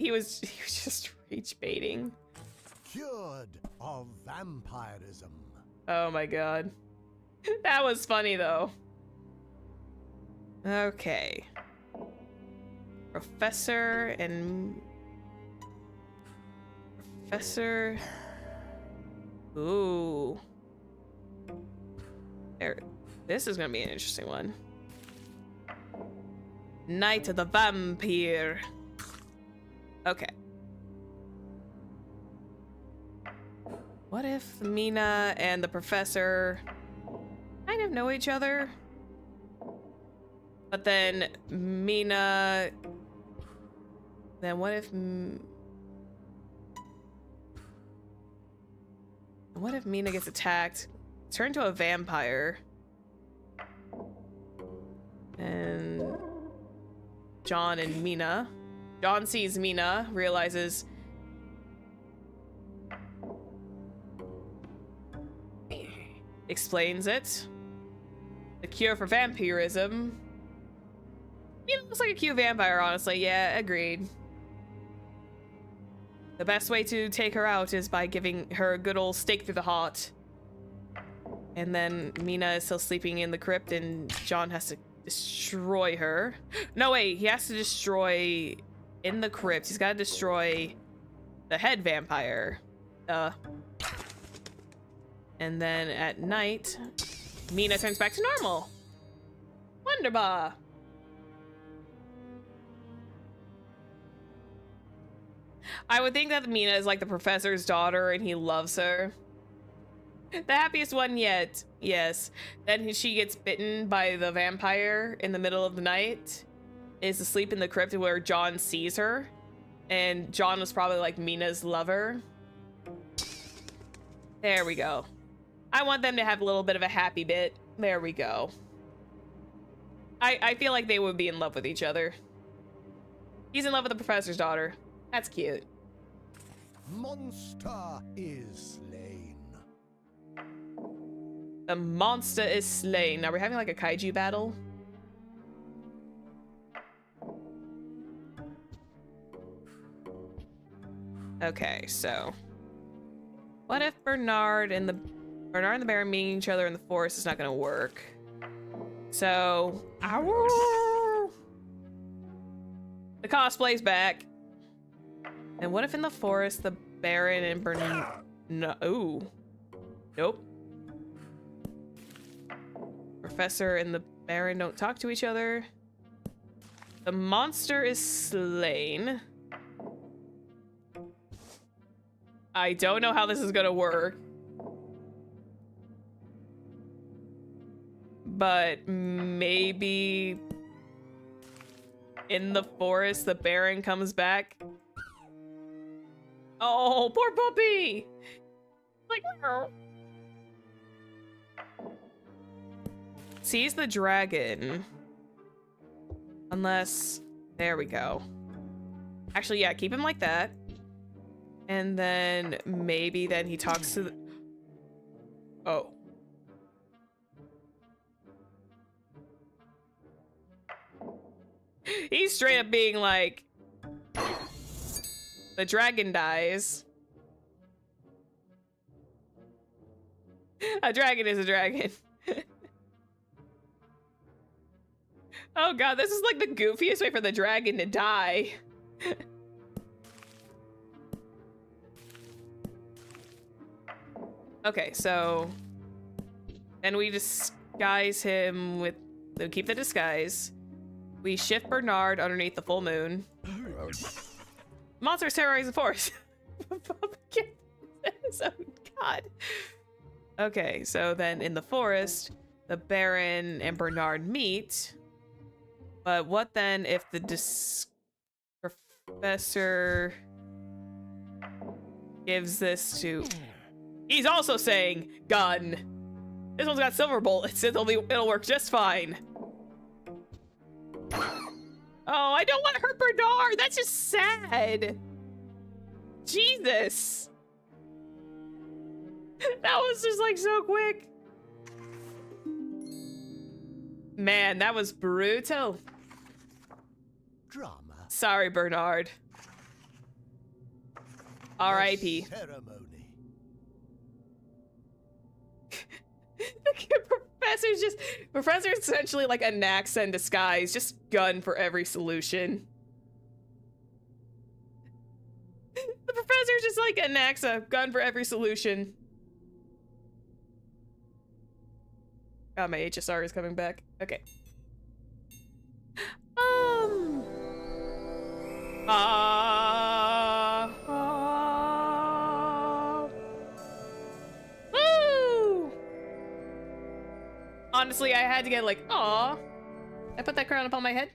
He was just rage baiting. Cured of vampirism. Oh my god. That was funny though. Okay. Professor. Ooh. There. This is gonna be an interesting one. Night of the Vampire. Okay. What if Mina and the professor kind of know each other? But then Mina... Then what if... What if Mina gets attacked, turned to a vampire, and John and Mina... John sees Mina, realizes... Explains it. The cure for vampirism. Mina looks like a cute vampire, honestly. Yeah, agreed. The best way to take her out is by giving her a good old stake through the heart. And then Mina is still sleeping in the crypt and John has to destroy her. No, wait, he has to destroy... In the crypt, he's got to destroy the head vampire. And then at night, Mina turns back to normal. Wonderbar. I would think that Mina is like the professor's daughter and he loves her. The happiest one yet. Yes. Then she gets bitten by the vampire in the middle of the night. Is asleep in the crypt where John sees her. And John was probably like Mina's lover. There we go. I want them to have a little bit of a happy bit. There we go. I feel like they would be in love with each other. He's in love with the professor's daughter. That's cute. Monster is slain. The monster is slain. Now we're having like a kaiju battle. Okay, so what if Bernard and the Baron meeting each other in the forest is not gonna work? So the cosplay's back. And what if in the forest the Baron and Bernard... No, ooh. Nope. Professor and the Baron don't talk to each other. The monster is slain. I don't know how this is gonna work. But maybe in the forest the Baron comes back. Oh, poor puppy! Like, sees the dragon. Unless, there we go. Actually, yeah, keep him like that. And then maybe then he talks to the... Oh. He's straight up being like, the dragon dies. A dragon is a dragon. Oh god, this is like the goofiest way for the dragon to die. Okay, so then we disguise him with, we keep the disguise. We shift Bernard underneath the full moon. Monsters terrorize the forest. Oh god. Okay, so then in the forest, the Baron and Bernard meet. But what then if the Professor gives this to... He's also saying gun. This one's got silver bullets. It'll work just fine. Oh, I don't want to hurt Bernard. That's just sad. Jesus. That was just like so quick. Man, that was brutal. Drama. Sorry, Bernard. R.I.P. Ceremony. Professor's essentially like a Naxa in disguise, just gun for every solution. The professor's just like a Naxa, gun for every solution. God, my HSR is coming back. Okay. Woo! Honestly, I had to get like, aw. I put that crown upon my head.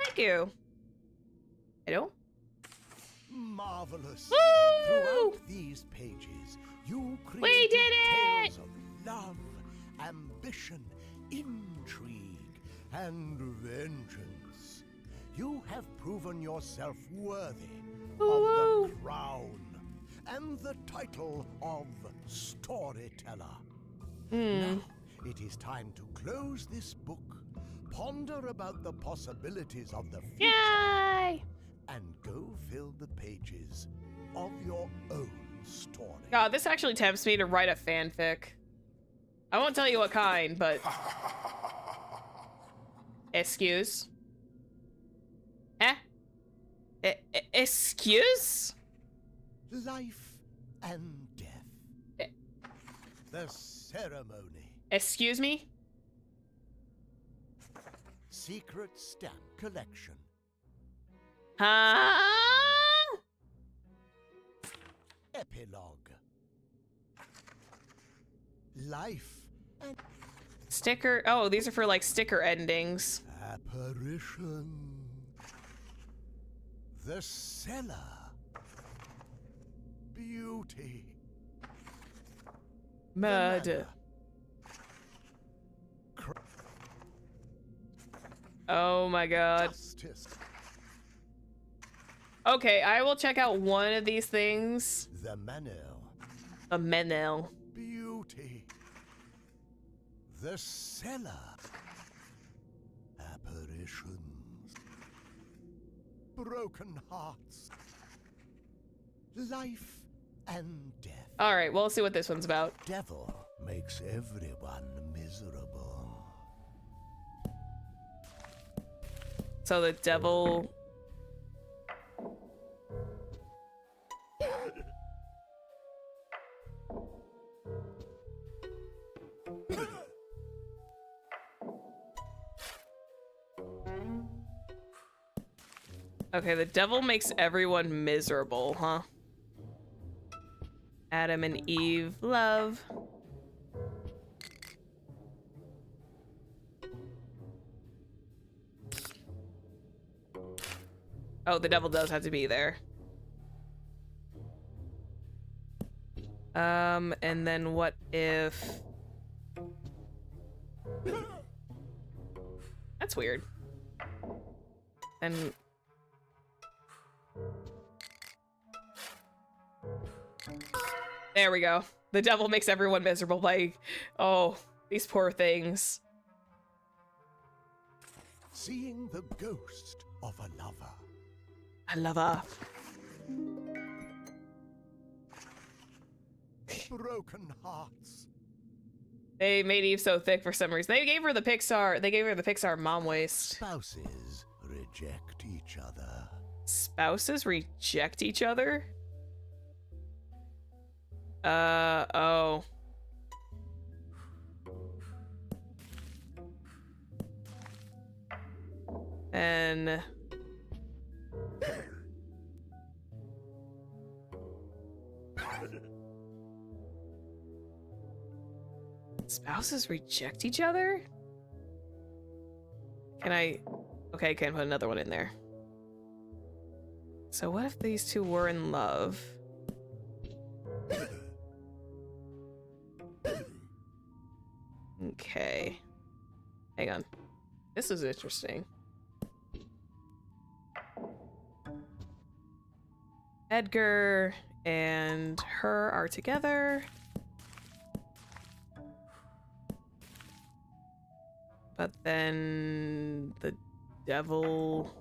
Thank you. Hello? Marvelous. Woo! Throughout these pages, you We created did it! tales of love, ambition, intrigue, and vengeance. You have proven yourself worthy Woo! of the crown and the title of Storyteller. Now, it is time to close this book, ponder about the possibilities of the future, Yay! and go fill the pages of your own story. God, this actually tempts me to write a fanfic. I won't tell you what kind, but... Excuse? Eh? Excuse? Life and death. Eh. The ceremony. Excuse me? Secret stamp collection. Huh? Epilogue. Life and Sticker. Oh, these are for like sticker endings. apparition. The cellar. Beauty. The Murder. manor. Oh my god. Justice. Okay, I will check out one of these things. The manor. A Menel. Beauty. The cellar. Apparitions. Broken hearts. Life and death. All right, well, let's see what this one's about. Devil makes everyone miserable. So the devil. Okay, the devil makes everyone miserable, huh? Adam and Eve love. Oh, the devil does have to be there. And then what if... That's weird. And... There we go. The devil makes everyone miserable by... Oh, these poor things. Seeing the ghost of a lover. I love her. Broken hearts. They made Eve so thick for some reason. They gave her the Pixar mom waist. Spouses reject each other. Spouses reject each other? Oh. And... Spouses reject each other? Can I... Okay, I can put another one in there. So what if these two were in love? Okay. Hang on. This is interesting. Edgar and her are together. But then the devil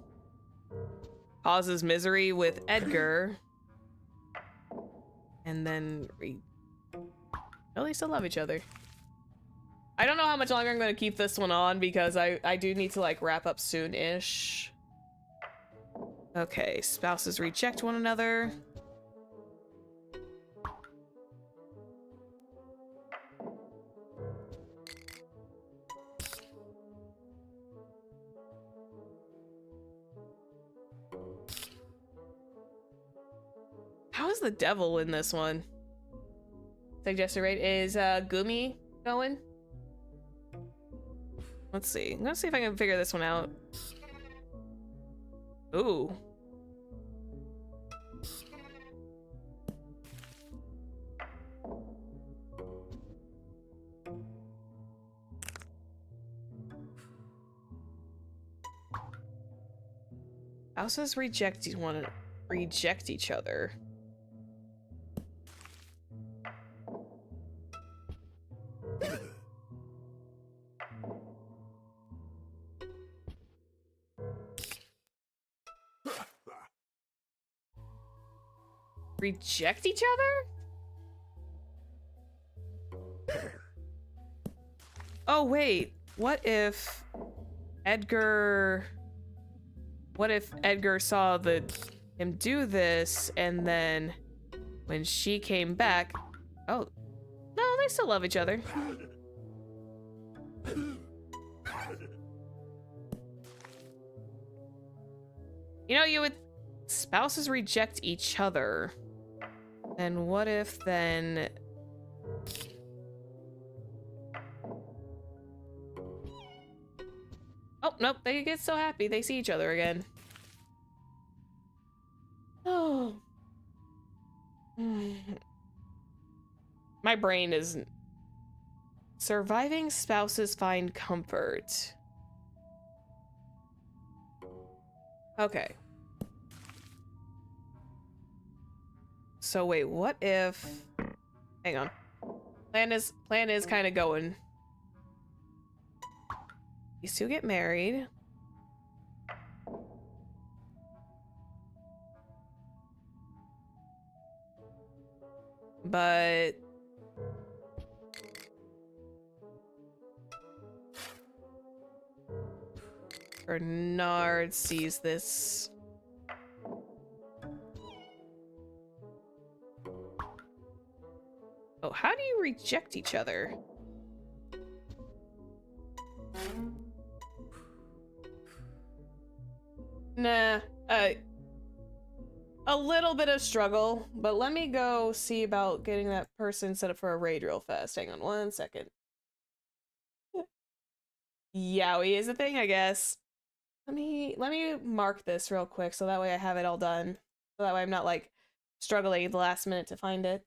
causes misery with Edgar. And then well, they still love each other. I don't know how much longer I'm going to keep this one on because I do need to like wrap up soon-ish. Okay, spouses reject one another. How is the devil in this one? Suggested rate is Gumi going? Let's see. I'm gonna see if I can figure this one out. Ooh. Spouses reject each other. Reject each other? Oh wait, what if Edgar saw him do this and then when she came back, oh, no, they still love each other. You know, you would spouses reject each other. And what if then oh, nope, they get so happy they see each other again. Oh. My brain is surviving spouses find comfort. Okay. So wait, what if hang on. Plan is kind of going. These two get married. But Bernard sees this. Oh, how do you reject each other? Nah, a little bit of struggle, but let me go see about getting that person set up for a raid real fast. Hang on one second. Yowie is a thing, I guess. Let me mark this real quick so that way I have it all done. So that way I'm not like struggling at the last minute to find it.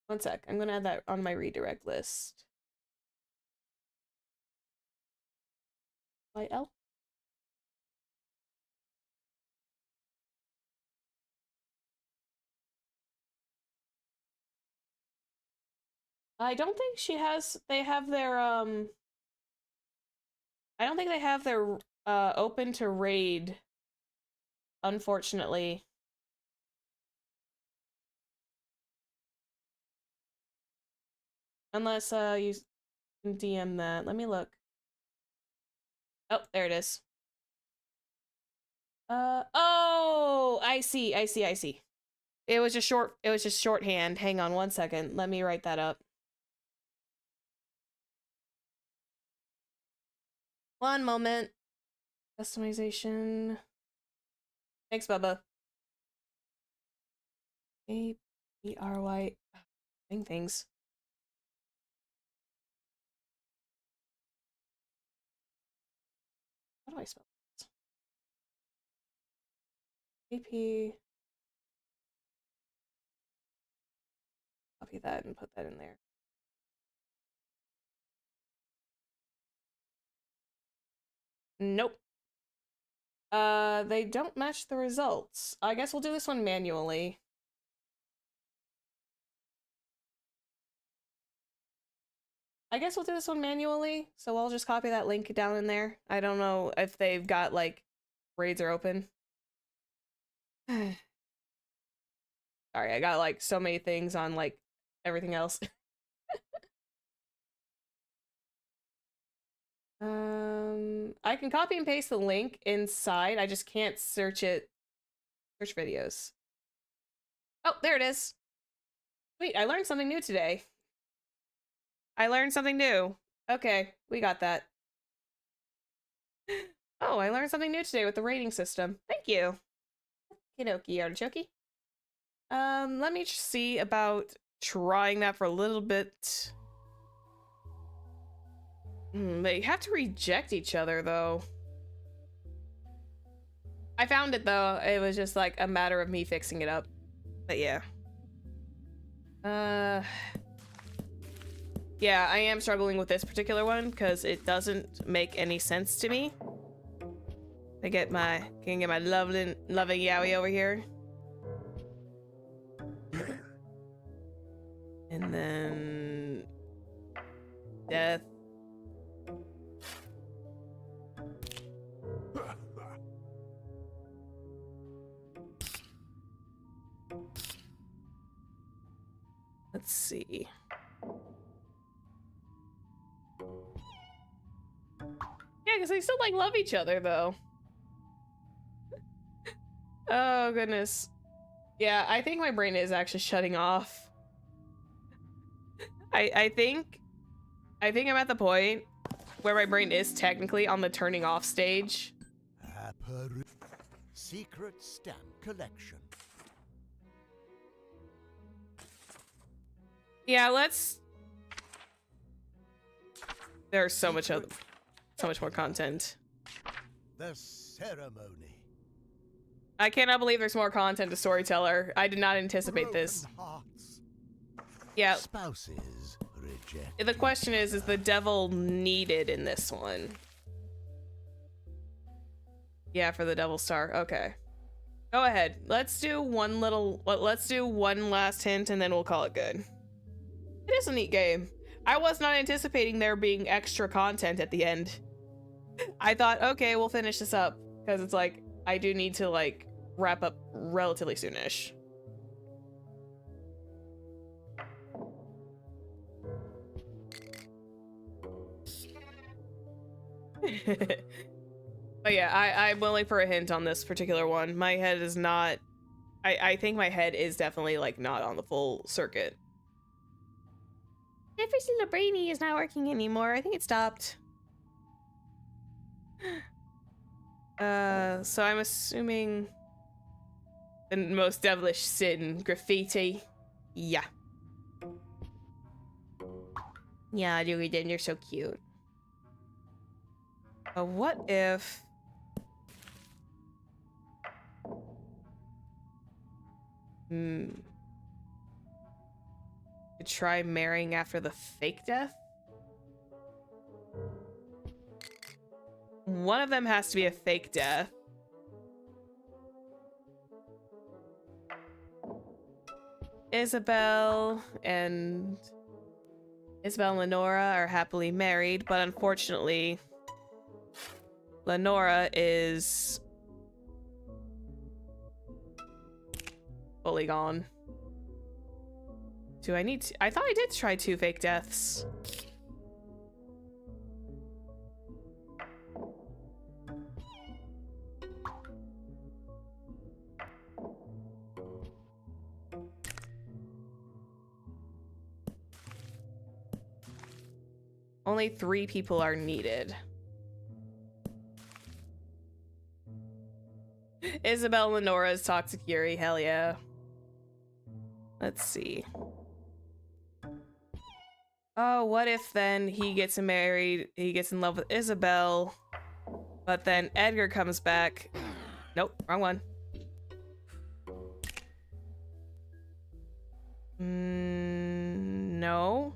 One sec. I'm gonna add that on my redirect list. YL? I don't think they have their I don't think they have their open to raid, unfortunately. Unless you can DM that. Let me look. Oh, there it is. Oh, I see. It was just shorthand. Hang on one second. Let me write that up. One moment. Customization. Thanks, Bubba. A-B-R-Y. Things. How do I spell this? AP. Copy that and put that in there. Nope. They don't match the results. I guess we'll do this one manually. So I'll just copy that link down in there. I don't know if they've got, like, raids are open. Sorry, I got, like, so many things on, like, everything else. I can copy and paste the link inside. I just can't search it. Search videos. Oh, there it is. Wait, I learned something new today. Okay, we got that. Oh, I learned something new today with the rating system. Thank you. Kidoki artichoke. Let me see about trying that for a little bit. They have to reject each other, though. I found it, though. It was just, like, a matter of me fixing it up. But, yeah. Yeah, I am struggling with this particular one, because it doesn't make any sense to me. Can I get my loving yaoi over here? And then... death. Let's see. Yeah, because they still, like, love each other, though. Oh, goodness. Yeah, I think my brain is actually shutting off. I think I'm at the point where my brain is technically on the turning off stage. Secret stamp collection. Yeah, there's so much more content. The ceremony. I cannot believe there's more content to Storyteller. I did not anticipate this. Hearts. Yeah. Spouses reject. The question is the devil needed in this one? Yeah, for the devil star. Okay. Go ahead. Let's do one last hint and then we'll call it good. It is a neat game. I was not anticipating there being extra content at the end. I thought, okay, we'll finish this up because it's like I do need to, like, wrap up relatively soonish. But yeah, I'm willing for a hint on this particular one. My head is not... I think my head is definitely, like, not on the full circuit. Jeffrey's little brainy is not working anymore. I think it stopped. So I'm assuming the most devilish sin, graffiti. Yeah. Yeah, Julie, you're so cute. What if... Try marrying after the fake death? One of them has to be a fake death. Isabel and Lenora are happily married, but unfortunately, Lenora is fully gone. Do I need to? I thought I did try 2 fake deaths. Only 3 people are needed. Isabel Lenora's Toxic Yuri, hell yeah. Let's see. Oh, what if then he gets married, he gets in love with Isabel, but then Edgar comes back. Nope, wrong one. No.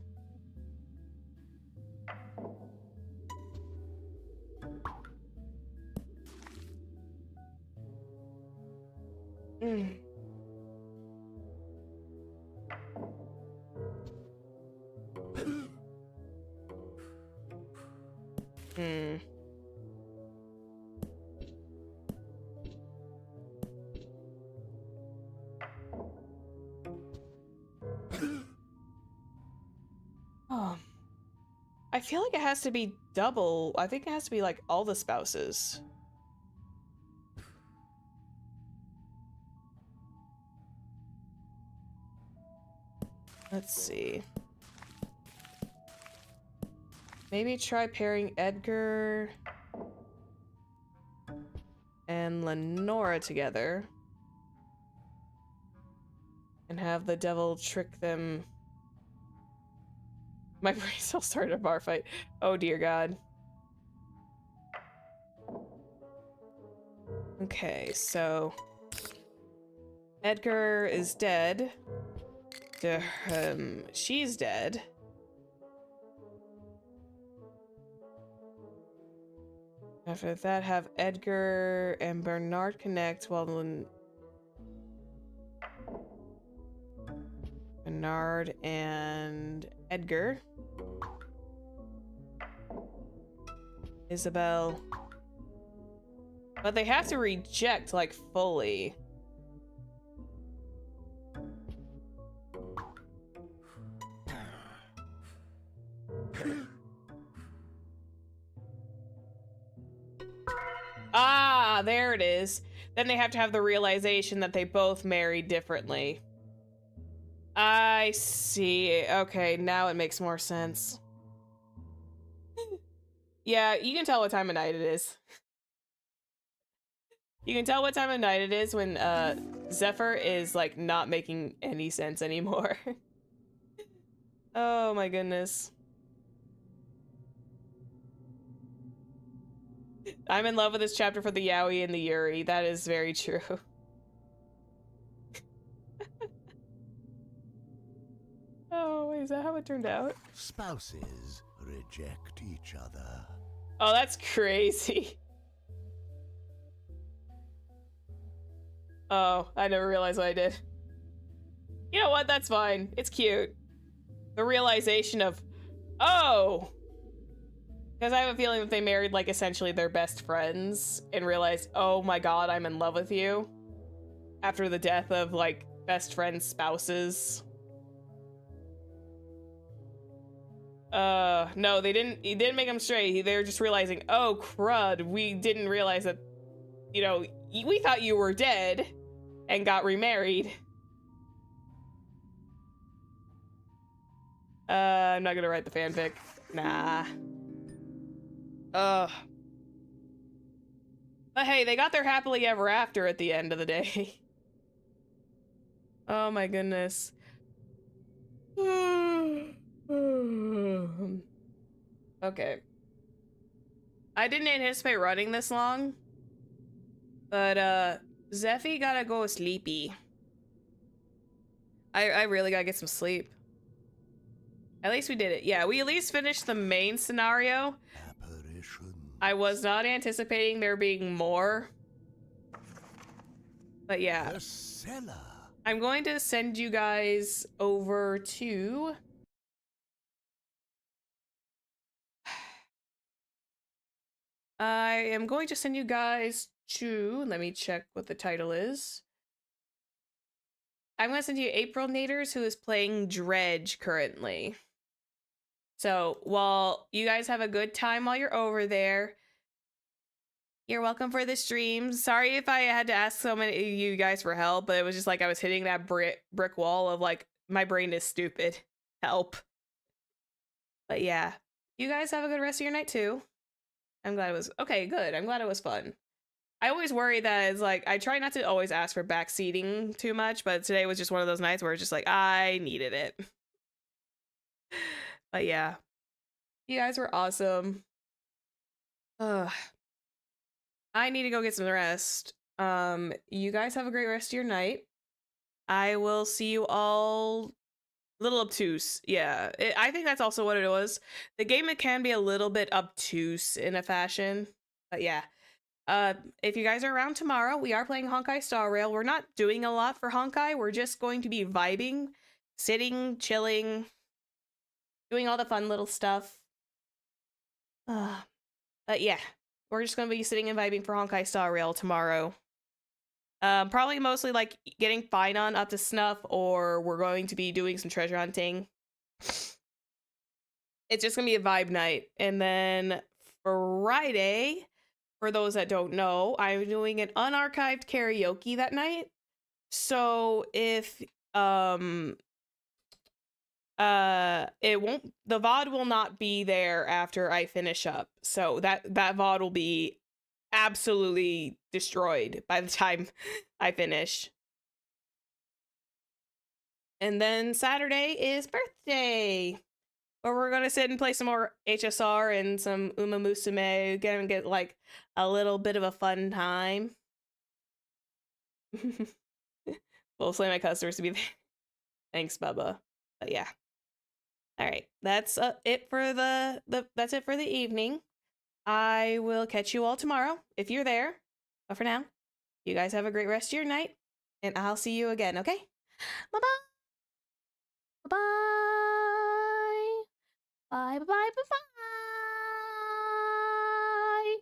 Mm. Hmm. Oh. I feel like it has to be double. I think it has to be like all the spouses. Let's see. Maybe try pairing Edgar and Lenora together. And have the devil trick them. My brain still started a bar fight. Oh dear God. Okay, so Edgar is dead. She's dead. After that, have Edgar and Bernard connect while Bernard and Edgar. Isabel. But they have to reject, like, fully. Ah, there it is. Then they have to have the realization that they both married differently. I see. Okay, now it makes more sense. Yeah, you can tell what time of night it is. You can tell what time of night it is when Zephyr is like not making any sense anymore. Oh my goodness. I'm in love with this chapter for the Yaoi and the Yuri. That is very true. Oh, is that how it turned out? Spouses reject each other. Oh, that's crazy. Oh, I never realized what I did. You know what? That's fine. It's cute. The realization of, oh! Because I have a feeling that they married, like, essentially their best friends and realized, oh my god, I'm in love with you. After the death of, like, best friends' spouses. No, they didn't, he didn't make them straight. They were just realizing, oh crud, we didn't realize that, you know, we thought you were dead and got remarried. I'm not gonna write the fanfic. Nah. Ugh. But hey, they got their happily ever after at the end of the day. Oh my goodness. Okay. I didn't anticipate running this long, but Zephy gotta go sleepy. I really gotta get some sleep. At least we did it. Yeah, we at least finished the main scenario. I was not anticipating there being more. But yeah. I'm going to send you guys over to... I am going to send you guys to... Let me check what the title is. I'm going to send you April Naders, who is playing Dredge currently. So while you guys have a good time while you're over there, you're welcome for the stream. Sorry if I had to ask so many of you guys for help, but it was just like I was hitting that brick wall of like, my brain is stupid. Help. But yeah, you guys have a good rest of your night too. I'm glad it was, okay, good. I'm glad it was fun. I always worry that it's like, I try not to always ask for backseating too much, but today was just one of those nights where it's just like, I needed it. But yeah, you guys were awesome. Ugh. I need to go get some rest. You guys have a great rest of your night. I will see you all little obtuse. Yeah, I think that's also what it was. The game, it can be a little bit obtuse in a fashion, but yeah. If you guys are around tomorrow, we are playing Honkai Star Rail. We're not doing a lot for Honkai. We're just going to be vibing, sitting, chilling, doing all the fun little stuff. But yeah, we're just going to be sitting and vibing for Honkai Star Rail tomorrow. Probably mostly like getting Finon up to snuff, or we're going to be doing some treasure hunting. It's just gonna be a vibe night. And then Friday, for those that don't know, I'm doing an unarchived karaoke that night. So if it won't, the VOD will not be there after I finish up. So that VOD will be absolutely destroyed by the time I finish. And then Saturday is birthday, where we're gonna sit and play some more HSR and some Uma Musume, get like a little bit of a fun time. Mostly my customers to be there. Thanks, Bubba. But yeah. All right, that's it for that's it for the evening. I will catch you all tomorrow if you're there. But for now, you guys have a great rest of your night, and I'll see you again. Okay? Bye bye. Bye bye. Bye bye bye bye.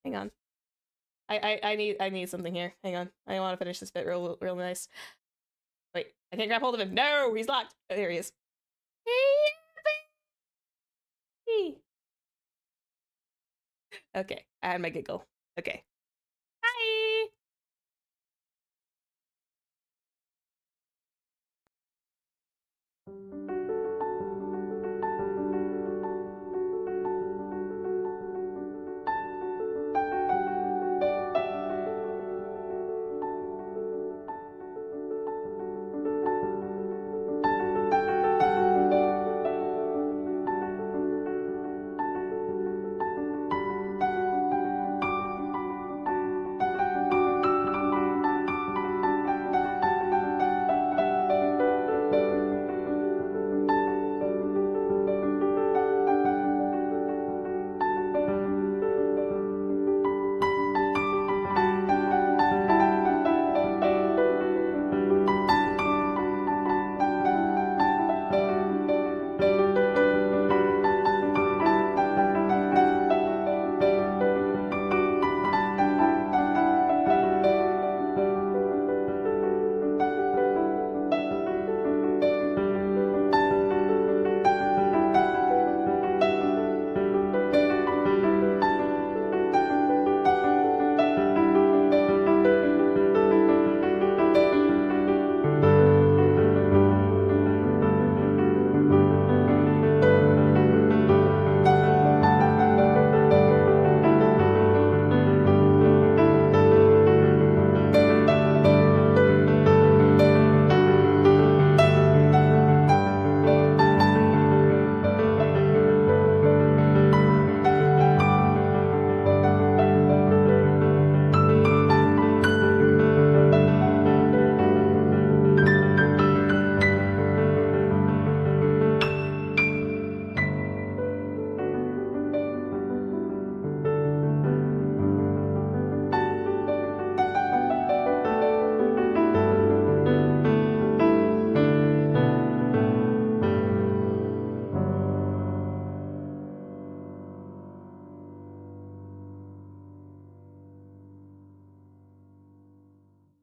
Hang on. I need something here. Hang on. I want to finish this bit real nice. Wait, I can't grab hold of him. No, he's locked. Oh, there he is. Okay, I had my giggle. Okay.